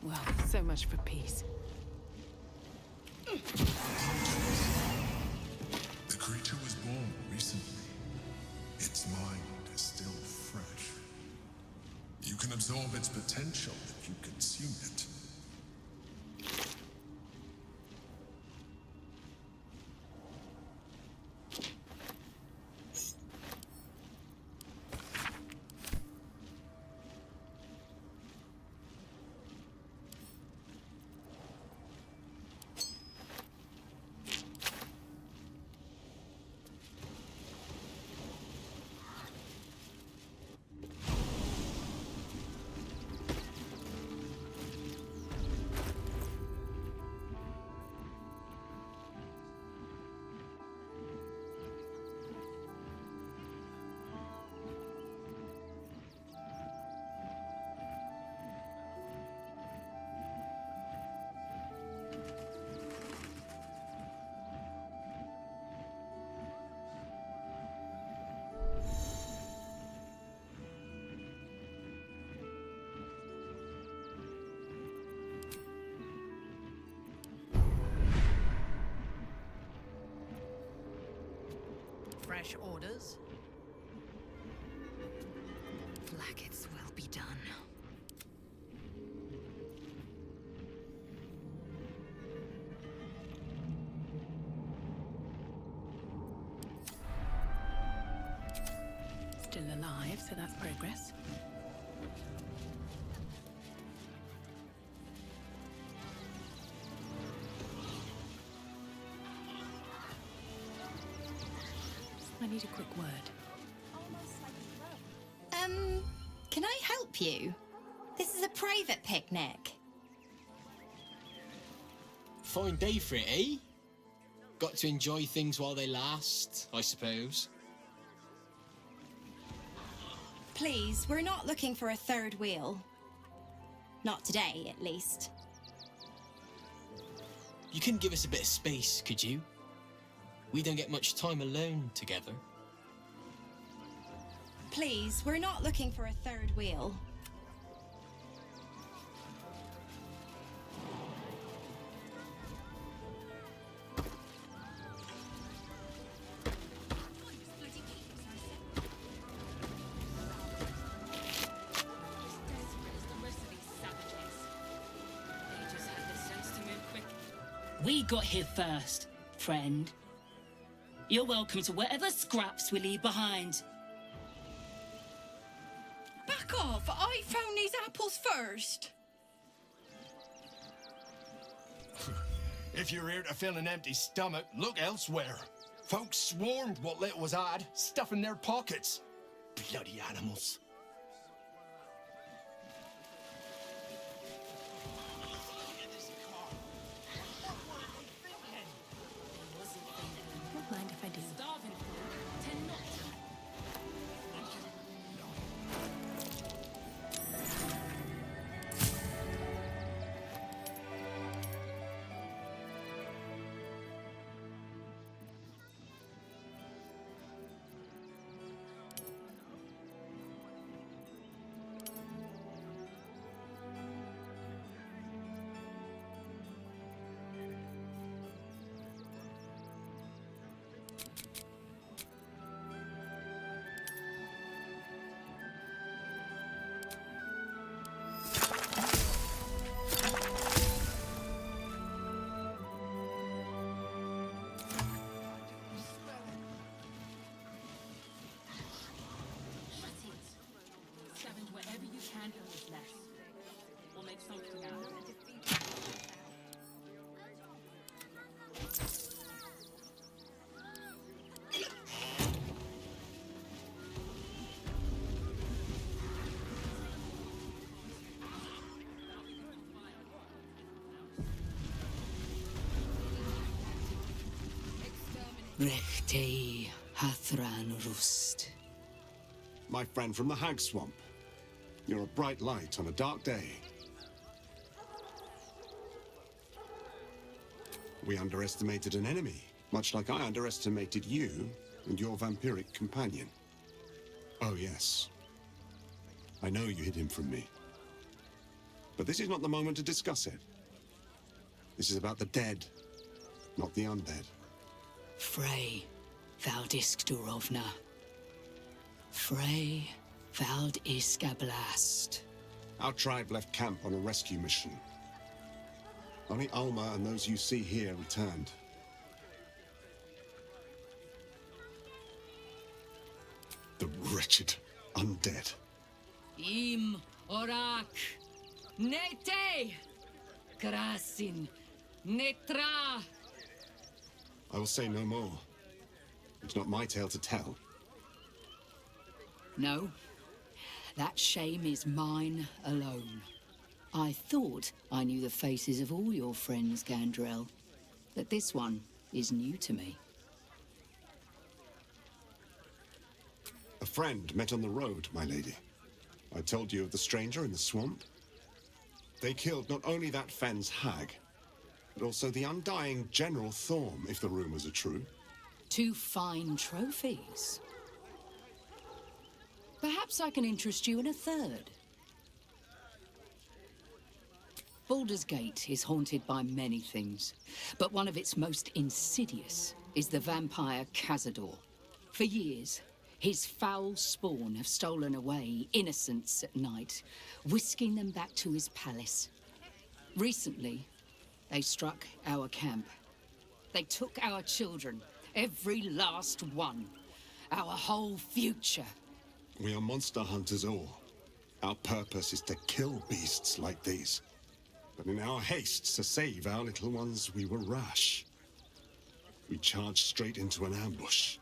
[SPEAKER 21] Well, so much for peace.
[SPEAKER 20] The creature was born recently. Its mind is still fresh. You can absorb its potential if you consume it.
[SPEAKER 28] Fresh orders?
[SPEAKER 21] still alive, so that's progress. I need a quick word.
[SPEAKER 5] Can I help you? This is a private picnic.
[SPEAKER 6] Fine day for it, eh? Got to enjoy things while they last, I suppose.
[SPEAKER 5] Please, we're not looking for a third wheel. Not today, at least.
[SPEAKER 6] You couldn't give us a bit of space, could you? We don't get much time alone together.
[SPEAKER 5] Please, we're not looking for a third wheel.
[SPEAKER 9] We got here first, friend. You're welcome to whatever scraps we leave behind.
[SPEAKER 16] Back off! I found these apples first.
[SPEAKER 11] If you're here to fill an empty stomach, look elsewhere. Folks swarmed what little was had, stuffing their pockets. Bloody animals.
[SPEAKER 21] Don't mind if I do.
[SPEAKER 3] Rechtei Hathran Rust.
[SPEAKER 15] My friend from the Hag Swamp. You're a bright light on a dark day. We underestimated an enemy, much like I underestimated you and your vampiric companion. Oh, yes. I know you hid him from me. But this is not the moment to discuss it. This is about the dead, not the undead.
[SPEAKER 3] Frey, Vald Iskdurovna. Frey, Vald Iskablast.
[SPEAKER 15] Our tribe left camp on a rescue mission. Only Alma and those you see here returned. The wretched undead.
[SPEAKER 3] Im Orak. Nete. Krasin. Netra.
[SPEAKER 15] I will say no more. It's not my tale to tell.
[SPEAKER 3] No. That shame is mine alone. I thought I knew the faces of all your friends, Gandrel. But this one is new to me.
[SPEAKER 15] A friend met on the road, my lady. I told you of the stranger in the swamp. They killed not only that fen's hag, but also the undying General Thorm, if the rumors are true.
[SPEAKER 3] 2 fine trophies. Perhaps I can interest you in a third. Baldur's Gate is haunted by many things, but one of its most insidious is the vampire Cazador. For years, his foul spawn have stolen away innocents at night, whisking them back to his palace. Recently, they struck our camp. They took our children, every last one, our whole future.
[SPEAKER 15] We are monster hunters all. Our purpose is to kill beasts like these. But in our haste to save our little ones, we were rash. We charged straight into an ambush.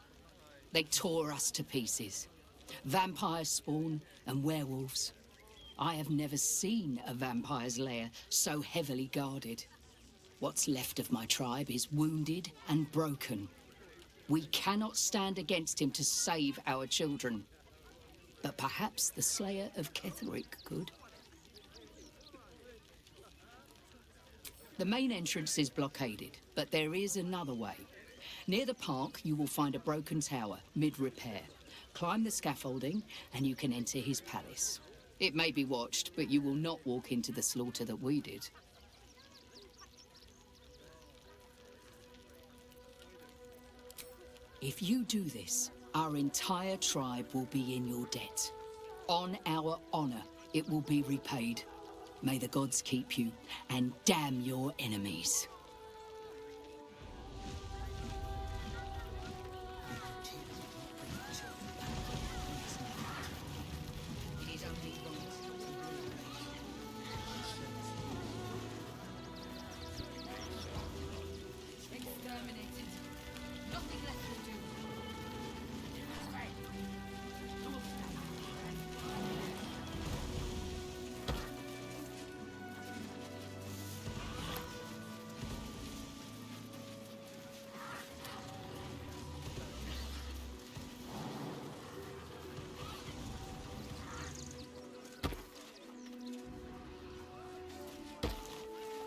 [SPEAKER 3] They tore us to pieces. Vampire spawn and werewolves. I have never seen a vampire's lair so heavily guarded. What's left of my tribe is wounded and broken. We cannot stand against him to save our children. But perhaps the Slayer of Ketheric could. The main entrance is blockaded, but there is another way. Near the park, you will find a broken tower, mid-repair. Climb the scaffolding, and you can enter his palace. It may be watched, but you will not walk into the slaughter that we did. If you do this, our entire tribe will be in your debt. On our honor, it will be repaid. May the gods keep you, and damn your enemies.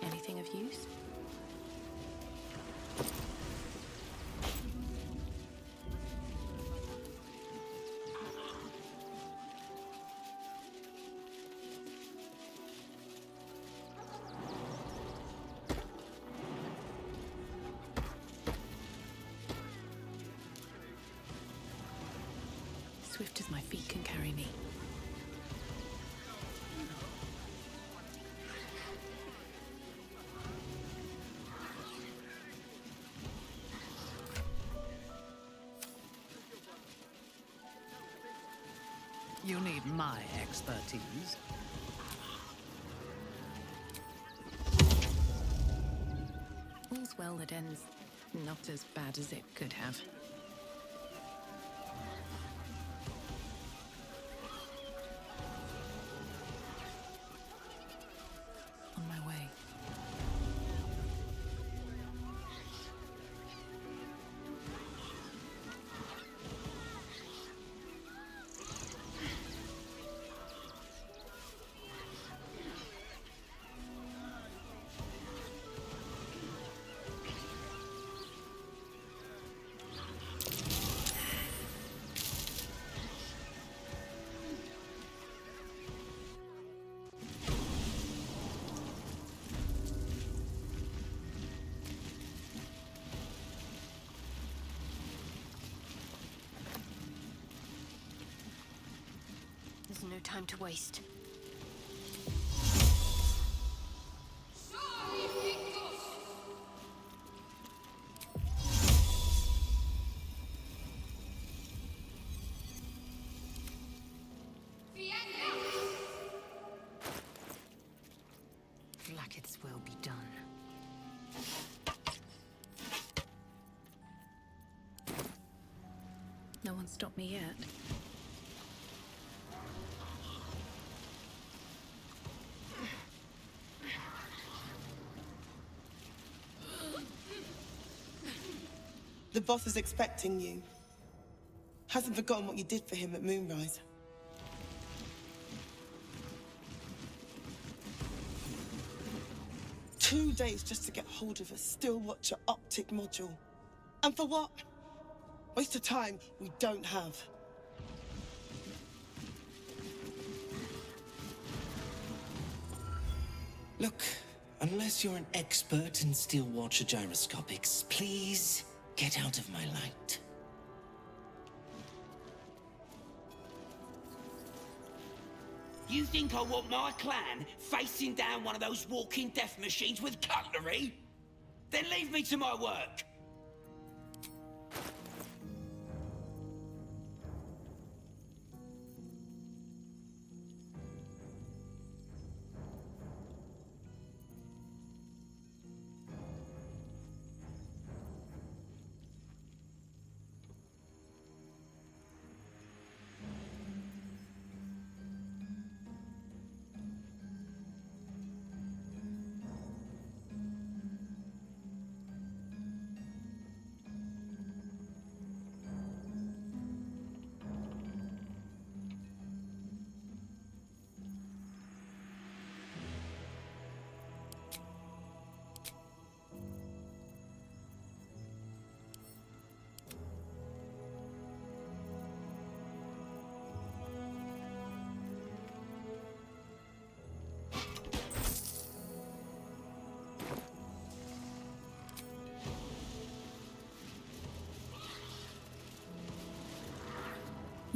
[SPEAKER 4] Anything of use? Swift as my feet can carry me.
[SPEAKER 28] You need my expertise.
[SPEAKER 4] All's well that ends not as bad as it could have. On my way.
[SPEAKER 1] There's no time to waste. Blackets will be done.
[SPEAKER 4] No one stopped me yet.
[SPEAKER 8] The boss is expecting you. Hasn't forgotten what you did for him at Moonrise. Two days just to get hold of a still watcher optic module. And for what? Waste of time we don't have.
[SPEAKER 2] Look, unless you're an expert in steel watcher gyroscopics, please get out of my light. You think I want my clan facing down one of those walking death machines with cutlery? Then leave me to my work.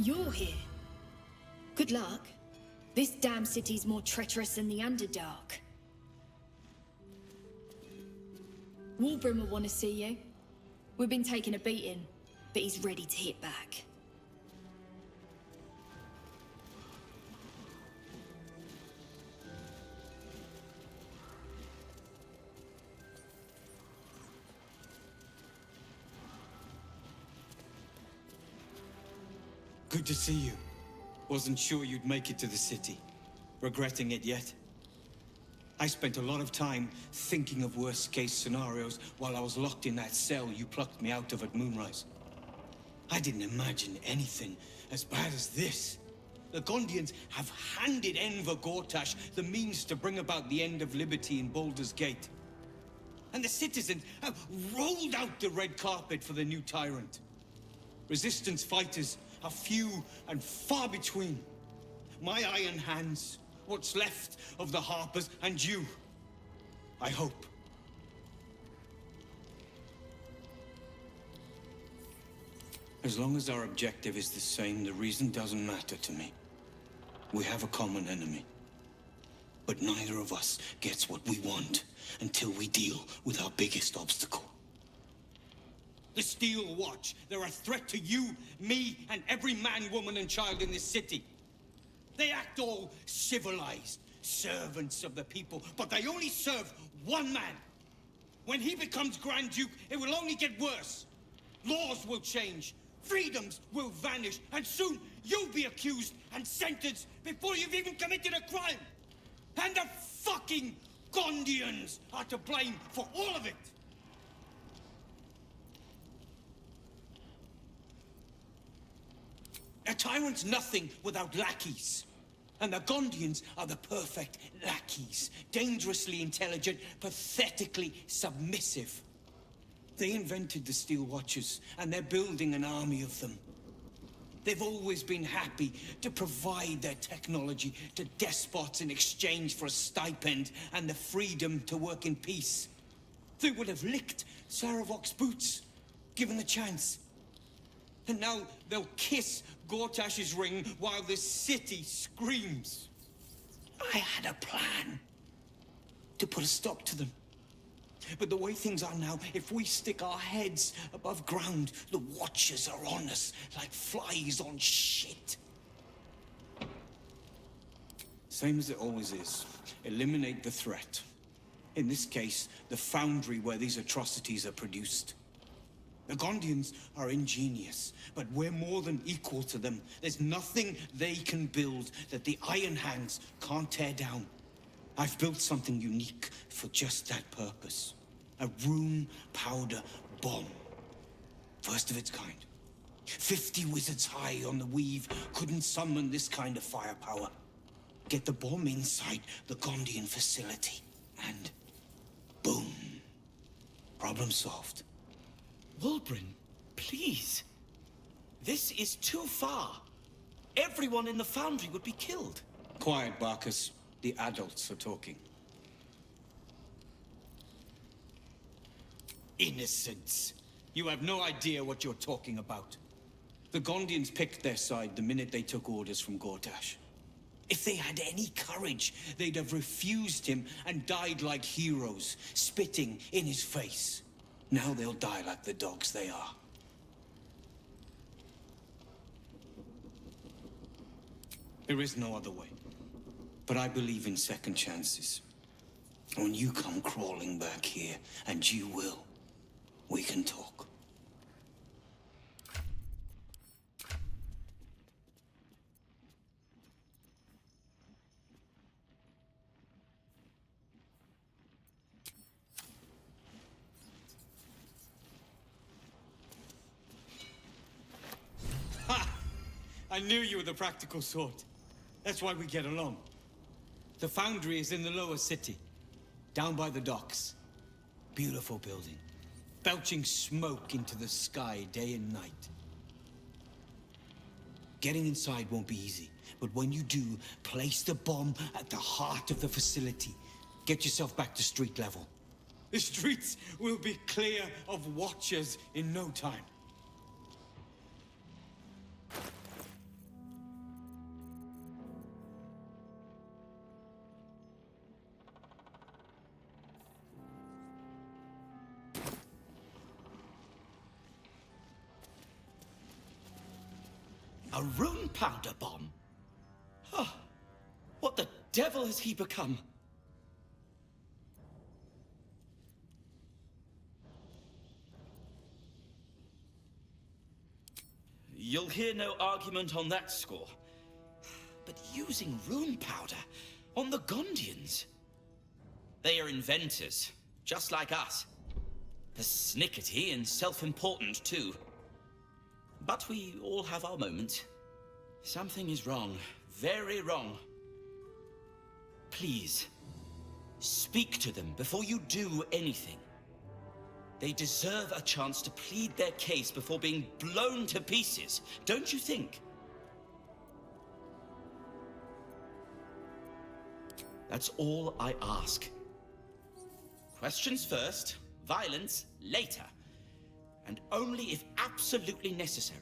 [SPEAKER 10] You're here. Good luck. This damn city's more treacherous than the Underdark. Warbrim will want to see you. We've been taking a beating, but he's ready to hit back.
[SPEAKER 12] Good to see you. Wasn't sure you'd make it to the city. Regretting it yet? I spent a lot of time thinking of worst-case scenarios while I was locked in that cell you plucked me out of at Moonrise. I didn't imagine anything as bad as this. The Gondians have handed Enver Gortash the means to bring about the end of liberty in Baldur's Gate. And the citizens have rolled out the red carpet for the new tyrant. Resistance fighters are few and far between. My iron hands, what's left of the Harpers, and you. I hope. As long as our objective is the same, the reason doesn't matter to me. We have a common enemy. But neither of us gets what we want until we deal with our biggest obstacle. The Steel Watch. They're a threat to you, me, and every man, woman, and child in this city. They act all civilized, servants of the people, but they only serve one man. When he becomes Grand Duke, it will only get worse. Laws will change, freedoms will vanish, and soon you'll be accused and sentenced before you've even committed a crime. And the fucking Gondians are to blame for all of it. A tyrant's nothing without lackeys. And the Gondians are the perfect lackeys. Dangerously intelligent, pathetically submissive. They invented the Steel Watchers, and they're building an army of them. They've always been happy to provide their technology to despots in exchange for a stipend and the freedom to work in peace. They would have licked Saravok's boots, given the chance. And now they'll kiss Gortash's ring while the city screams. I had a plan to put a stop to them. But the way things are now, if we stick our heads above ground, the Watchers are on us like flies on shit. Same as it always is. Eliminate the threat. In this case, the foundry where these atrocities are produced. The Gondians are ingenious, but we're more than equal to them. There's nothing they can build that the Iron Hands can't tear down. I've built something unique for just that purpose. A room powder bomb. First of its kind. 50 wizards high on the weave couldn't summon this kind of firepower. Get the bomb inside the Gondian facility, and boom. Problem solved.
[SPEAKER 2] Wulbren, please. This is too far. Everyone in the foundry would be killed.
[SPEAKER 12] Quiet, Barcus. The adults are talking. Innocents. You have no idea what you're talking about. The Gondians picked their side the minute they took orders from Gortash. If they had any courage, they'd have refused him and died like heroes, spitting in his face. Now they'll die like the dogs they are. There is no other way. But I believe in second chances. When you come crawling back here, and you will, we can talk. I knew you were the practical sort. That's why we get along. The foundry is in the lower city, down by the docks. Beautiful building, belching smoke into the sky day and night. Getting inside won't be easy, but when you do, place the bomb at the heart of the facility. Get yourself back to street level. The streets will be clear of Watchers in no time.
[SPEAKER 2] A rune powder bomb? Oh, what the devil has he become? You'll hear no argument on that score. But using rune powder on the Gondians? They are inventors, just like us. Persnickety and self-important, too. But we all have our moments. Something is wrong. Very wrong. Please, speak to them before you do anything. They deserve a chance to plead their case before being blown to pieces, don't you think? That's all I ask. Questions first, violence later, and only if absolutely necessary.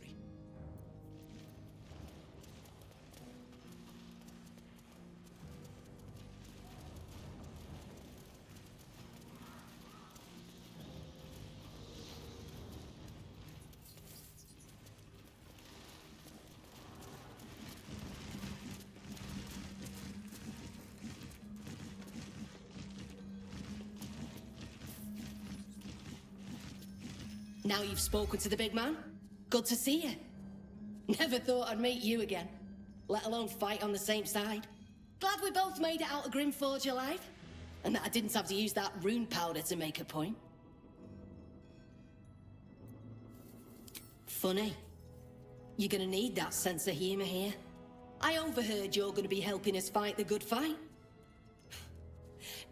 [SPEAKER 13] Now you've spoken to the big man? Good to see you. Never thought I'd meet you again, let alone fight on the same side. Glad we both made it out of Grimforge alive, and that I didn't have to use that rune powder to make a point. Funny. You're gonna need that sense of humor here. I overheard you're gonna be helping us fight the good fight.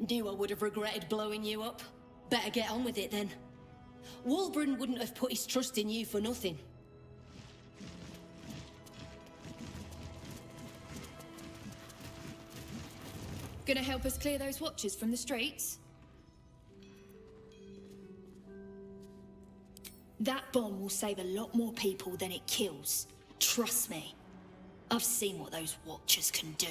[SPEAKER 13] Knew I would have regretted blowing you up. Better get on with it then. Wulbren wouldn't have put his trust in you for nothing.
[SPEAKER 10] Gonna help us clear those watchers from the streets? That bomb will save a lot more people than it kills. Trust me. I've seen what those watchers can do.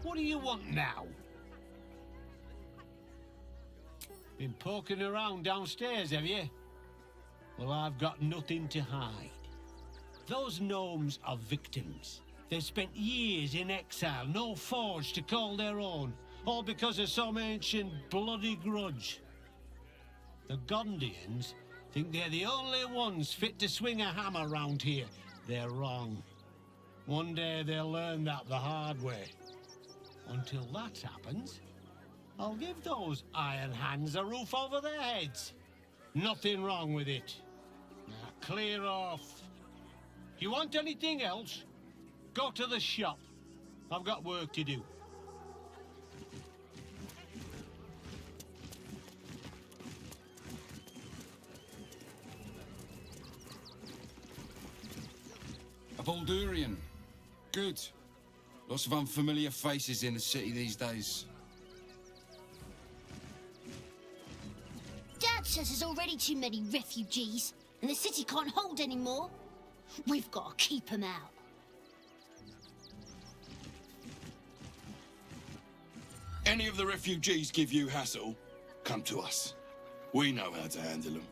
[SPEAKER 17] What do you want now? Been poking around downstairs, have you? Well, I've got nothing to hide. Those gnomes are victims. They've spent years in exile, no forge to call their own, all because of some ancient bloody grudge. The Gondians think they're the only ones fit to swing a hammer round here. They're wrong. One day they'll learn that the hard way. Until that happens, I'll give those iron hands a roof over their heads. Nothing wrong with it. Now clear off. You want anything else? Go to the shop. I've got work to do.
[SPEAKER 18] A Baldurian. Good. Lots of unfamiliar faces in the city these days.
[SPEAKER 19] Dad says there's already too many refugees, and the city can't hold any more. We've got to keep them out.
[SPEAKER 18] Any of the refugees give you hassle, come to us. We know how to handle them.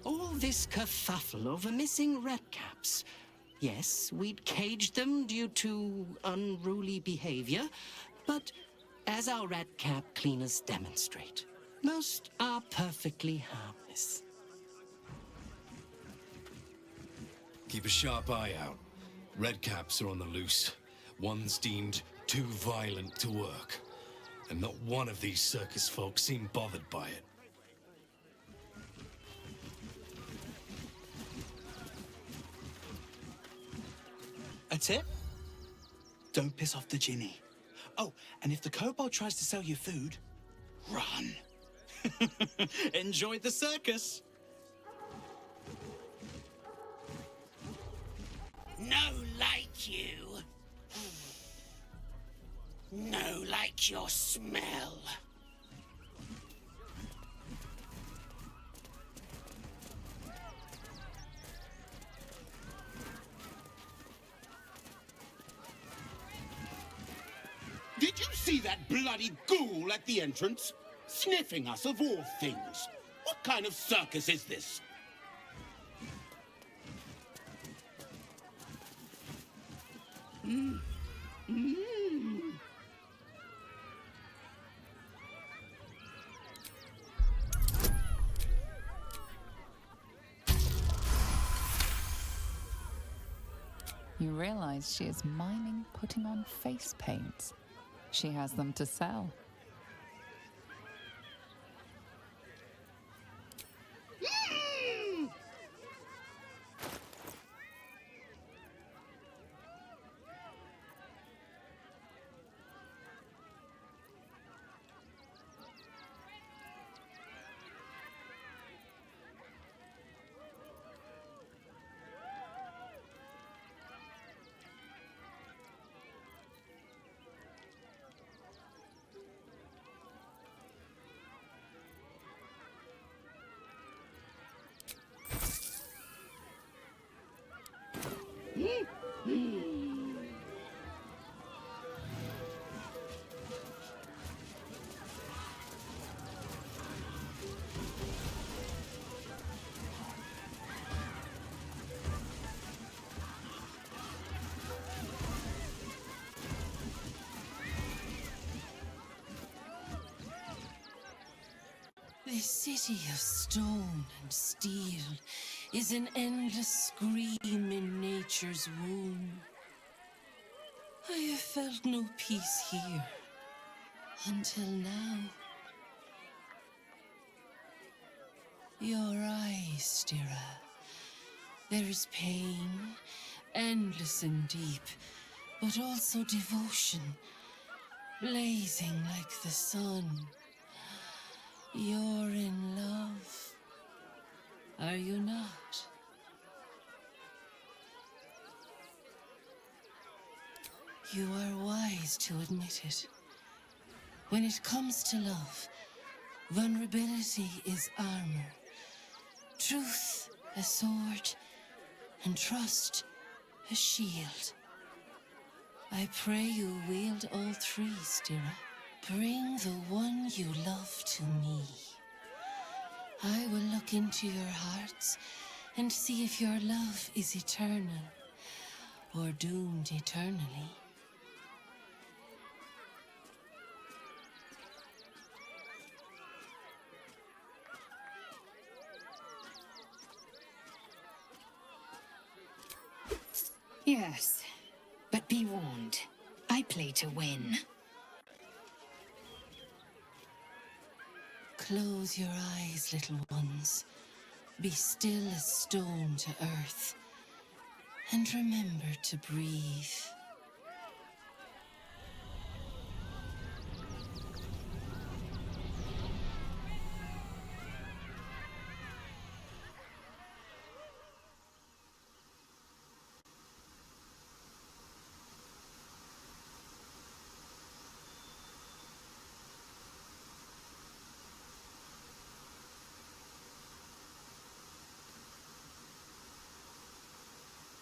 [SPEAKER 24] All this kerfuffle over missing redcaps.
[SPEAKER 7] Yes, we'd caged them due to unruly behavior, but as our rat cap cleaners demonstrate, most are perfectly harmless.
[SPEAKER 14] Keep a sharp eye out. Redcaps are on the loose. One's deemed too violent to work. And not one of these circus folk seem bothered by it.
[SPEAKER 12] That's it? Don't piss off the Ginny. Oh, and if the kobold tries to sell you food, run. Enjoy the circus.
[SPEAKER 22] No like you. No like your smell.
[SPEAKER 23] Did you see that bloody ghoul at the entrance? Sniffing us of all things. What kind of circus is this?
[SPEAKER 4] You realize she is miming putting on face paints. She has them to sell.
[SPEAKER 24] This city of stone and steel is an endless scream in nature's womb. I have felt no peace here until now. Your eyes, Stira. There is pain, endless and deep, but also devotion, blazing like the sun. You're in love, are you not? You are wise to admit it. When it comes to love, vulnerability is armor, truth a sword, and trust a shield. I pray you wield all three, Stira. Bring the one you love to me. I will look into your hearts and see if your love is eternal or doomed eternally.
[SPEAKER 3] Yes, but be warned. I play to win.
[SPEAKER 24] Close your eyes, little ones. Be still as stone to earth. And remember to breathe.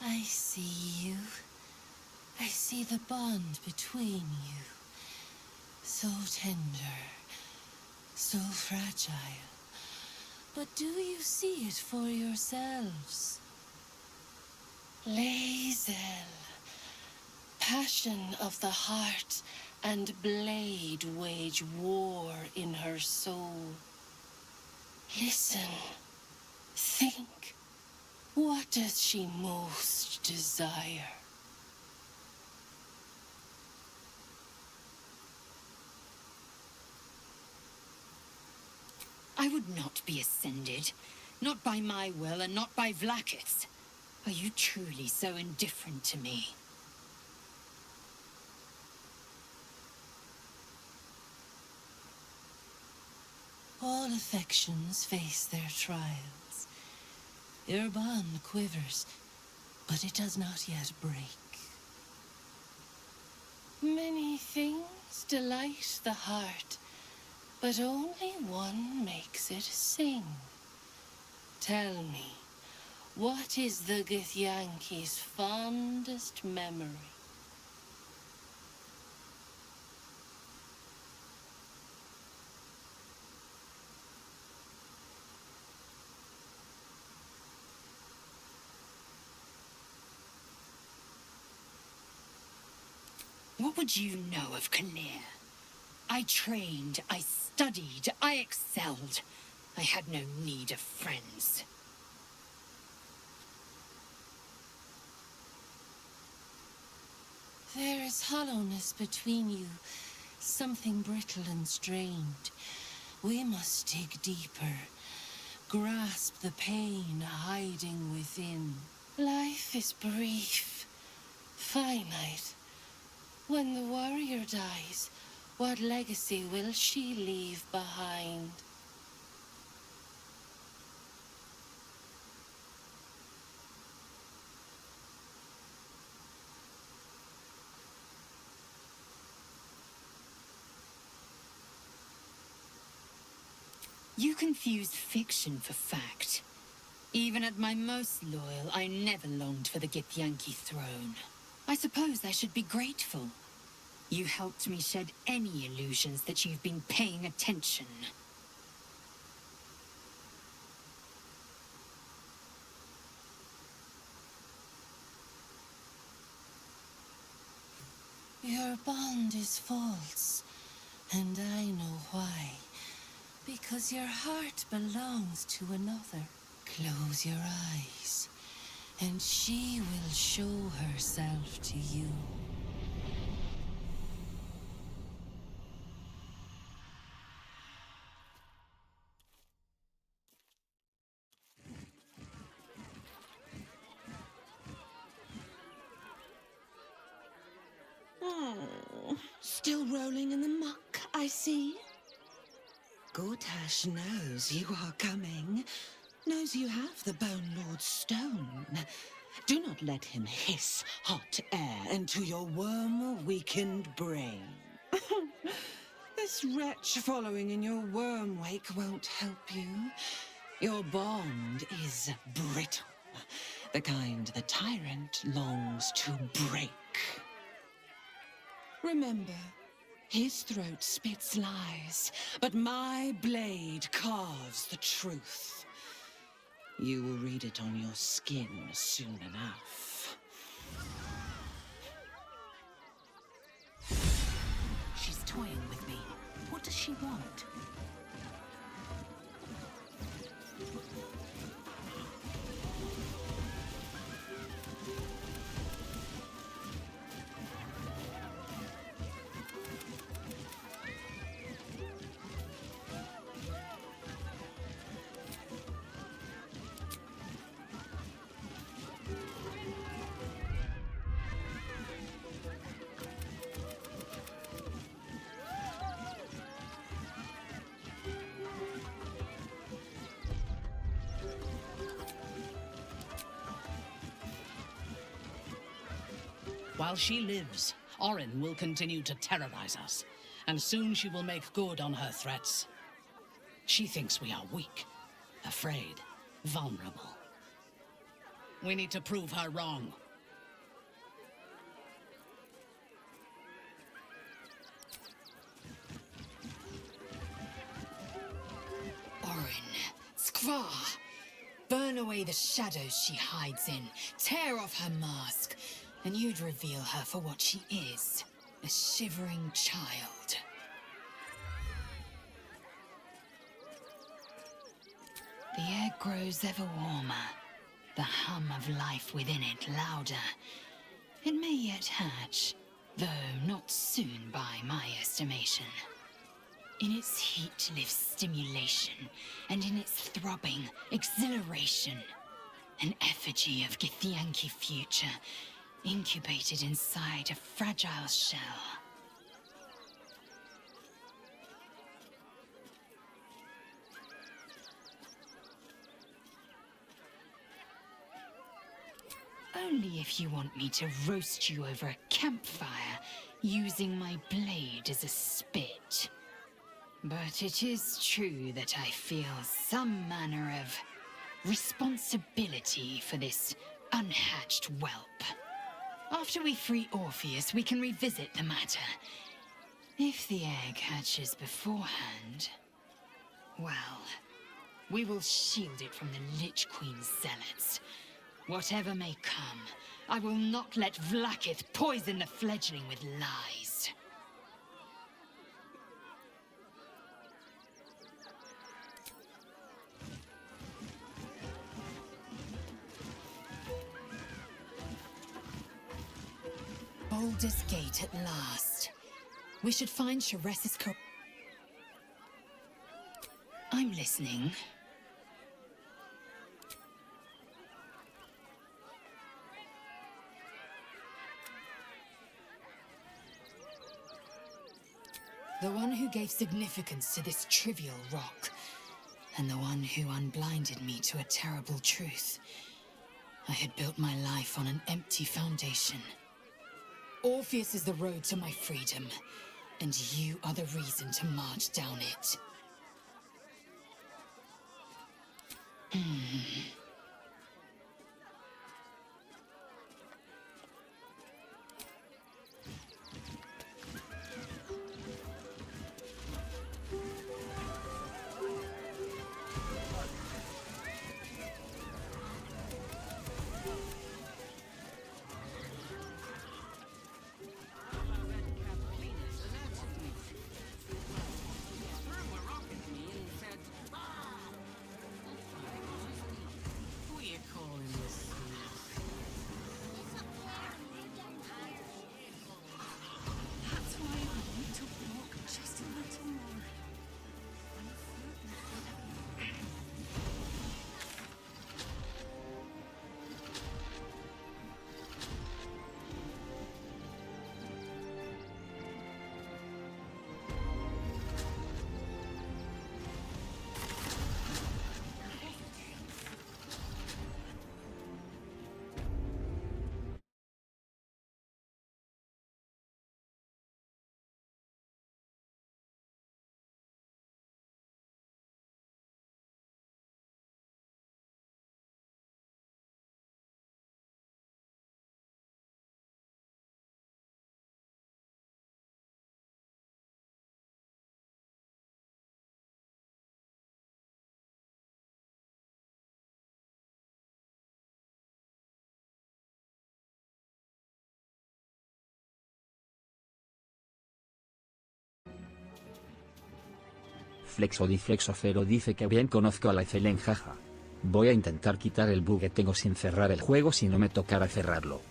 [SPEAKER 24] I see you. I see the bond between you. So tender, so fragile. But do you see it for yourselves? Lae'zel, passion of the heart and blade wage war in her soul. Listen, think, what does she most desire?
[SPEAKER 3] I would not be ascended, not by my will and not by Vlaakith's. Are you truly so indifferent to me?
[SPEAKER 24] All affections face their trials. Your bond quivers, but it does not yet break. Many things delight the heart, but only one makes it sing. Tell me, what is the Githyanki's fondest memory?
[SPEAKER 3] What would you know of Kalir? I trained, I studied, I excelled. I had no need of friends.
[SPEAKER 24] There is hollowness between you, something brittle and strained. We must dig deeper, grasp the pain hiding within. Life is brief, finite. When the warrior dies, what legacy will she leave behind?
[SPEAKER 3] You confuse fiction for fact. Even at my most loyal, I never longed for the Githyanki throne. I suppose I should be grateful. You helped me shed any illusions that you've been paying attention.
[SPEAKER 24] Your bond is false, and I know why. Because your heart belongs to another. Close your eyes, and she will show herself to you.
[SPEAKER 5] Still rolling in the muck, I see. Gortash knows you are coming. Knows you have the Bone Lord's stone. Do not let him hiss hot air into your worm-weakened brain. This wretch following in your worm wake won't help you. Your bond is brittle. The kind the tyrant longs to break. Remember, his throat spits lies, but my blade carves the truth. You will read it on your skin soon enough.
[SPEAKER 3] She's toying with me. What does she want?
[SPEAKER 6] While she lives, Orin will continue to terrorize us, and soon she will make good on her threats. She thinks we are weak, afraid, vulnerable. We need to prove her wrong.
[SPEAKER 3] Orin, Skvar, burn
[SPEAKER 9] away the shadows she hides in, tear off her mask, and you'd reveal her for what she is, a shivering child. The air grows ever warmer, the hum of life within it louder. It may yet hatch, though not soon by my estimation. In its heat lives stimulation, and in its throbbing, exhilaration. An effigy of Githyanki future, incubated inside a fragile shell. Only if you want me to roast you over a campfire, using my blade as a spit. But it is true that I feel some manner of responsibility for this unhatched whelp. After we free Orpheus, we can revisit the matter. If the egg hatches beforehand, well, we will shield it from the Lich Queen's zealots. Whatever may come, I will not let Vlaakith poison the fledgling with lies. Baldur's Gate at last. We should find Shares's I'm listening. The one who gave significance to this trivial rock, and the one who unblinded me to a terrible truth. I had built my life on an empty foundation. Orpheus is the road to my freedom, and you are the reason to march down it.
[SPEAKER 11] Flexodiflexofero dice que bien conozco a la Celen, jaja. Voy a intentar quitar el bug que tengo sin cerrar el juego si no me tocara cerrarlo.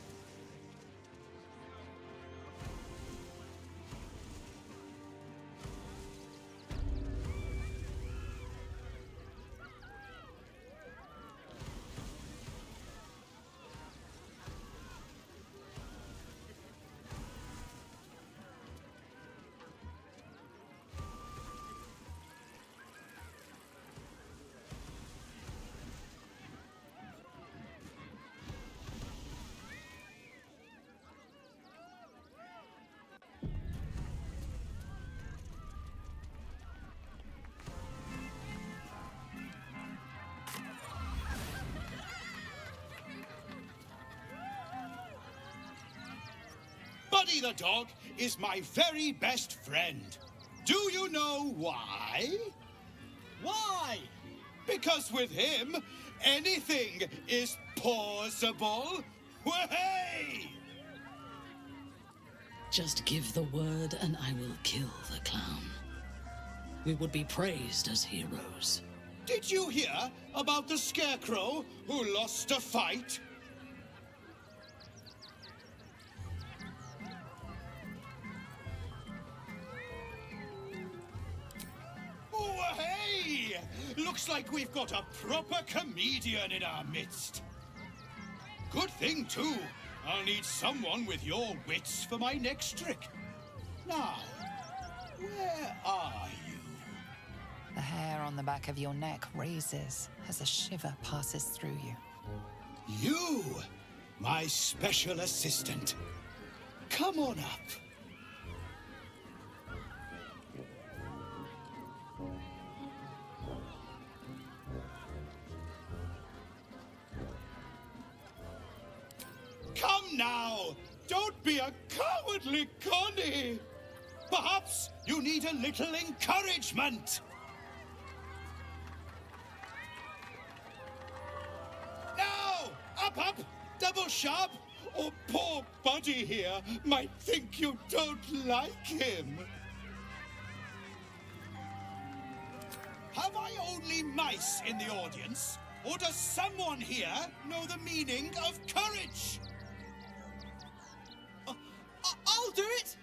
[SPEAKER 23] Buddy the dog is my very best friend. Do you know why? Why? Because with him, anything is possible. Way!
[SPEAKER 6] Just give the word and I will kill the clown. We would be praised as heroes.
[SPEAKER 23] Did you hear about the scarecrow who lost a fight? Oh, hey! Looks like we've got a proper comedian in our midst. Good thing, too. I'll need someone with your wits for my next trick. Now, where are you?
[SPEAKER 4] The hair on the back of your neck raises as a shiver passes through you.
[SPEAKER 23] You, my special assistant. Come on up. Come now! Don't be a cowardly Connie! Perhaps you need a little encouragement! Now! Up! Double sharp! Or poor Buddy here might think you don't like him. Have I only mice in the audience? Or does someone here know the meaning of courage? I'll do it!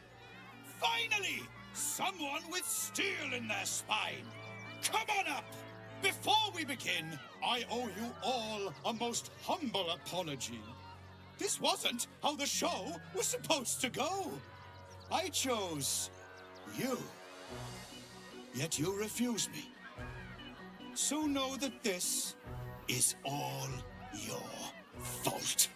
[SPEAKER 23] Finally! Someone with steel in their spine! Come on up! Before we begin, I owe you all a most humble apology. This wasn't how the show was supposed to go. I chose you. Yet you refuse me. So know that this is all your fault.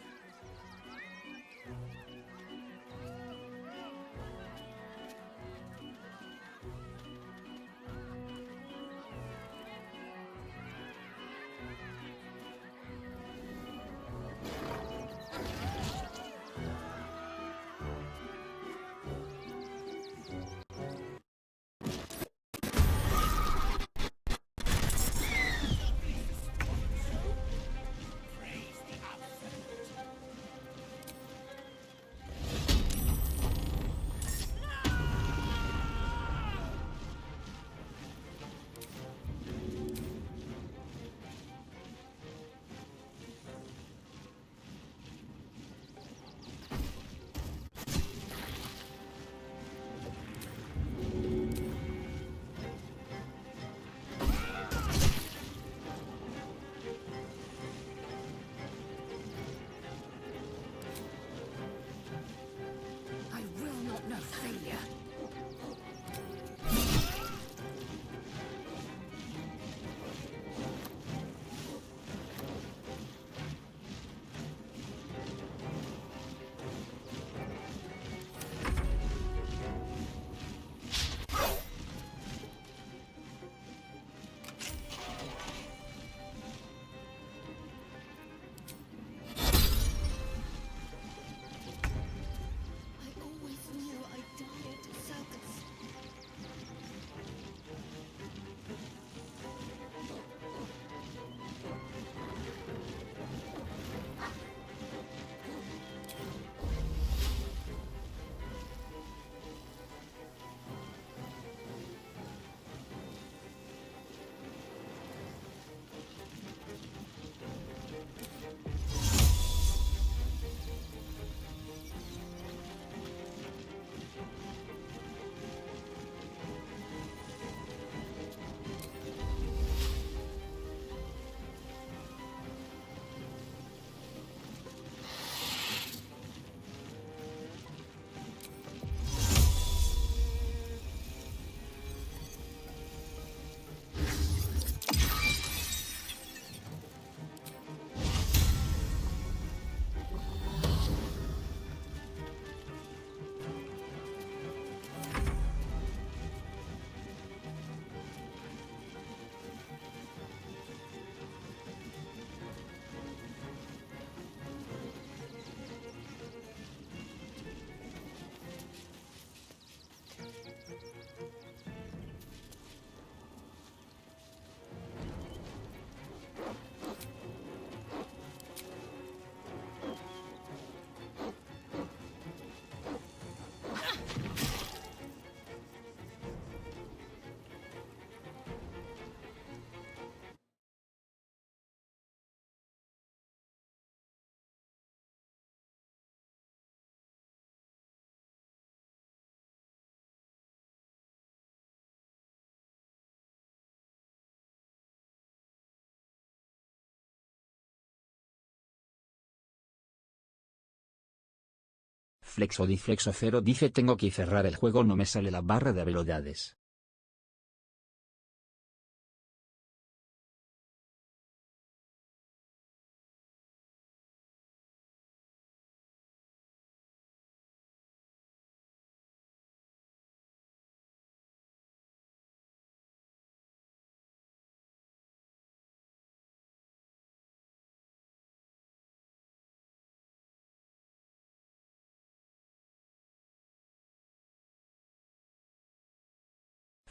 [SPEAKER 11] Flexo 0 dice tengo que cerrar el juego, no me sale la barra de habilidades.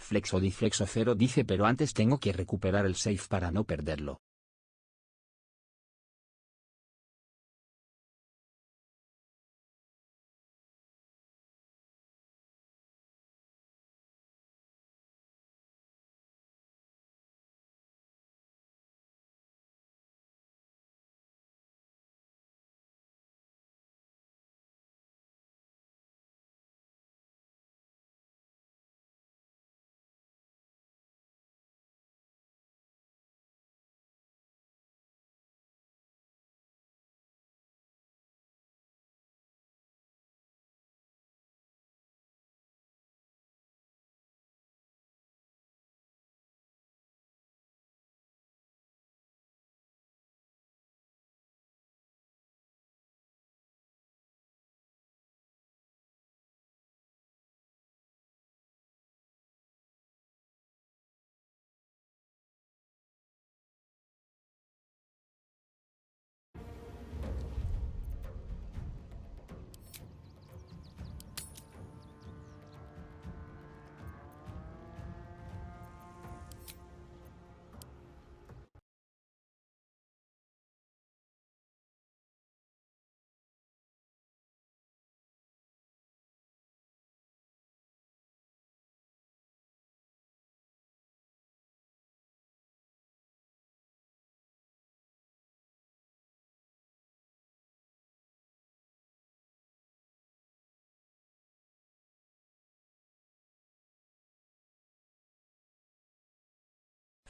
[SPEAKER 11] Flexo 0 dice pero antes tengo que recuperar el save para no perderlo.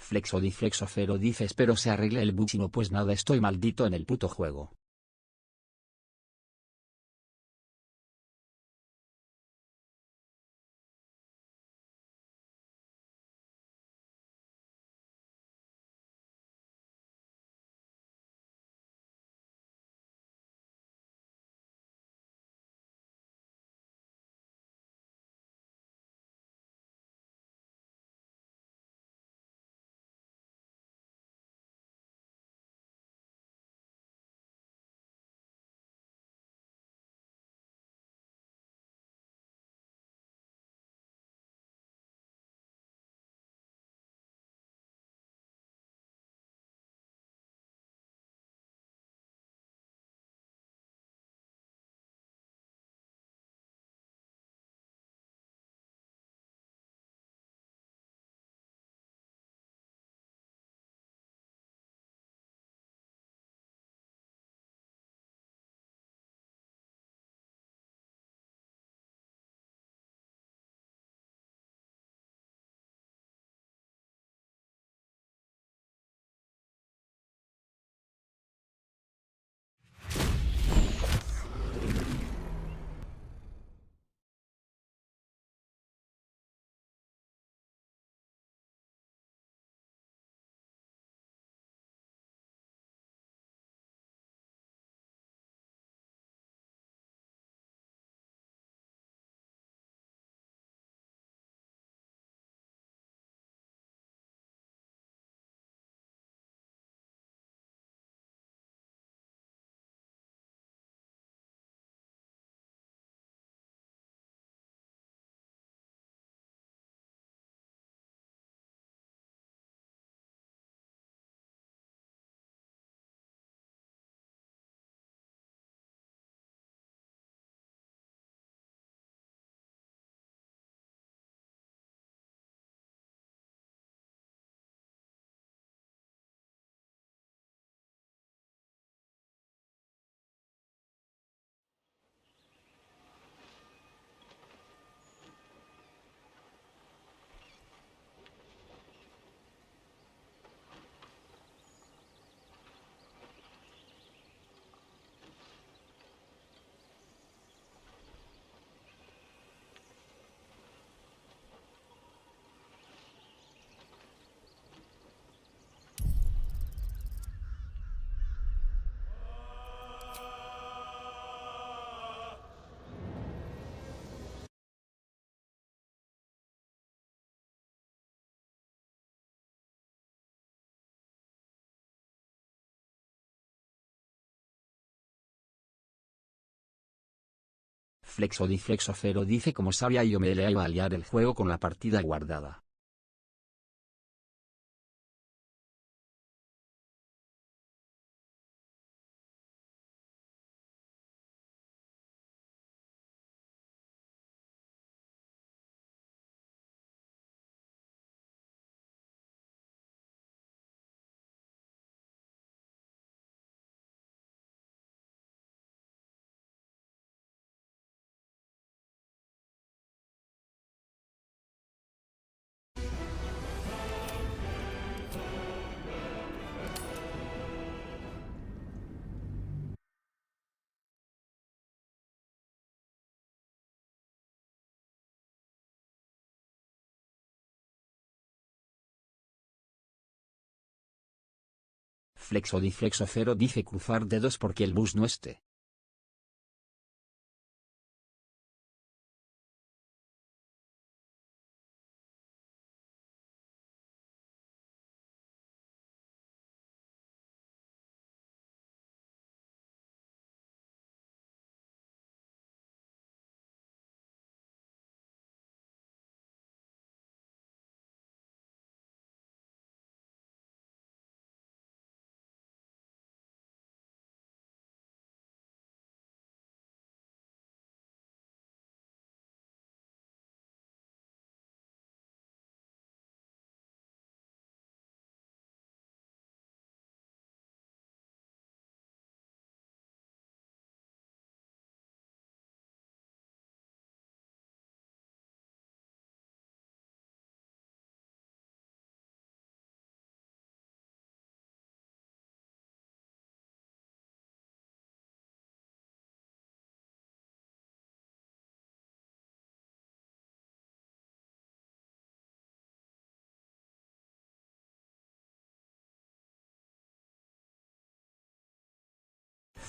[SPEAKER 11] Flexo 0 dice espero se arregle el bug, si no pues nada, estoy maldito en el puto juego. Flexo dice como sabía yo me le iba a liar el juego con la partida guardada. Flexo dice cruzar dedos porque el bus no esté.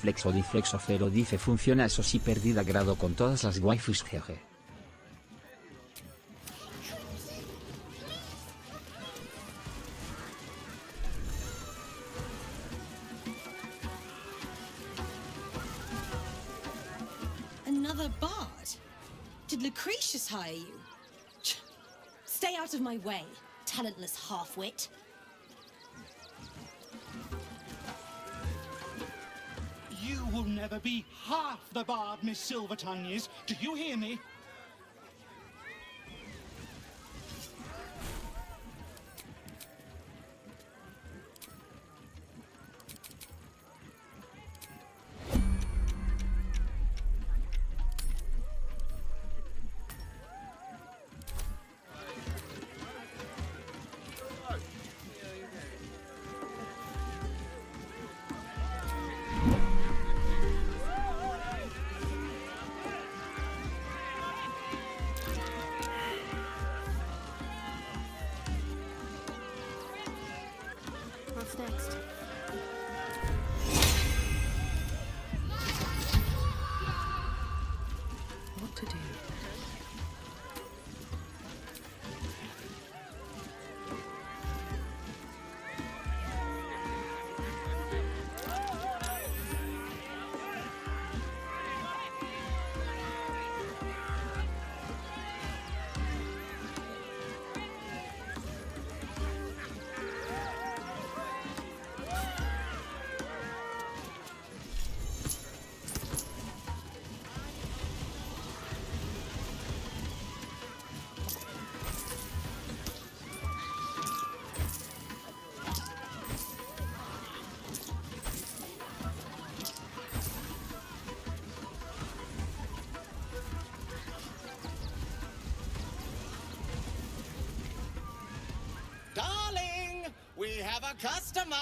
[SPEAKER 11] Flexo dice funciona eso sí perdida grado con todas las waifus GG.
[SPEAKER 5] Another bard? Did Lucretius hire you? Stay out of my way, talentless half-wit.
[SPEAKER 15] You will never be half the bard Miss Silvertongue is. Do you hear me?
[SPEAKER 1] What's next?
[SPEAKER 4] What to do?
[SPEAKER 16] Darling, we have a customer.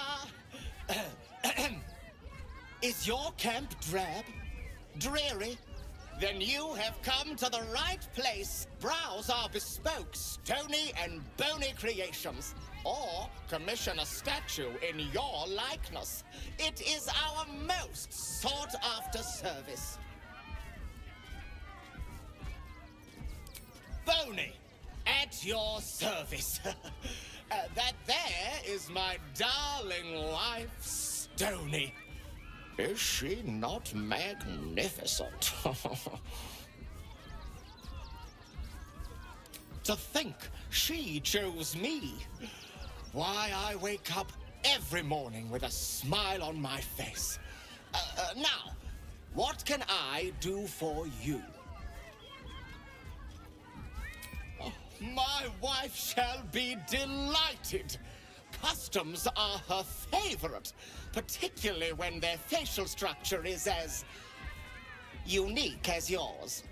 [SPEAKER 16] Is your camp drab? Dreary? Then you have come to the right place. Browse our bespoke, stony and bony creations. Or commission a statue in your likeness. It is our most sought-after service. Bony, at your service. That there is my darling wife, Stony. Is she not magnificent? To think she chose me. Why, I wake up every morning with a smile on my face. Now, what can I do for you? Oh, my wife shall be delighted. Customs are her favorite, particularly when their facial structure is as unique as yours.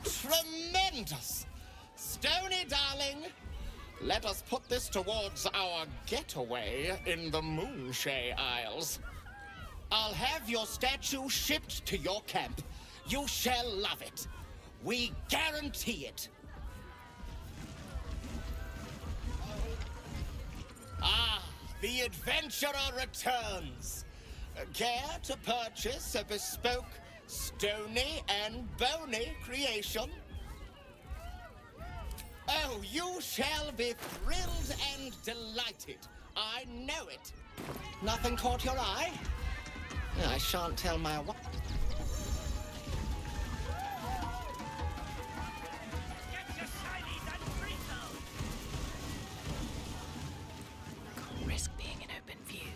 [SPEAKER 16] Tremendous! Stony, darling, let us put this towards our getaway in the Moonshay Isles. I'll have your statue shipped to your camp. You shall love it. We guarantee it. Ah, the adventurer returns. Care to purchase a bespoke stony and bony creation? Oh, you shall be thrilled and delighted. I know it. Nothing caught your eye? I shan't tell my wife.
[SPEAKER 9] Can't risk being in open view.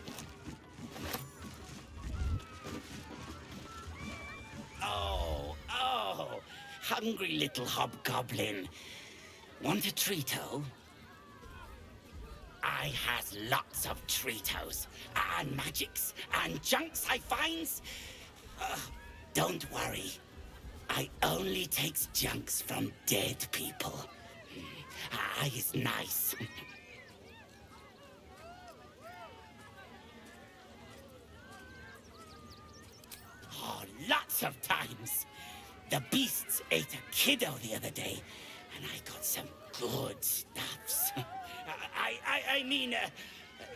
[SPEAKER 22] Oh, hungry little hobgoblin. Want a treato? I has lots of treatos, and magics, and junks I finds. Don't worry. I only takes junks from dead people. I is nice. Oh, lots of times. The beasts ate a kiddo the other day, and I got some good stuffs. I mean,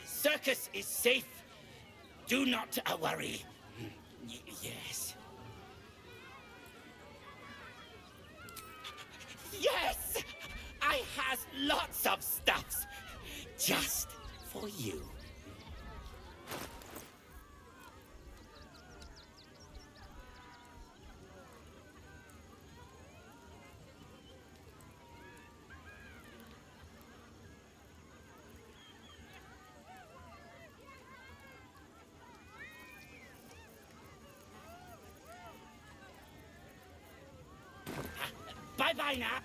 [SPEAKER 22] circus is safe. Do not worry. Yes. Yes! I has lots of stuffs. Just for you. Bye-bye now.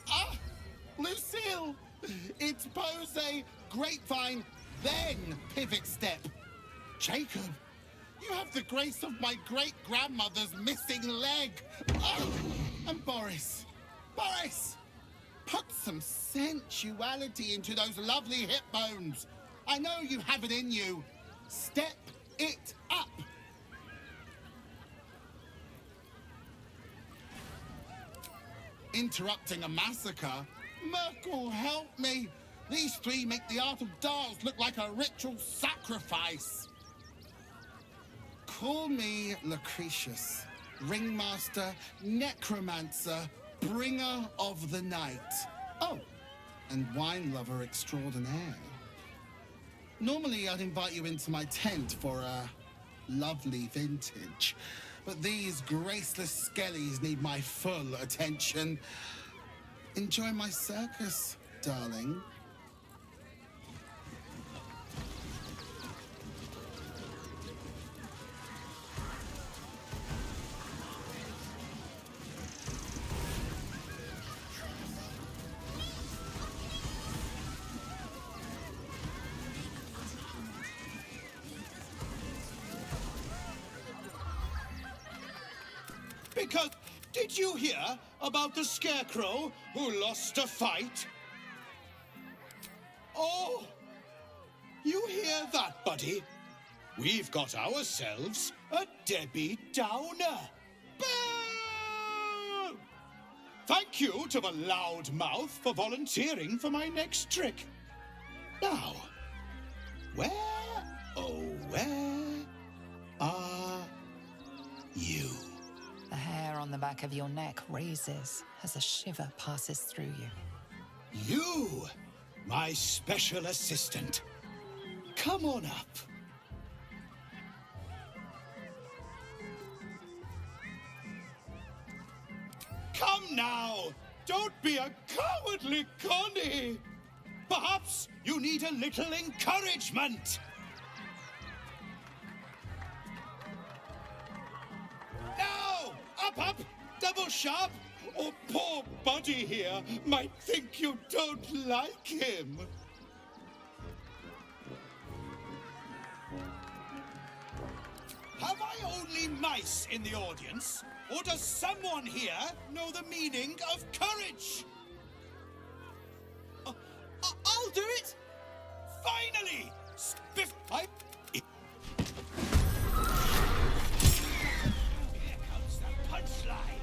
[SPEAKER 2] Ah! Lucille! It's pose, grapevine, then pivot step. Jacob, you have the grace of my great-grandmother's missing leg. Oh! And Boris. Put some sensuality into those lovely hip bones. I know you have it in you. Step it up. Interrupting a massacre? Merkel, help me. These three make the art of dolls look like a ritual sacrifice. Call me Lucretius, ringmaster, necromancer, bringer of the night. Oh, and wine lover extraordinaire. Normally I'd invite you into my tent for a lovely vintage, but these graceless skellies need my full attention. Enjoy my circus, darling.
[SPEAKER 23] Because, did you hear about the scarecrow who lost a fight? Oh, you hear that, buddy? We've got ourselves a Debbie Downer. Boo! Thank you to the loud mouth for volunteering for my next trick. Now, where, oh, where are you?
[SPEAKER 4] The hair on the back of your neck raises as a shiver passes through you.
[SPEAKER 23] You, my special assistant. Come on up. Come now! Don't be a cowardly Connie! Perhaps you need a little encouragement! Now! Up! Double sharp! Or poor Buddy here might think you don't like him. Have I only mice in the audience? Or does someone here know the meaning of courage? I'll do it! Finally! Spiff pipe! Here comes the punchline!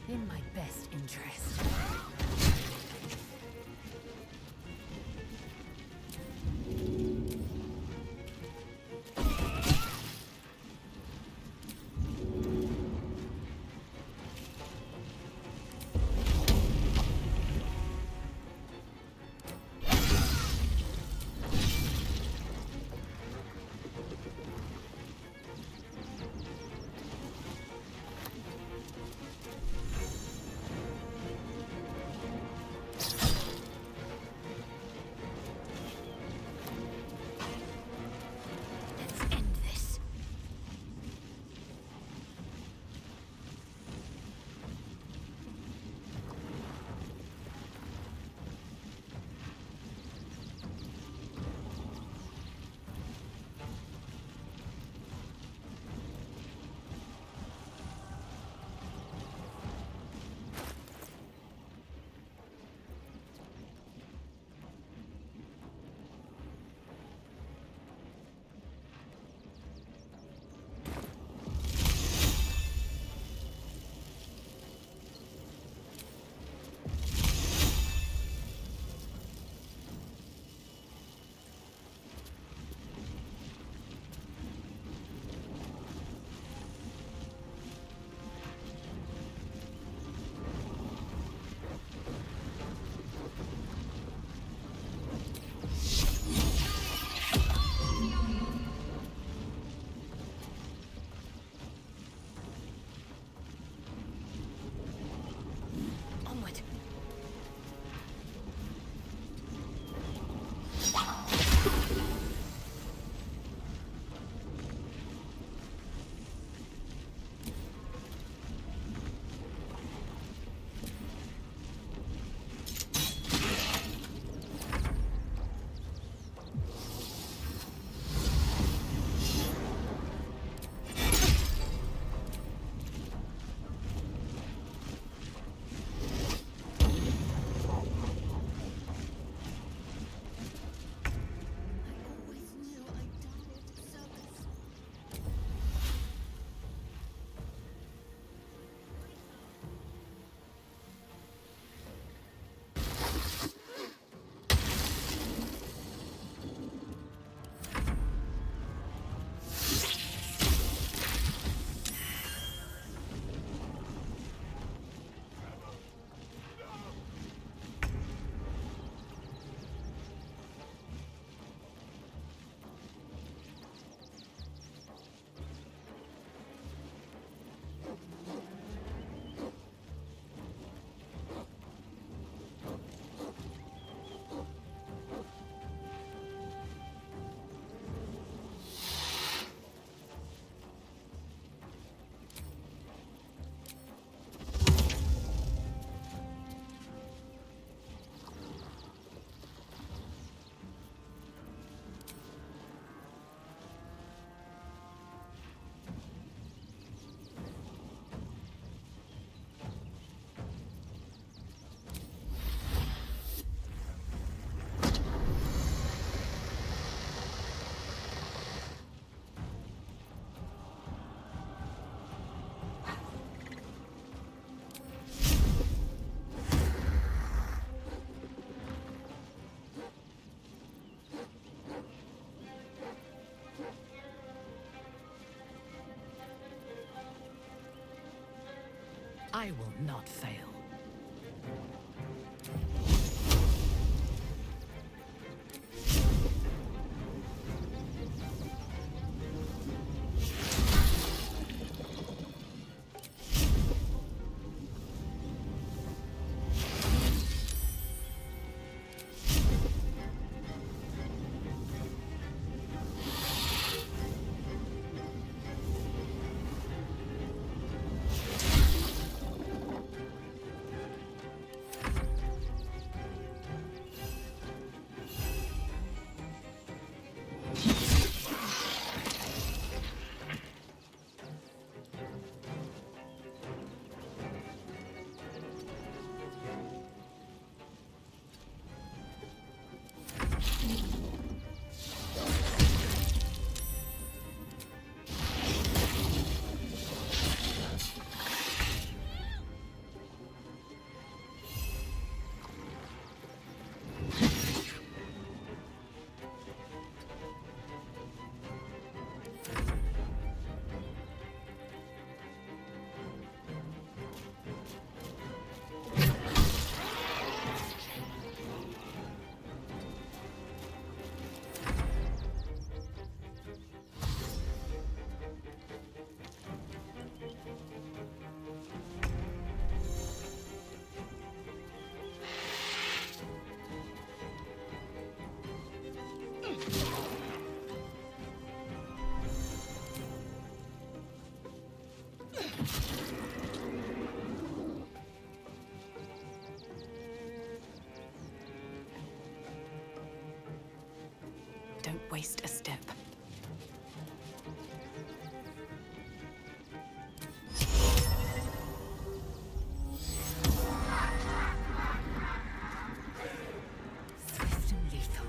[SPEAKER 9] In my best interest.
[SPEAKER 6] I will not fail.
[SPEAKER 4] Don't waste a step. Swift and lethal.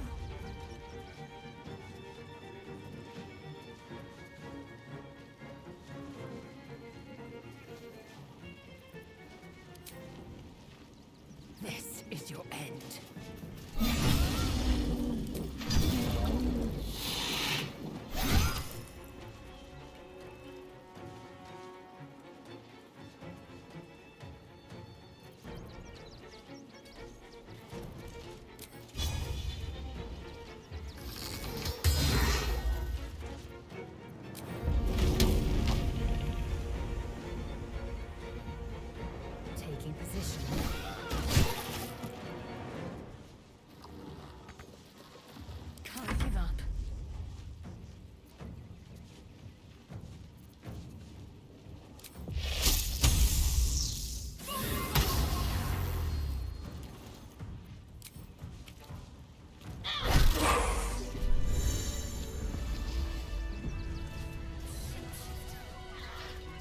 [SPEAKER 4] This is your end. Taking position. Can't give up.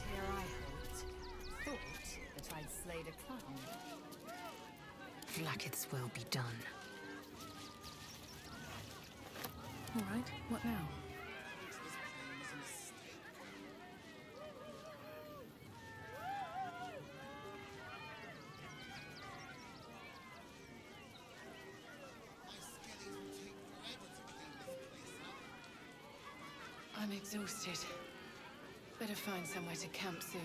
[SPEAKER 4] Here I thought that I'd slayed a clown. Blacketh's will be done. All right, what now? I'm exhausted. Better find somewhere to camp soon.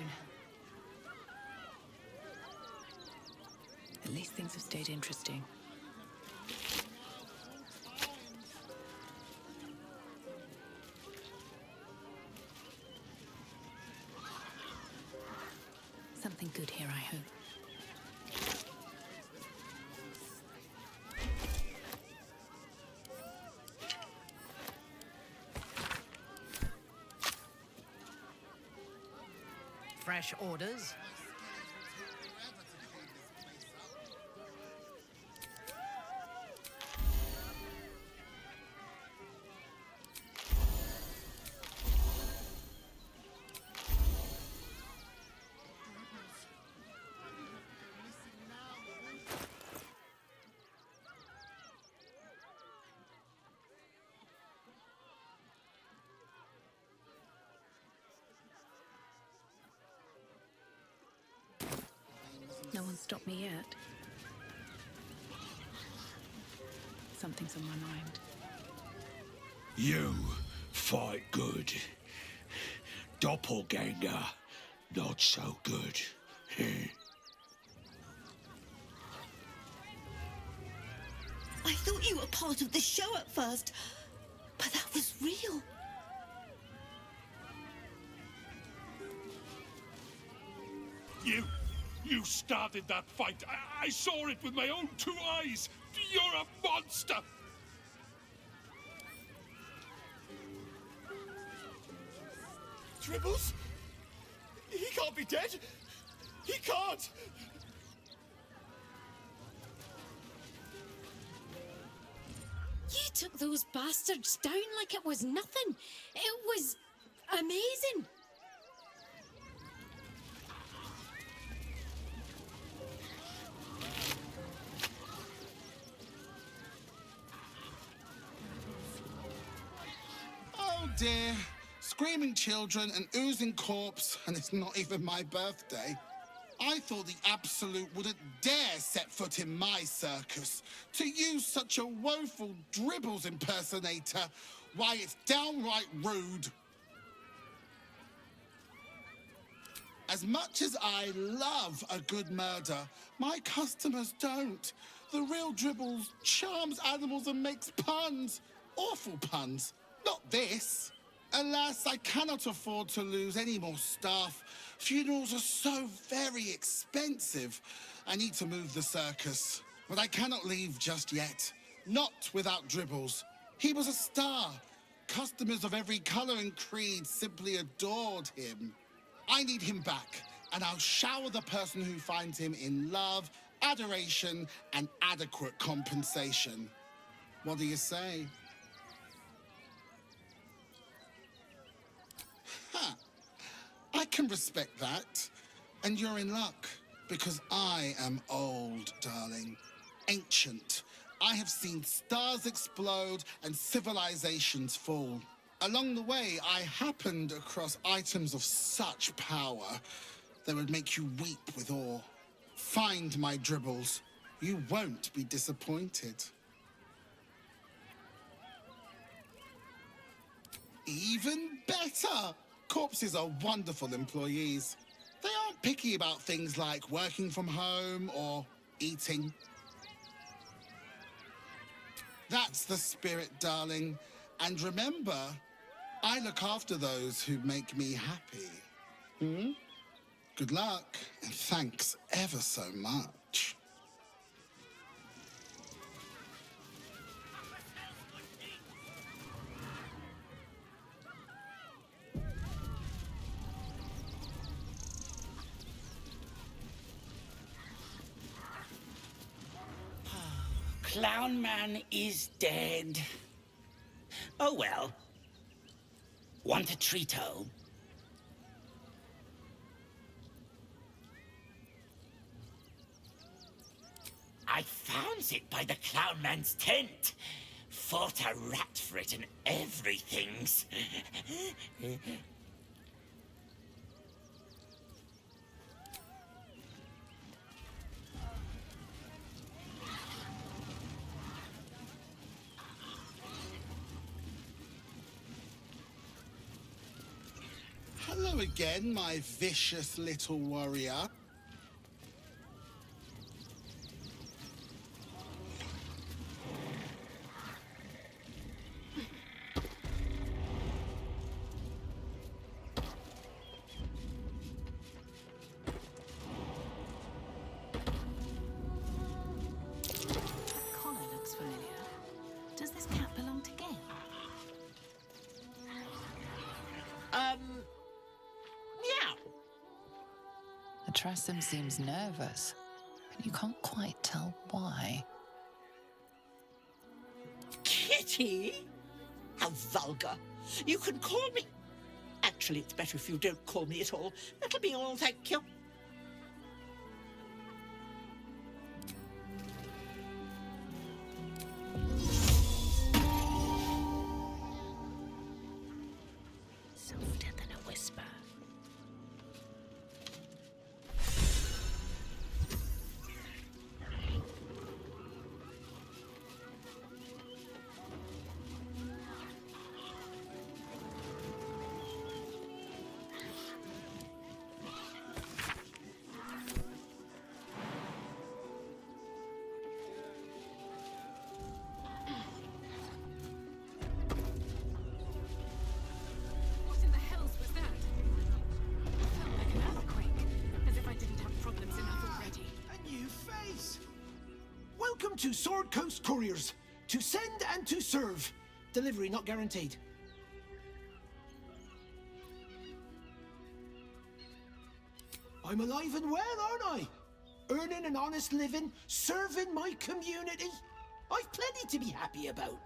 [SPEAKER 4] At least things have stayed interesting. Something good here, I hope.
[SPEAKER 6] Fresh orders?
[SPEAKER 4] No one's stopped me yet. Something's on my mind.
[SPEAKER 17] You fight good. Doppelganger, not so good.
[SPEAKER 8] thought you were part of the show at first, but that was real.
[SPEAKER 23] You started that fight. I saw it with my own 2 eyes. You're a monster.
[SPEAKER 16] Dribbles? He can't be dead. He can't.
[SPEAKER 13] You took those bastards down like it was nothing. It was amazing.
[SPEAKER 2] Oh dear. Screaming children, an oozing corpse, and it's not even my birthday. I thought the Absolute wouldn't dare set foot in my circus. To use such a woeful Dribbles impersonator, why, it's downright rude. As much as I love a good murder, my customers don't. The real Dribbles charms animals and makes puns. Awful puns. Not this. Alas, I cannot afford to lose any more staff. Funerals are so very expensive. I need to move the circus, but I cannot leave just yet. Not without Dribbles. He was a star. Customers of every color and creed simply adored him. I need him back, and I'll shower the person who finds him in love, adoration, and adequate compensation. What do you say? Huh. I can respect that. And you're in luck, because I am old, darling. Ancient. I have seen stars explode and civilizations fall. Along the way, I happened across items of such power that would make you weep with awe. Find my Dribbles. You won't be disappointed. Even better! Corpses are wonderful employees. They aren't picky about things like working from home or eating. That's the spirit, darling. And remember, I look after those who make me happy. Good luck, and thanks ever so much.
[SPEAKER 22] Clown Man is dead. Oh well. Want a treato? I found it by the Clown Man's tent. Fought a rat for it and everything's.
[SPEAKER 2] Hello again, my vicious little warrior.
[SPEAKER 4] Collar looks familiar. Does this cat belong to Gay?
[SPEAKER 22] Meow.
[SPEAKER 4] The Tressum seems nervous, but you can't quite tell why.
[SPEAKER 22] Kitty? How vulgar. You can call me... Actually, it's better if you don't call me at all. That'll be all, thank you.
[SPEAKER 9] Softer than a whisper.
[SPEAKER 10] Welcome to Sword Coast Couriers. To send and to serve. Delivery not guaranteed. I'm alive and well, aren't I? Earning an honest living, serving my community. I've plenty to be happy about.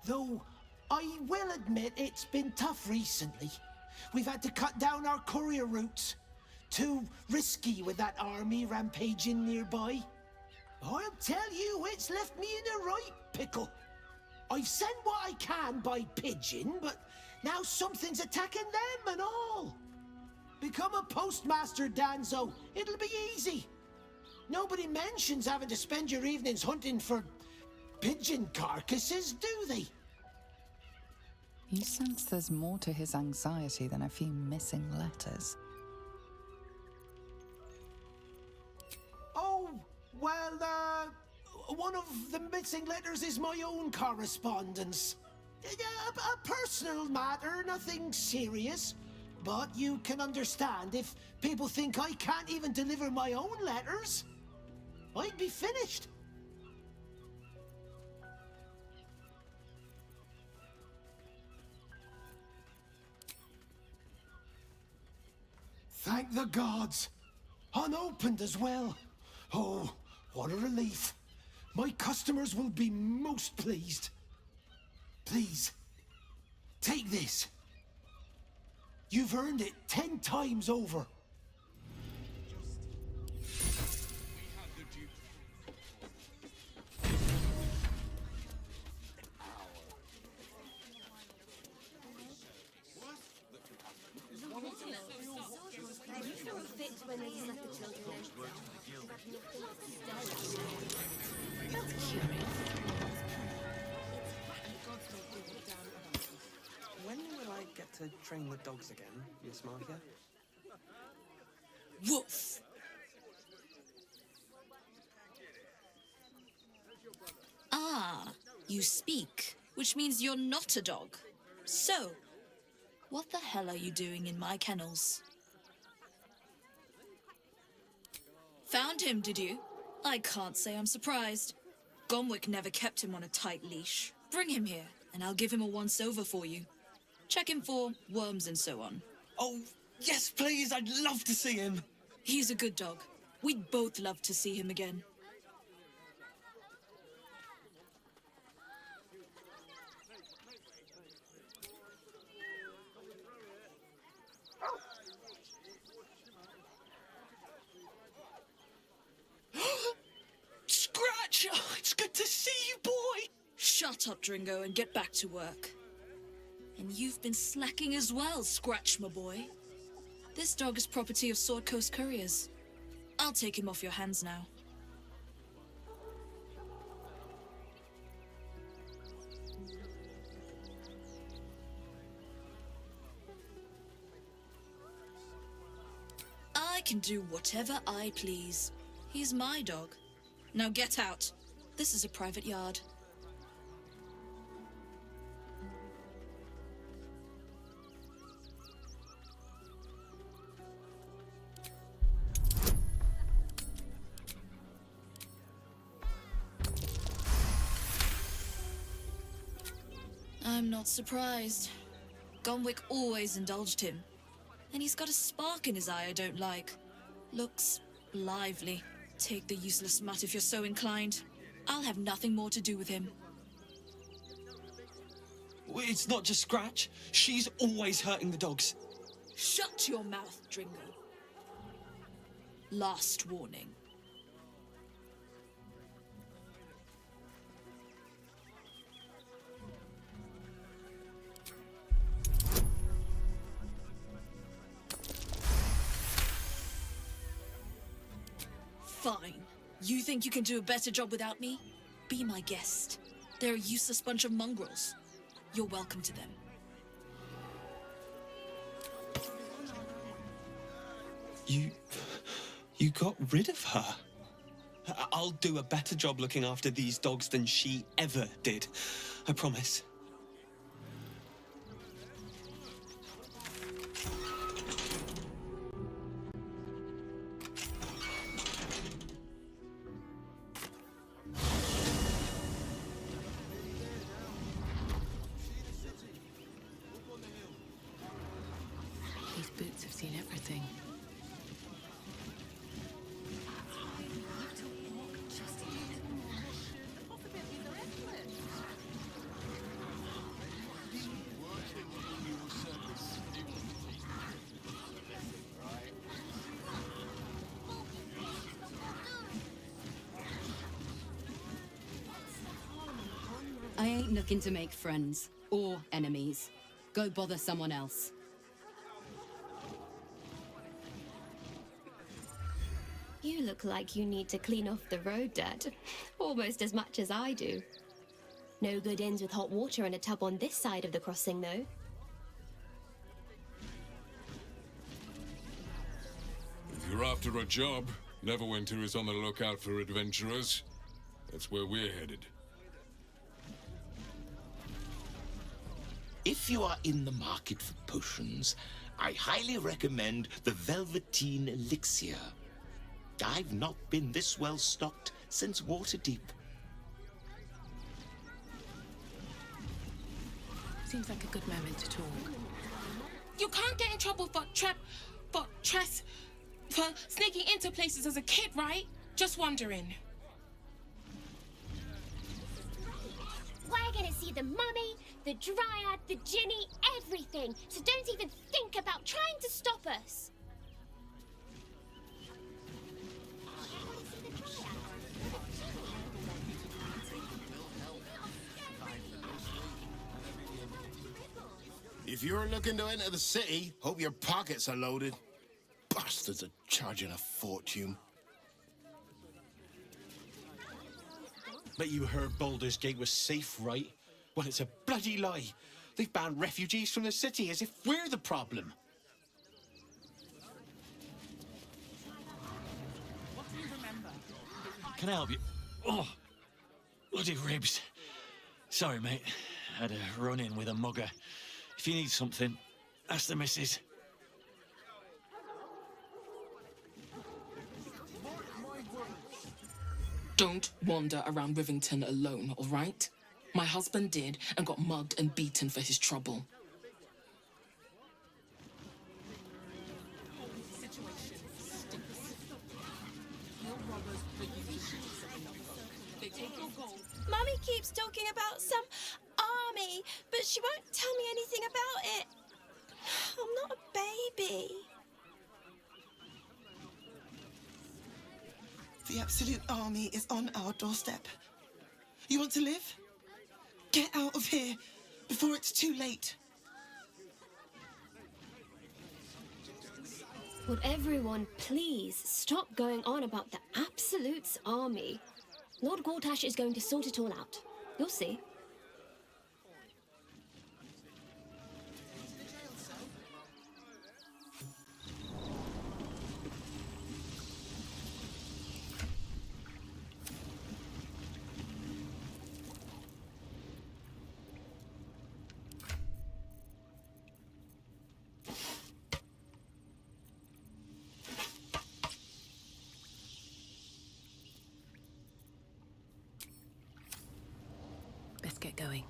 [SPEAKER 10] Though, I will admit it's been tough recently. We've had to cut down our courier routes. Too risky with that army rampaging nearby. I'll tell you, it's left me in a right pickle. I've sent what I can by pigeon, but now something's attacking them and all. Become a postmaster, Danzo. It'll be easy. Nobody mentions having to spend your evenings hunting for pigeon carcasses, do they?
[SPEAKER 4] You sense there's more to his anxiety than a few missing letters.
[SPEAKER 10] Oh, well, one of the missing letters is my own correspondence. A personal matter, nothing serious. But you can understand if people think I can't even deliver my own letters. I'd be finished. Thank the gods. Unopened as well. Oh, what a relief. My customers will be most pleased. Please, take this. You've earned it 10 times over.
[SPEAKER 19] When will I get to train the dogs again, Miss Marcia?
[SPEAKER 20] Woof! Ah, you speak, which means you're not a dog. So, what the hell are you doing in my kennels? Found him, did you? I can't say I'm surprised. Gomwick never kept him on a tight leash. Bring him here, and I'll give him a once-over for you. Check him for worms and so on.
[SPEAKER 19] Oh, yes, please, I'd love to see him.
[SPEAKER 20] He's a good dog. We'd both love to see him again.
[SPEAKER 19] Scratch! Oh, it's good to see you, boy!
[SPEAKER 20] Shut up, Dringo, and get back to work. And you've been slacking as well, Scratch, my boy. This dog is property of Sword Coast Couriers. I'll take him off your hands now. I can do whatever I please. He's my dog. Now get out. This is a private yard. I'm not surprised. Gomwick always indulged him. And he's got a spark in his eye I don't like. Looks lively. Take the useless mutt if you're so inclined. I'll have nothing more to do with him.
[SPEAKER 19] It's not just Scratch. She's always hurting the dogs.
[SPEAKER 20] Shut your mouth, Dringo. Last warning. Fine. You think you can do a better job without me? Be my guest. They're a useless bunch of mongrels. You're welcome to them.
[SPEAKER 19] You got rid of her? I'll do a better job looking after these dogs than she ever did. I promise.
[SPEAKER 24] seen everything.
[SPEAKER 7] I ain't looking to make friends or enemies. Go bother someone else.
[SPEAKER 1] You look like you need to clean off the road dirt, almost as much as I do. No good inns with hot water and a tub on this side of the crossing, though.
[SPEAKER 14] If you're after a job, Neverwinter is on the lookout for adventurers. That's where we're headed.
[SPEAKER 18] If you are in the market for potions, I highly recommend the Velveteen Elixir. I've not been this well stocked since Waterdeep.
[SPEAKER 24] Seems like a good moment to talk.
[SPEAKER 21] You can't get in trouble for sneaking into places as a kid, right? Just wondering.
[SPEAKER 1] We're gonna see the mummy, the dryad, the ginny, everything. So don't even think about trying to stop us.
[SPEAKER 25] If you're looking to enter the city, hope your pockets are loaded. Bastards are charging a fortune.
[SPEAKER 10] Bet you heard Baldur's Gate was safe, right? Well, it's a bloody lie. They've banned refugees from the city as if we're the problem.
[SPEAKER 26] Can I help you? Oh, bloody ribs. Sorry, mate. Had a run-in with a mugger. If you need something, ask the missus.
[SPEAKER 21] Don't wander around Rivington alone, all right? My husband did and got mugged and beaten for his trouble.
[SPEAKER 8] Mummy keeps talking about some army, but she won't tell me anything about it. I'm not a baby.
[SPEAKER 27] The absolute army is on our doorstep. You want to live? Get out of here before it's too late.
[SPEAKER 1] Would everyone please stop going on about the Absolute's army? Lord Gortash is going to sort it all out. You'll see.
[SPEAKER 24] Let's get going.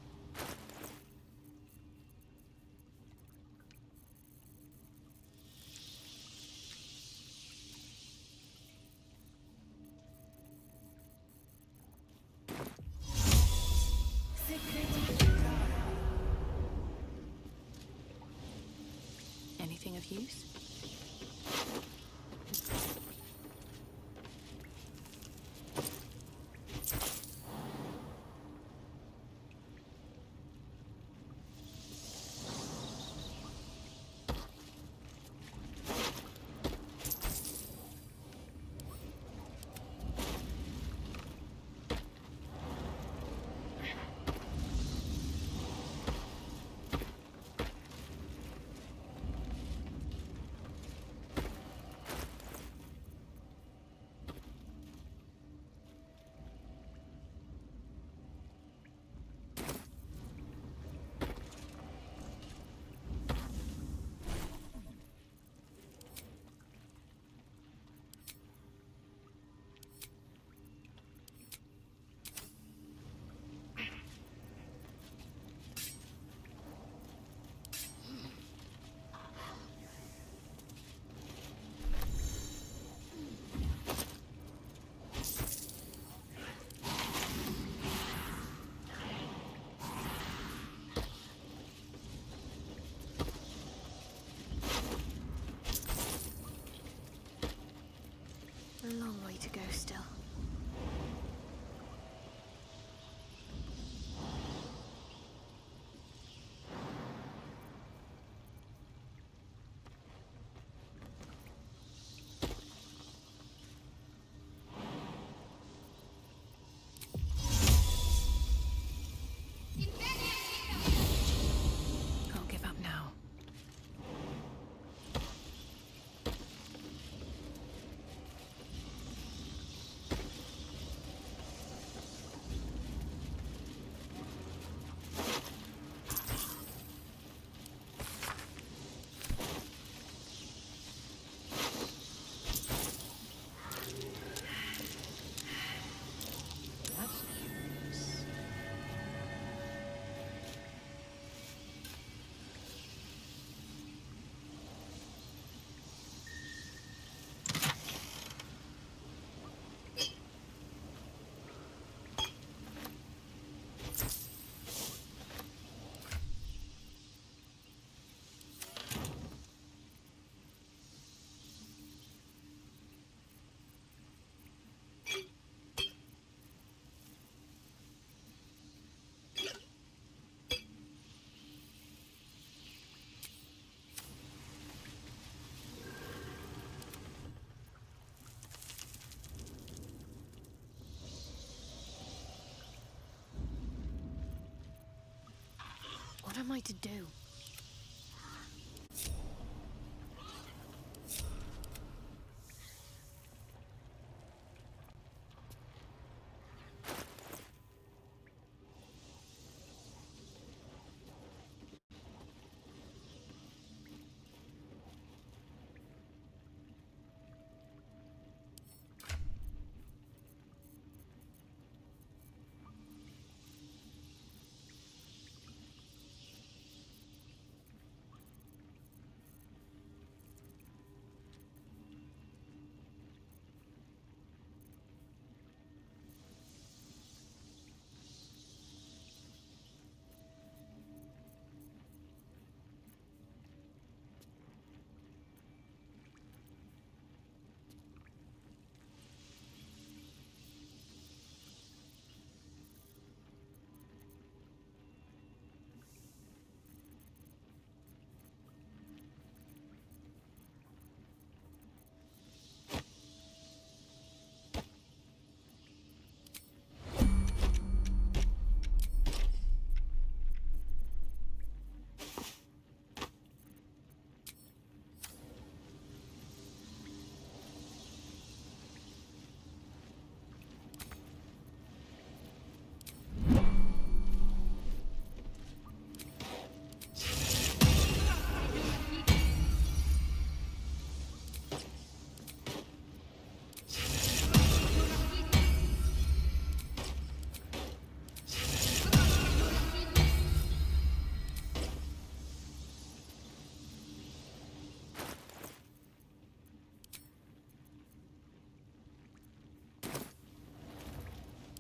[SPEAKER 24] Anything of use?
[SPEAKER 3] still. Can't give up now. What am I to do?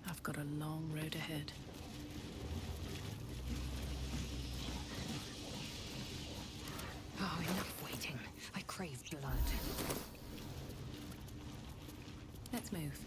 [SPEAKER 3] I've got a long road ahead.
[SPEAKER 9] Oh, enough waiting. I crave blood.
[SPEAKER 3] Let's move.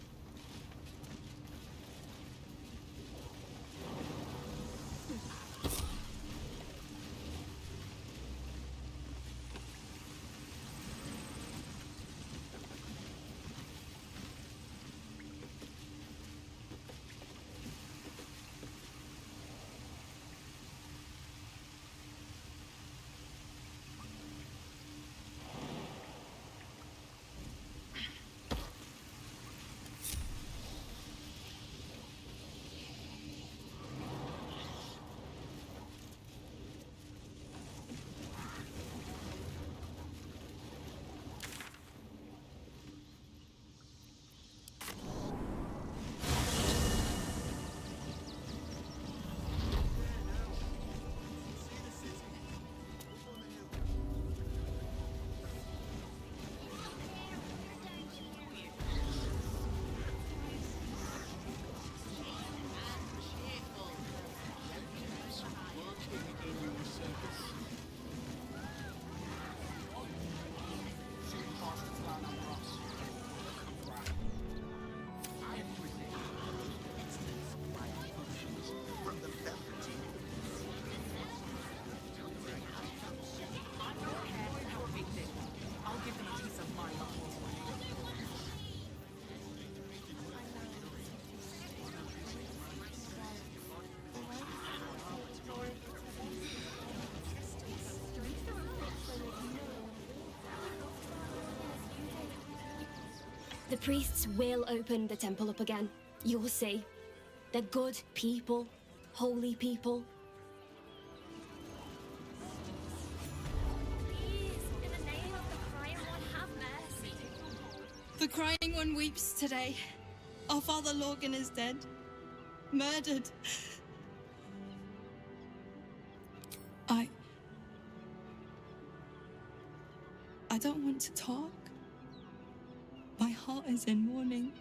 [SPEAKER 1] The priests will open the temple up again. You'll see. They're good people. Holy people.
[SPEAKER 20] The crying one weeps today. Our father Lorgan is dead. Murdered. I don't want to talk. My heart is in mourning.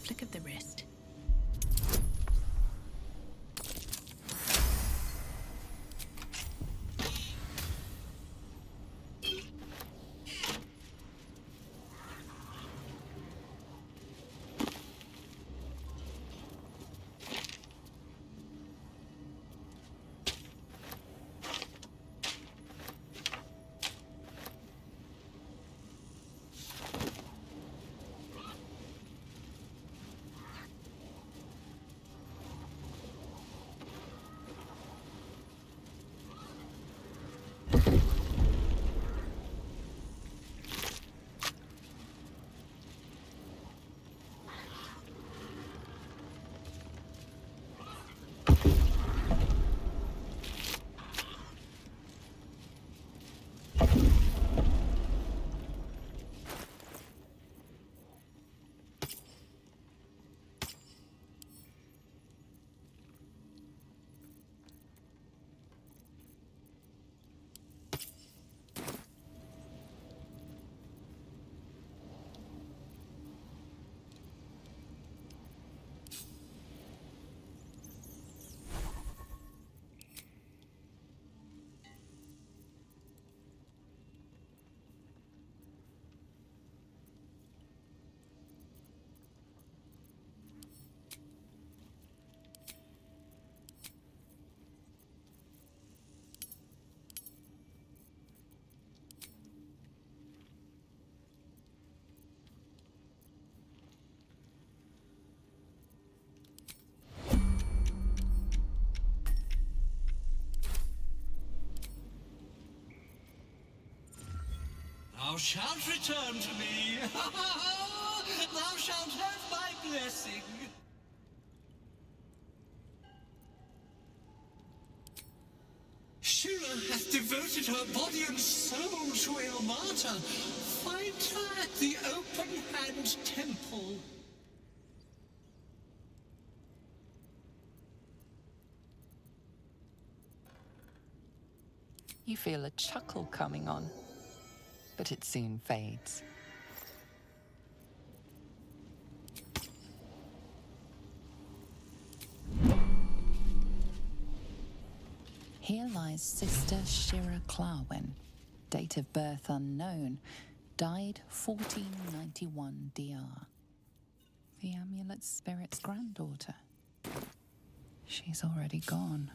[SPEAKER 3] Flick of the wrist.
[SPEAKER 26] Thou shalt return to me. Thou shalt have my blessing. Shira hath devoted her body and soul to Ilmata. Find her at the Open Hand Temple.
[SPEAKER 4] You feel a chuckle coming on, but it soon fades. Here lies Sister Shira Clarwen, date of birth unknown, died 1491 DR. The amulet spirit's granddaughter. She's already gone.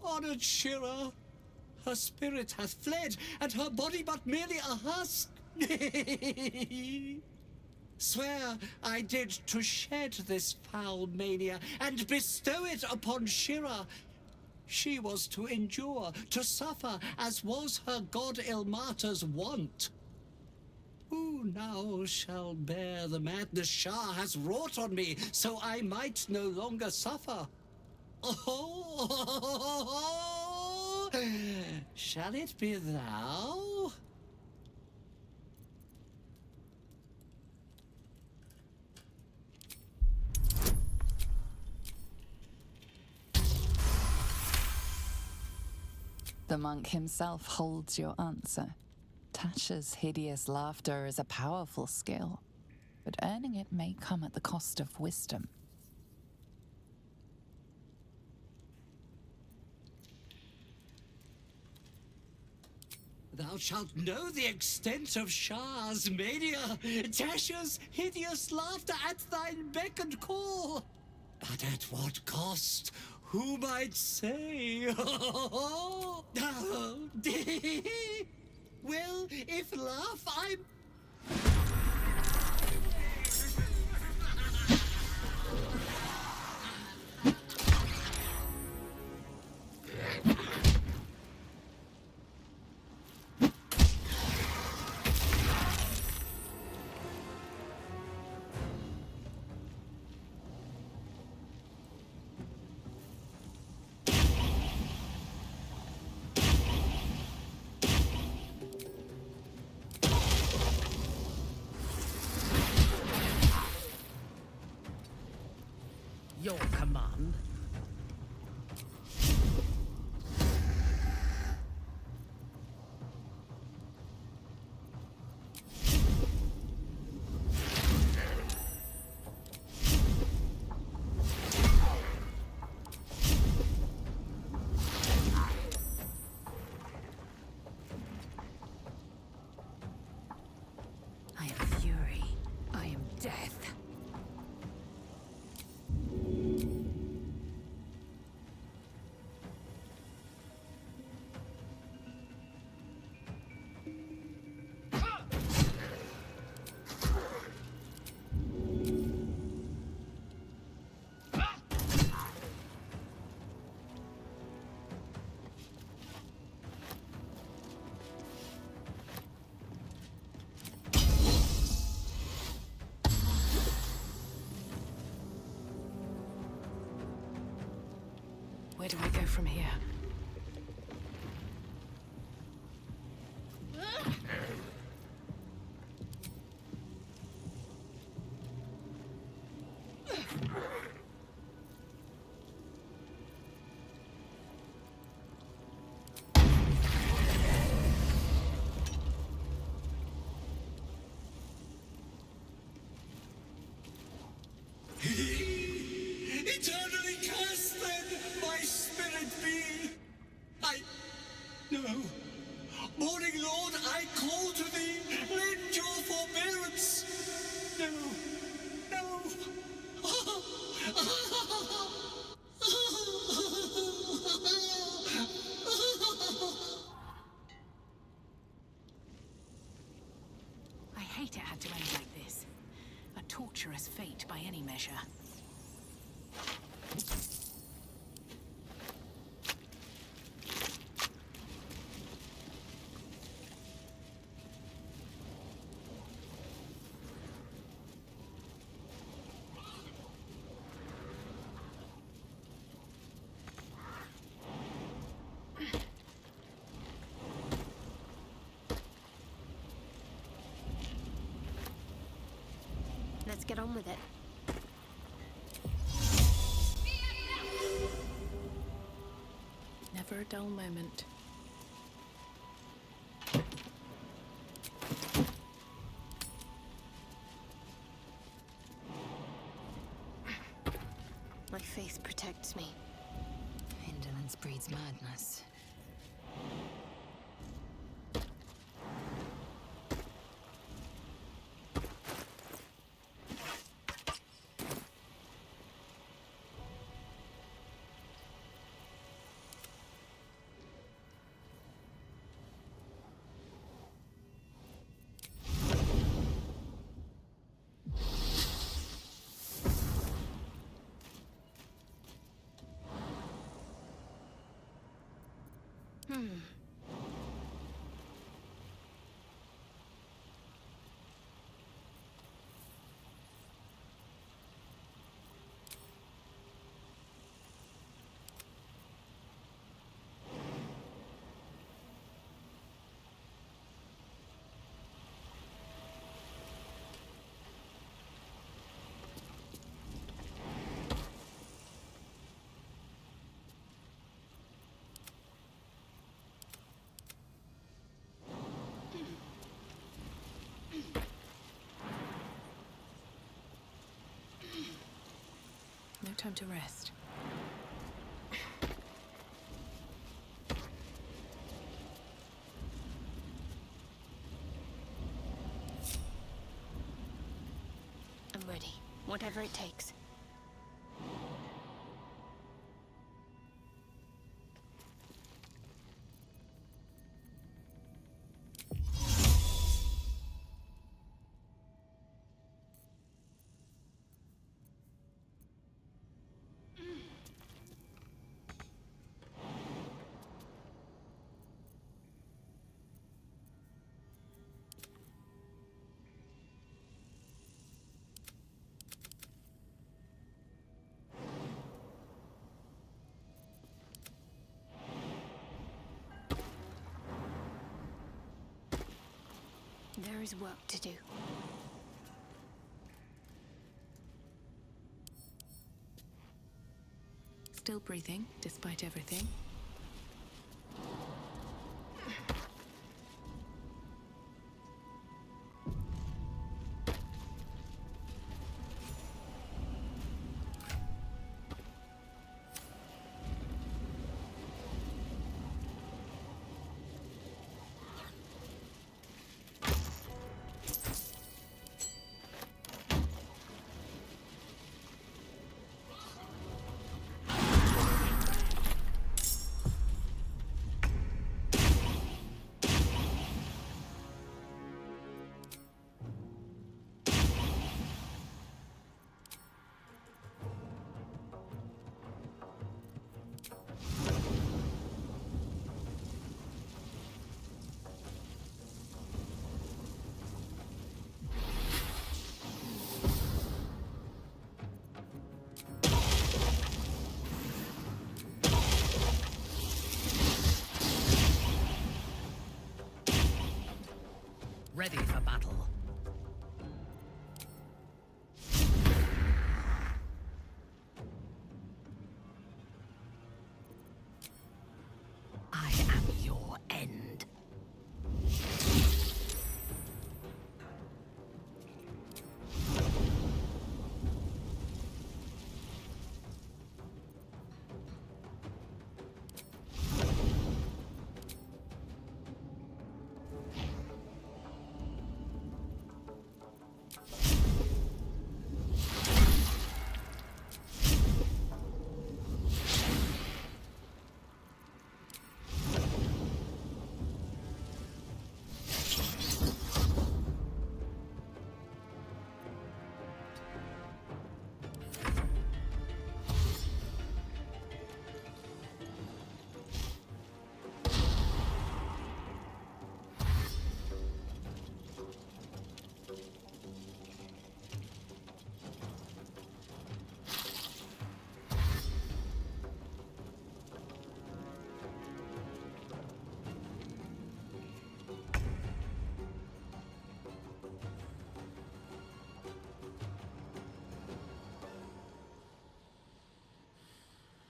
[SPEAKER 5] Honored Shira, her spirit hath fled, and her body but merely a husk. Swear I did to shed this foul mania, and bestow it upon Shira. She was to endure, to suffer, as was her god Ilmata's wont. Who now shall bear the madness Shah has wrought on me, so I might no longer suffer? Oh, shall it be thou?
[SPEAKER 4] The monk himself holds your answer. Tasha's hideous laughter is a powerful skill, but earning it may come at the cost of wisdom.
[SPEAKER 5] Thou shalt know the extent of Shah's mania, Tasha's hideous laughter at thine beck and call. But at what cost? Who might say? Well, if laugh, I'm...
[SPEAKER 6] Your command.
[SPEAKER 3] I am fury. I am death. Where do I go from here?
[SPEAKER 5] Eternally cast then, my spirit be. No. Morning Lord, I call to thee, lend your forbearance. No.
[SPEAKER 3] I hate it had to end like this. A torturous fate by any measure.
[SPEAKER 1] Let's get on with it.
[SPEAKER 3] Never a dull moment.
[SPEAKER 1] My faith protects me.
[SPEAKER 9] Indolence breeds madness.
[SPEAKER 3] No time to rest.
[SPEAKER 11] I'm ready. Whatever it takes. There is work to do.
[SPEAKER 3] Still breathing, despite everything.
[SPEAKER 6] Ready for battle. I am your end.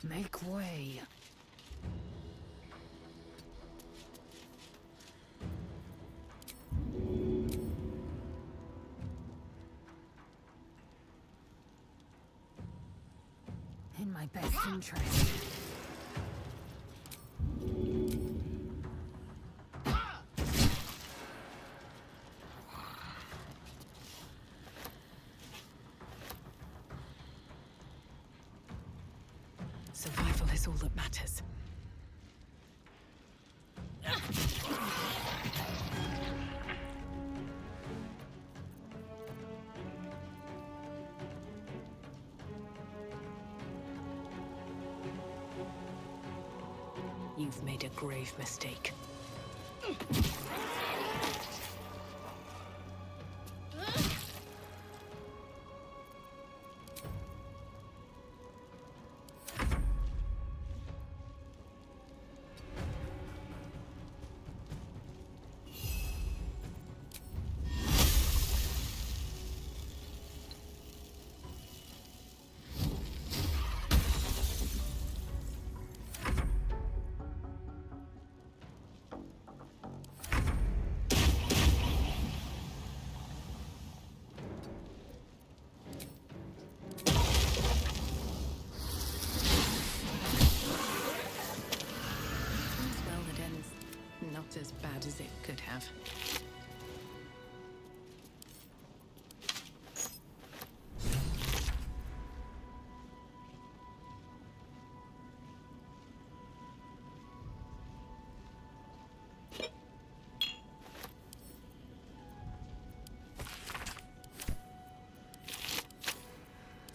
[SPEAKER 6] Make way. In my best interest.
[SPEAKER 3] Survival is all that matters.
[SPEAKER 6] You
[SPEAKER 3] You've made a grave mistake. As bad as it could have.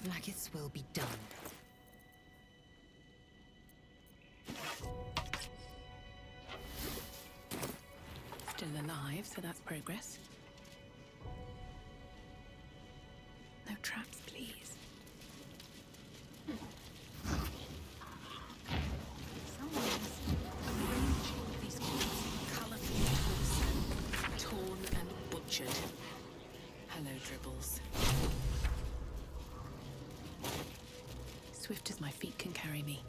[SPEAKER 2] Maggots will be done.
[SPEAKER 3] Still alive, so that's progress. No traps, please. Someone's arranging these colourful hoods, torn and butchered. Hello, dribbles. Swift as my feet can carry me.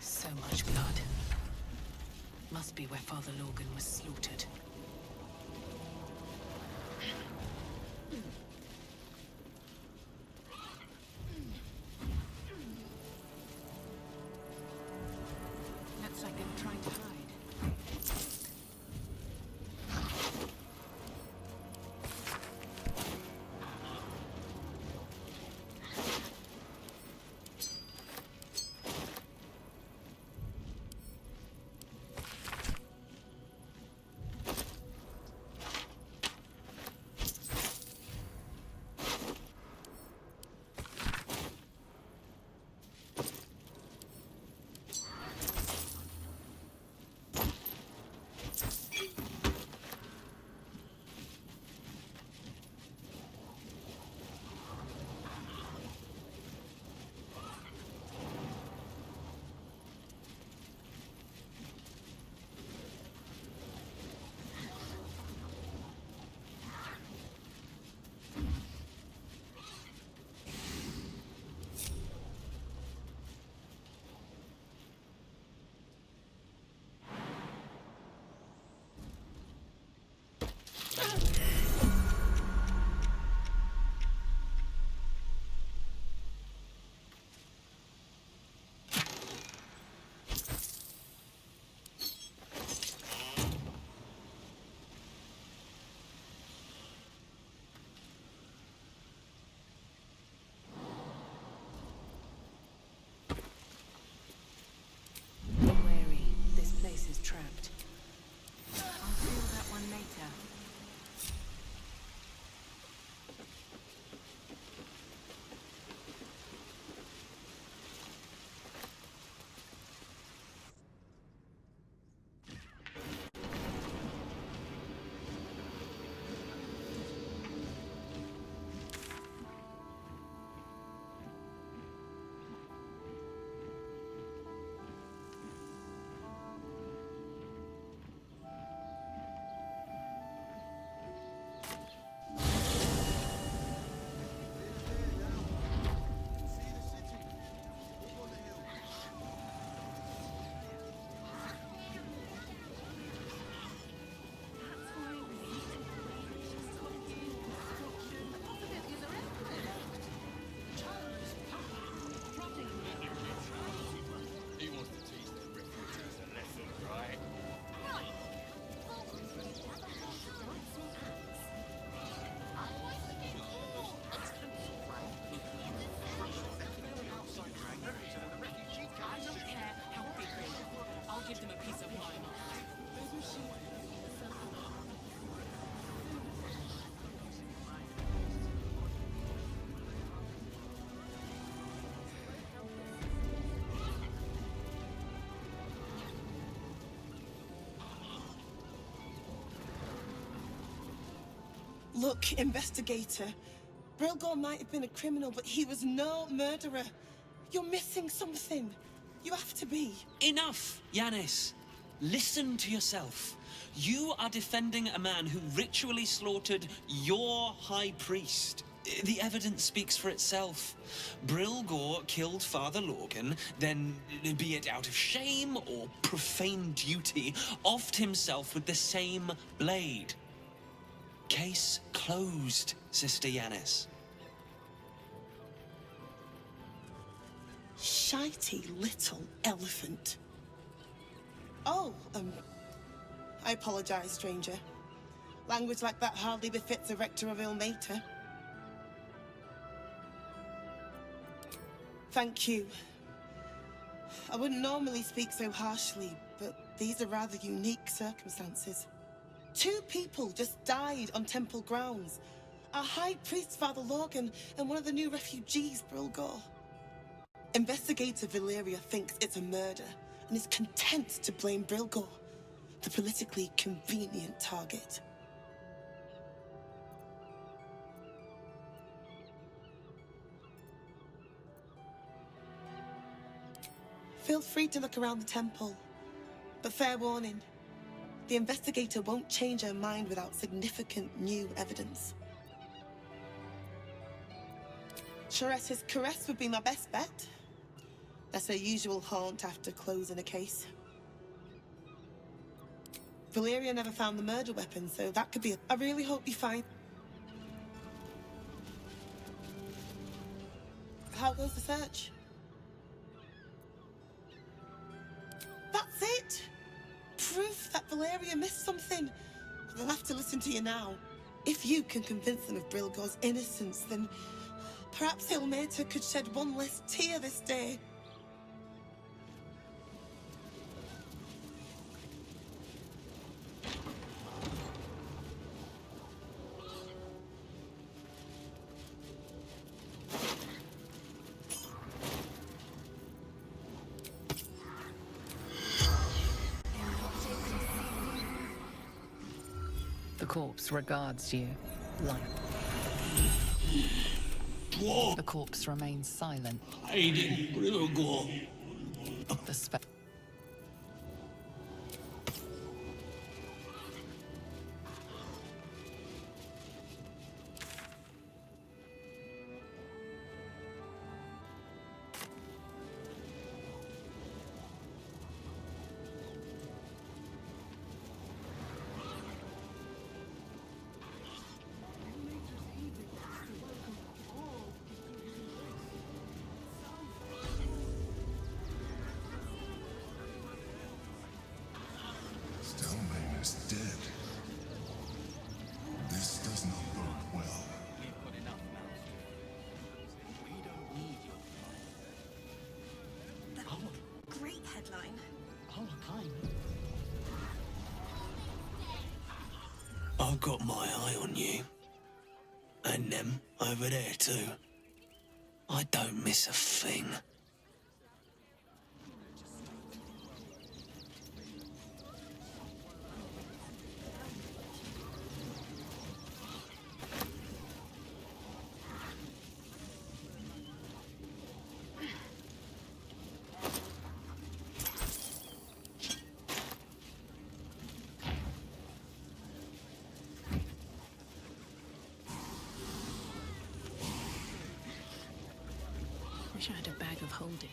[SPEAKER 3] So much blood. Must be where Father Logan was slaughtered. Looks like they were trying to hide.
[SPEAKER 27] Look, investigator. Brilgor might have been a criminal, but he was no murderer. You're missing something. You have to be.
[SPEAKER 19] Enough, Yanis. Listen to yourself. You are defending a man who ritually slaughtered your high priest. The evidence speaks for itself. Brilgor killed Father Lorgan, then, be it out of shame or profane duty, offed himself with the same blade. Case closed, Sister Yanis.
[SPEAKER 27] Shitey little elephant. Oh, I apologize, stranger. Language like that hardly befits a rector of Ilmater. Thank you. I wouldn't normally speak so harshly, but these are rather unique circumstances. 2 people just died on temple grounds. Our High Priest, Father Lorgan, and one of the new refugees, Brilgor. Investigator Valeria thinks it's a murder and is content to blame Brilgor, the politically convenient target. Feel free to look around the temple, but fair warning, the investigator won't change her mind without significant new evidence. Chares's caress would be my best bet. That's her usual haunt after closing a case. Valeria never found the murder weapon, so that could be I really hope you find... How goes the search? That's it! Proof that Valeria missed something. They'll have to listen to you now. If you can convince them of Brilgor's innocence, then perhaps Ilmater could shed one less tear this day.
[SPEAKER 4] The corpse regards you, like... The corpse remains silent.
[SPEAKER 10] Hiding, Brilgor.
[SPEAKER 4] The spec...
[SPEAKER 12] is dead. This does not bode well.
[SPEAKER 13] We've got enough mouths. We don't need your...
[SPEAKER 8] That great headline.
[SPEAKER 13] Oh, kind.
[SPEAKER 19] I've got my eye on you. And them over there too. I don't miss a thing.
[SPEAKER 3] Wish I had a bag of holding.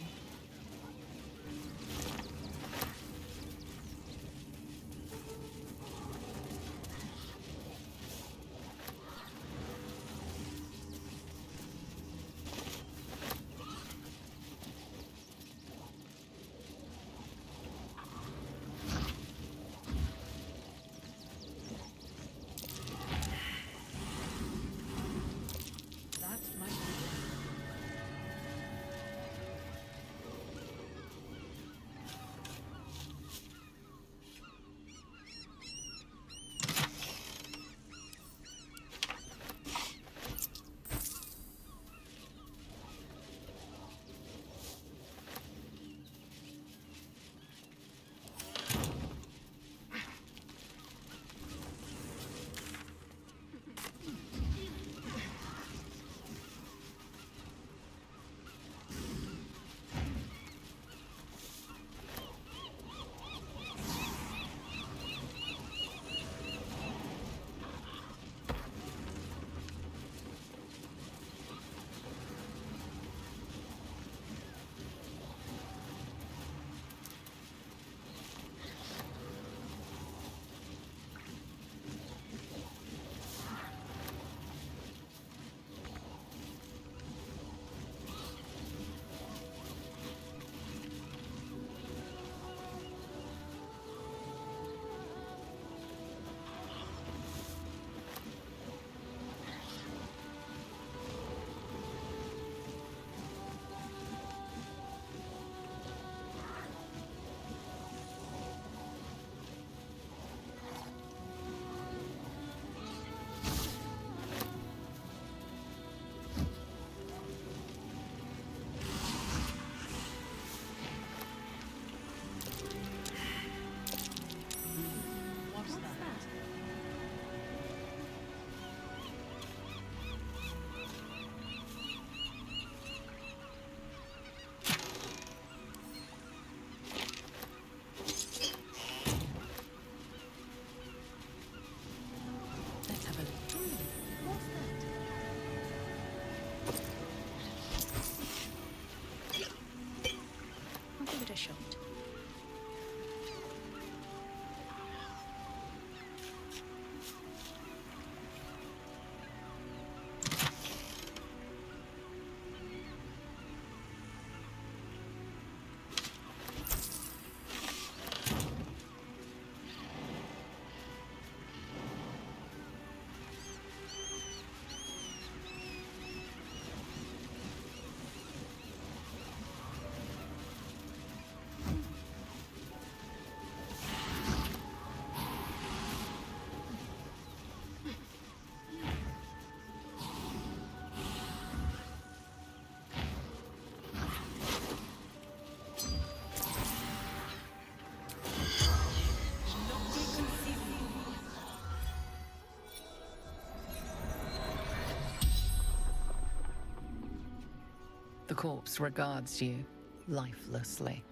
[SPEAKER 4] corpse regards you lifelessly.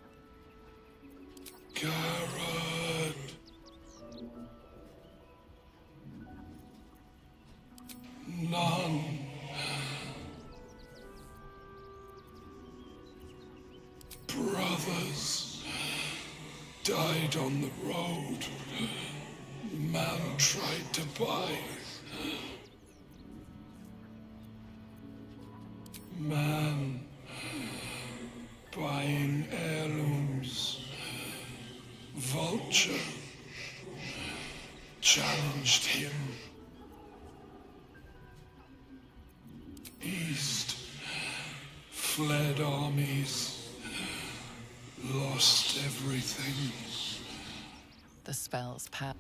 [SPEAKER 12] Karen! None. Brothers died on the road. Man tried to buy. Man buying heirlooms. Vulture challenged him. East fled armies, lost everything.
[SPEAKER 4] The spell's power.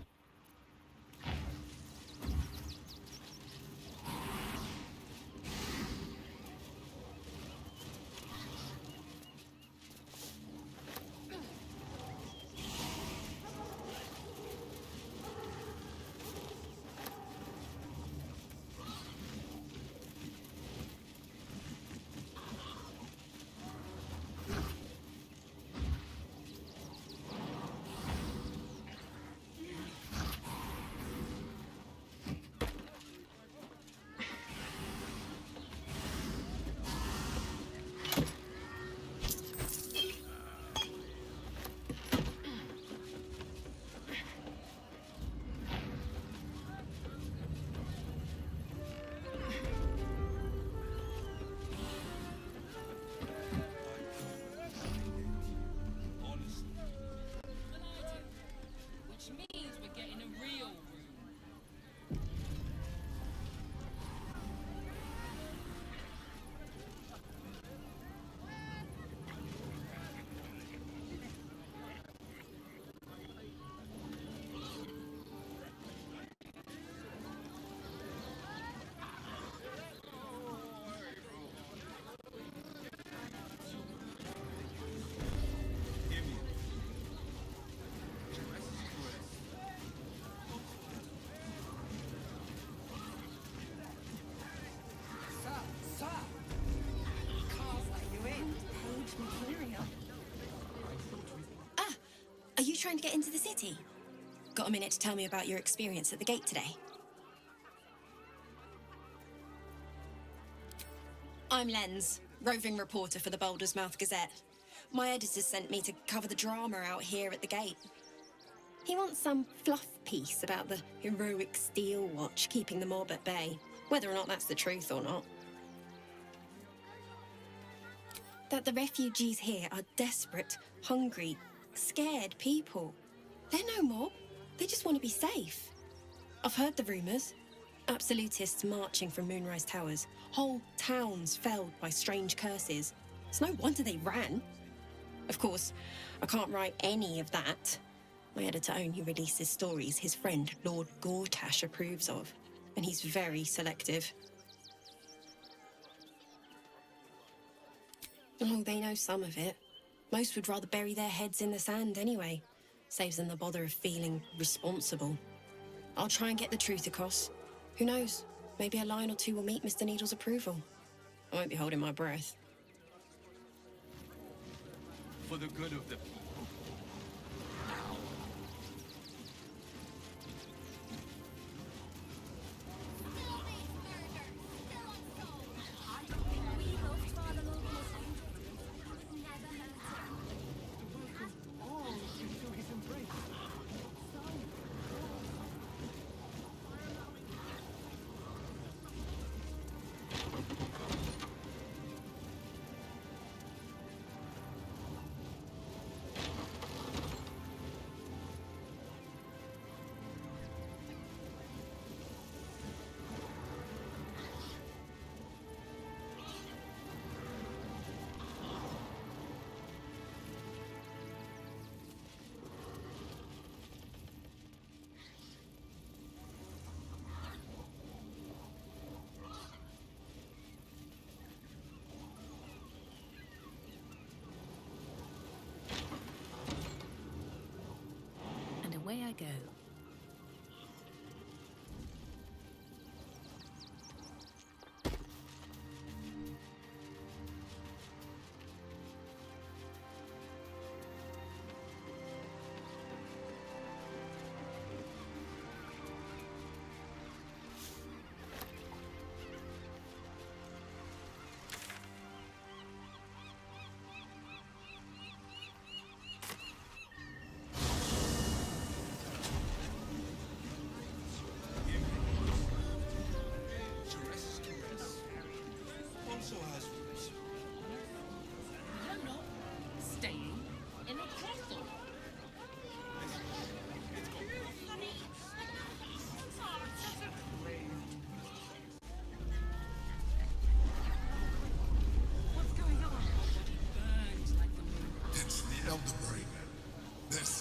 [SPEAKER 8] Are you trying to get into the city? Got a minute to tell me about your experience at the gate today? I'm Lens, roving reporter for the Baldur's Mouth Gazette. My editor sent me to cover the drama out here at the gate. He wants some fluff piece about the heroic Steel Watch keeping the mob at bay, whether or not that's the truth or not. That the refugees here are desperate, hungry, scared people. They're no mob. They just want to be safe. I've heard the rumours. Absolutists marching from Moonrise Towers. Whole towns felled by strange curses. It's no wonder they ran. Of course, I can't write any of that. My editor only releases stories his friend Lord Gortash approves of, and he's very selective. Oh, they know some of it. Most would rather bury their heads in the sand anyway. Saves them the bother of feeling responsible. I'll try and get the truth across. Who knows? Maybe a line or two will meet Mr. Needle's approval. I won't be holding my breath.
[SPEAKER 13] For the good of the people.
[SPEAKER 3] Away I go.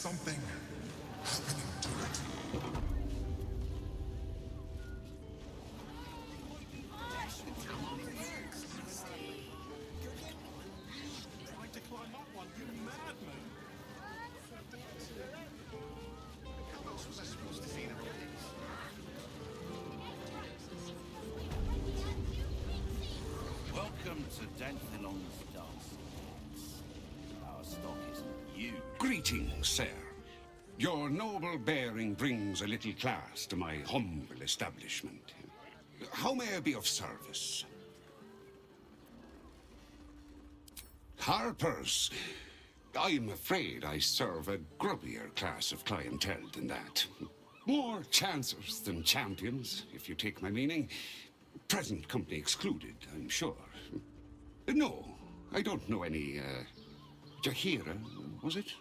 [SPEAKER 12] something happening to it.
[SPEAKER 13] Trying to climb up one, you madman! How else was I supposed to see the release?
[SPEAKER 7] Welcome to Danthelon's dance. Our stock isn't huge.
[SPEAKER 14] Greetings, sir. Your noble bearing brings a little class to my humble establishment. How may I be of service? Harpers. I'm afraid I serve a grubbier class of clientele than that. More chancers than champions, if you take my meaning. Present company excluded, I'm sure. No, I don't know any, Jahira, was it?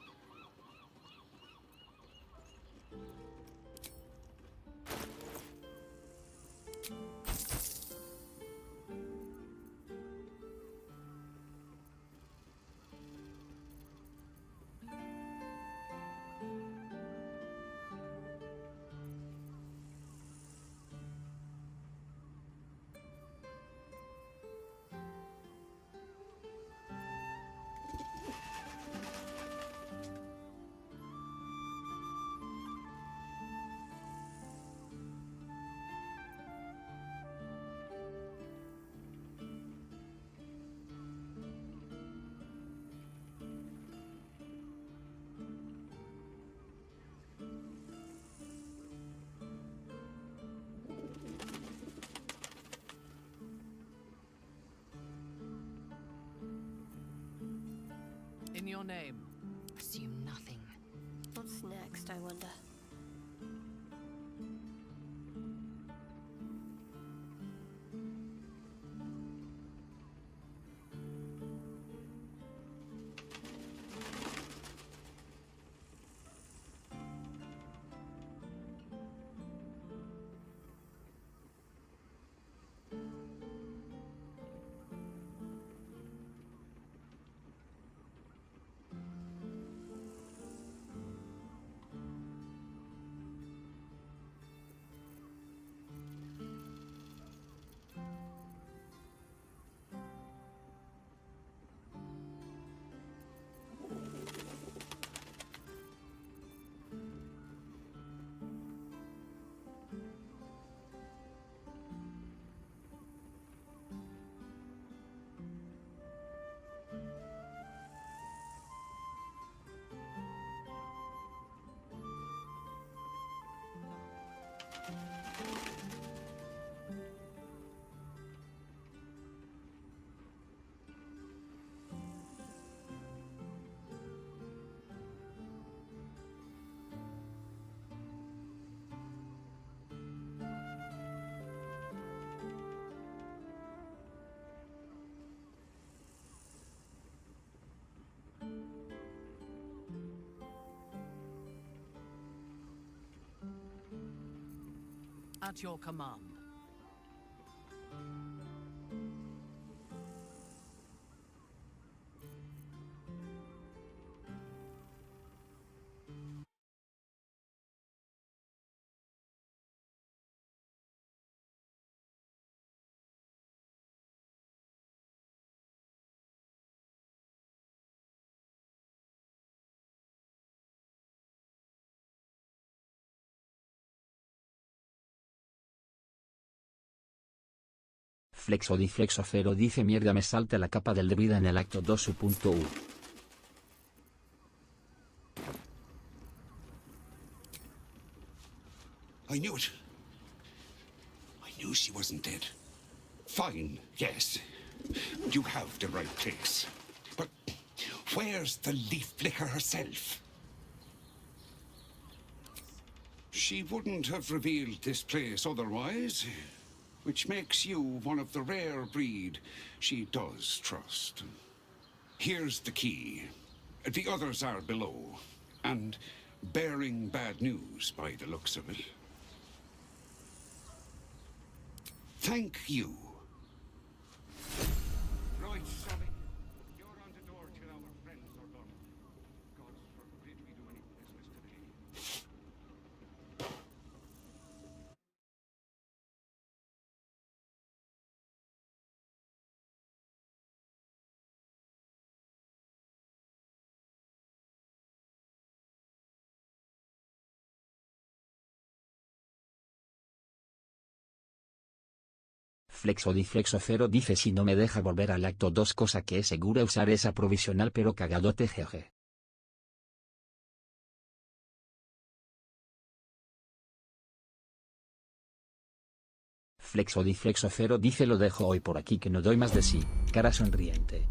[SPEAKER 6] In your name.
[SPEAKER 11] Assume nothing. What's next, I wonder?
[SPEAKER 6] At your command.
[SPEAKER 15] Flexo di flexo cero dice mierda me salte la capa del druida en el acto 2.u.
[SPEAKER 14] I knew it. I knew she wasn't dead. Fine, yes. You have the right place. But where's the leaf flicker herself? She wouldn't have revealed this place otherwise, which makes you one of the rare breed she does trust. Here's the key. The others are below, and bearing bad news by the looks of it. Thank you. Right, Sally. You're on the door till our friends are gone. God forbid we do any business.
[SPEAKER 15] Flexo 0 dice si no me deja volver al acto 2 cosa que es segura usar esa provisional pero cagadote jeje. Flexo 0 dice lo dejo hoy por aquí que no doy más de sí, cara sonriente.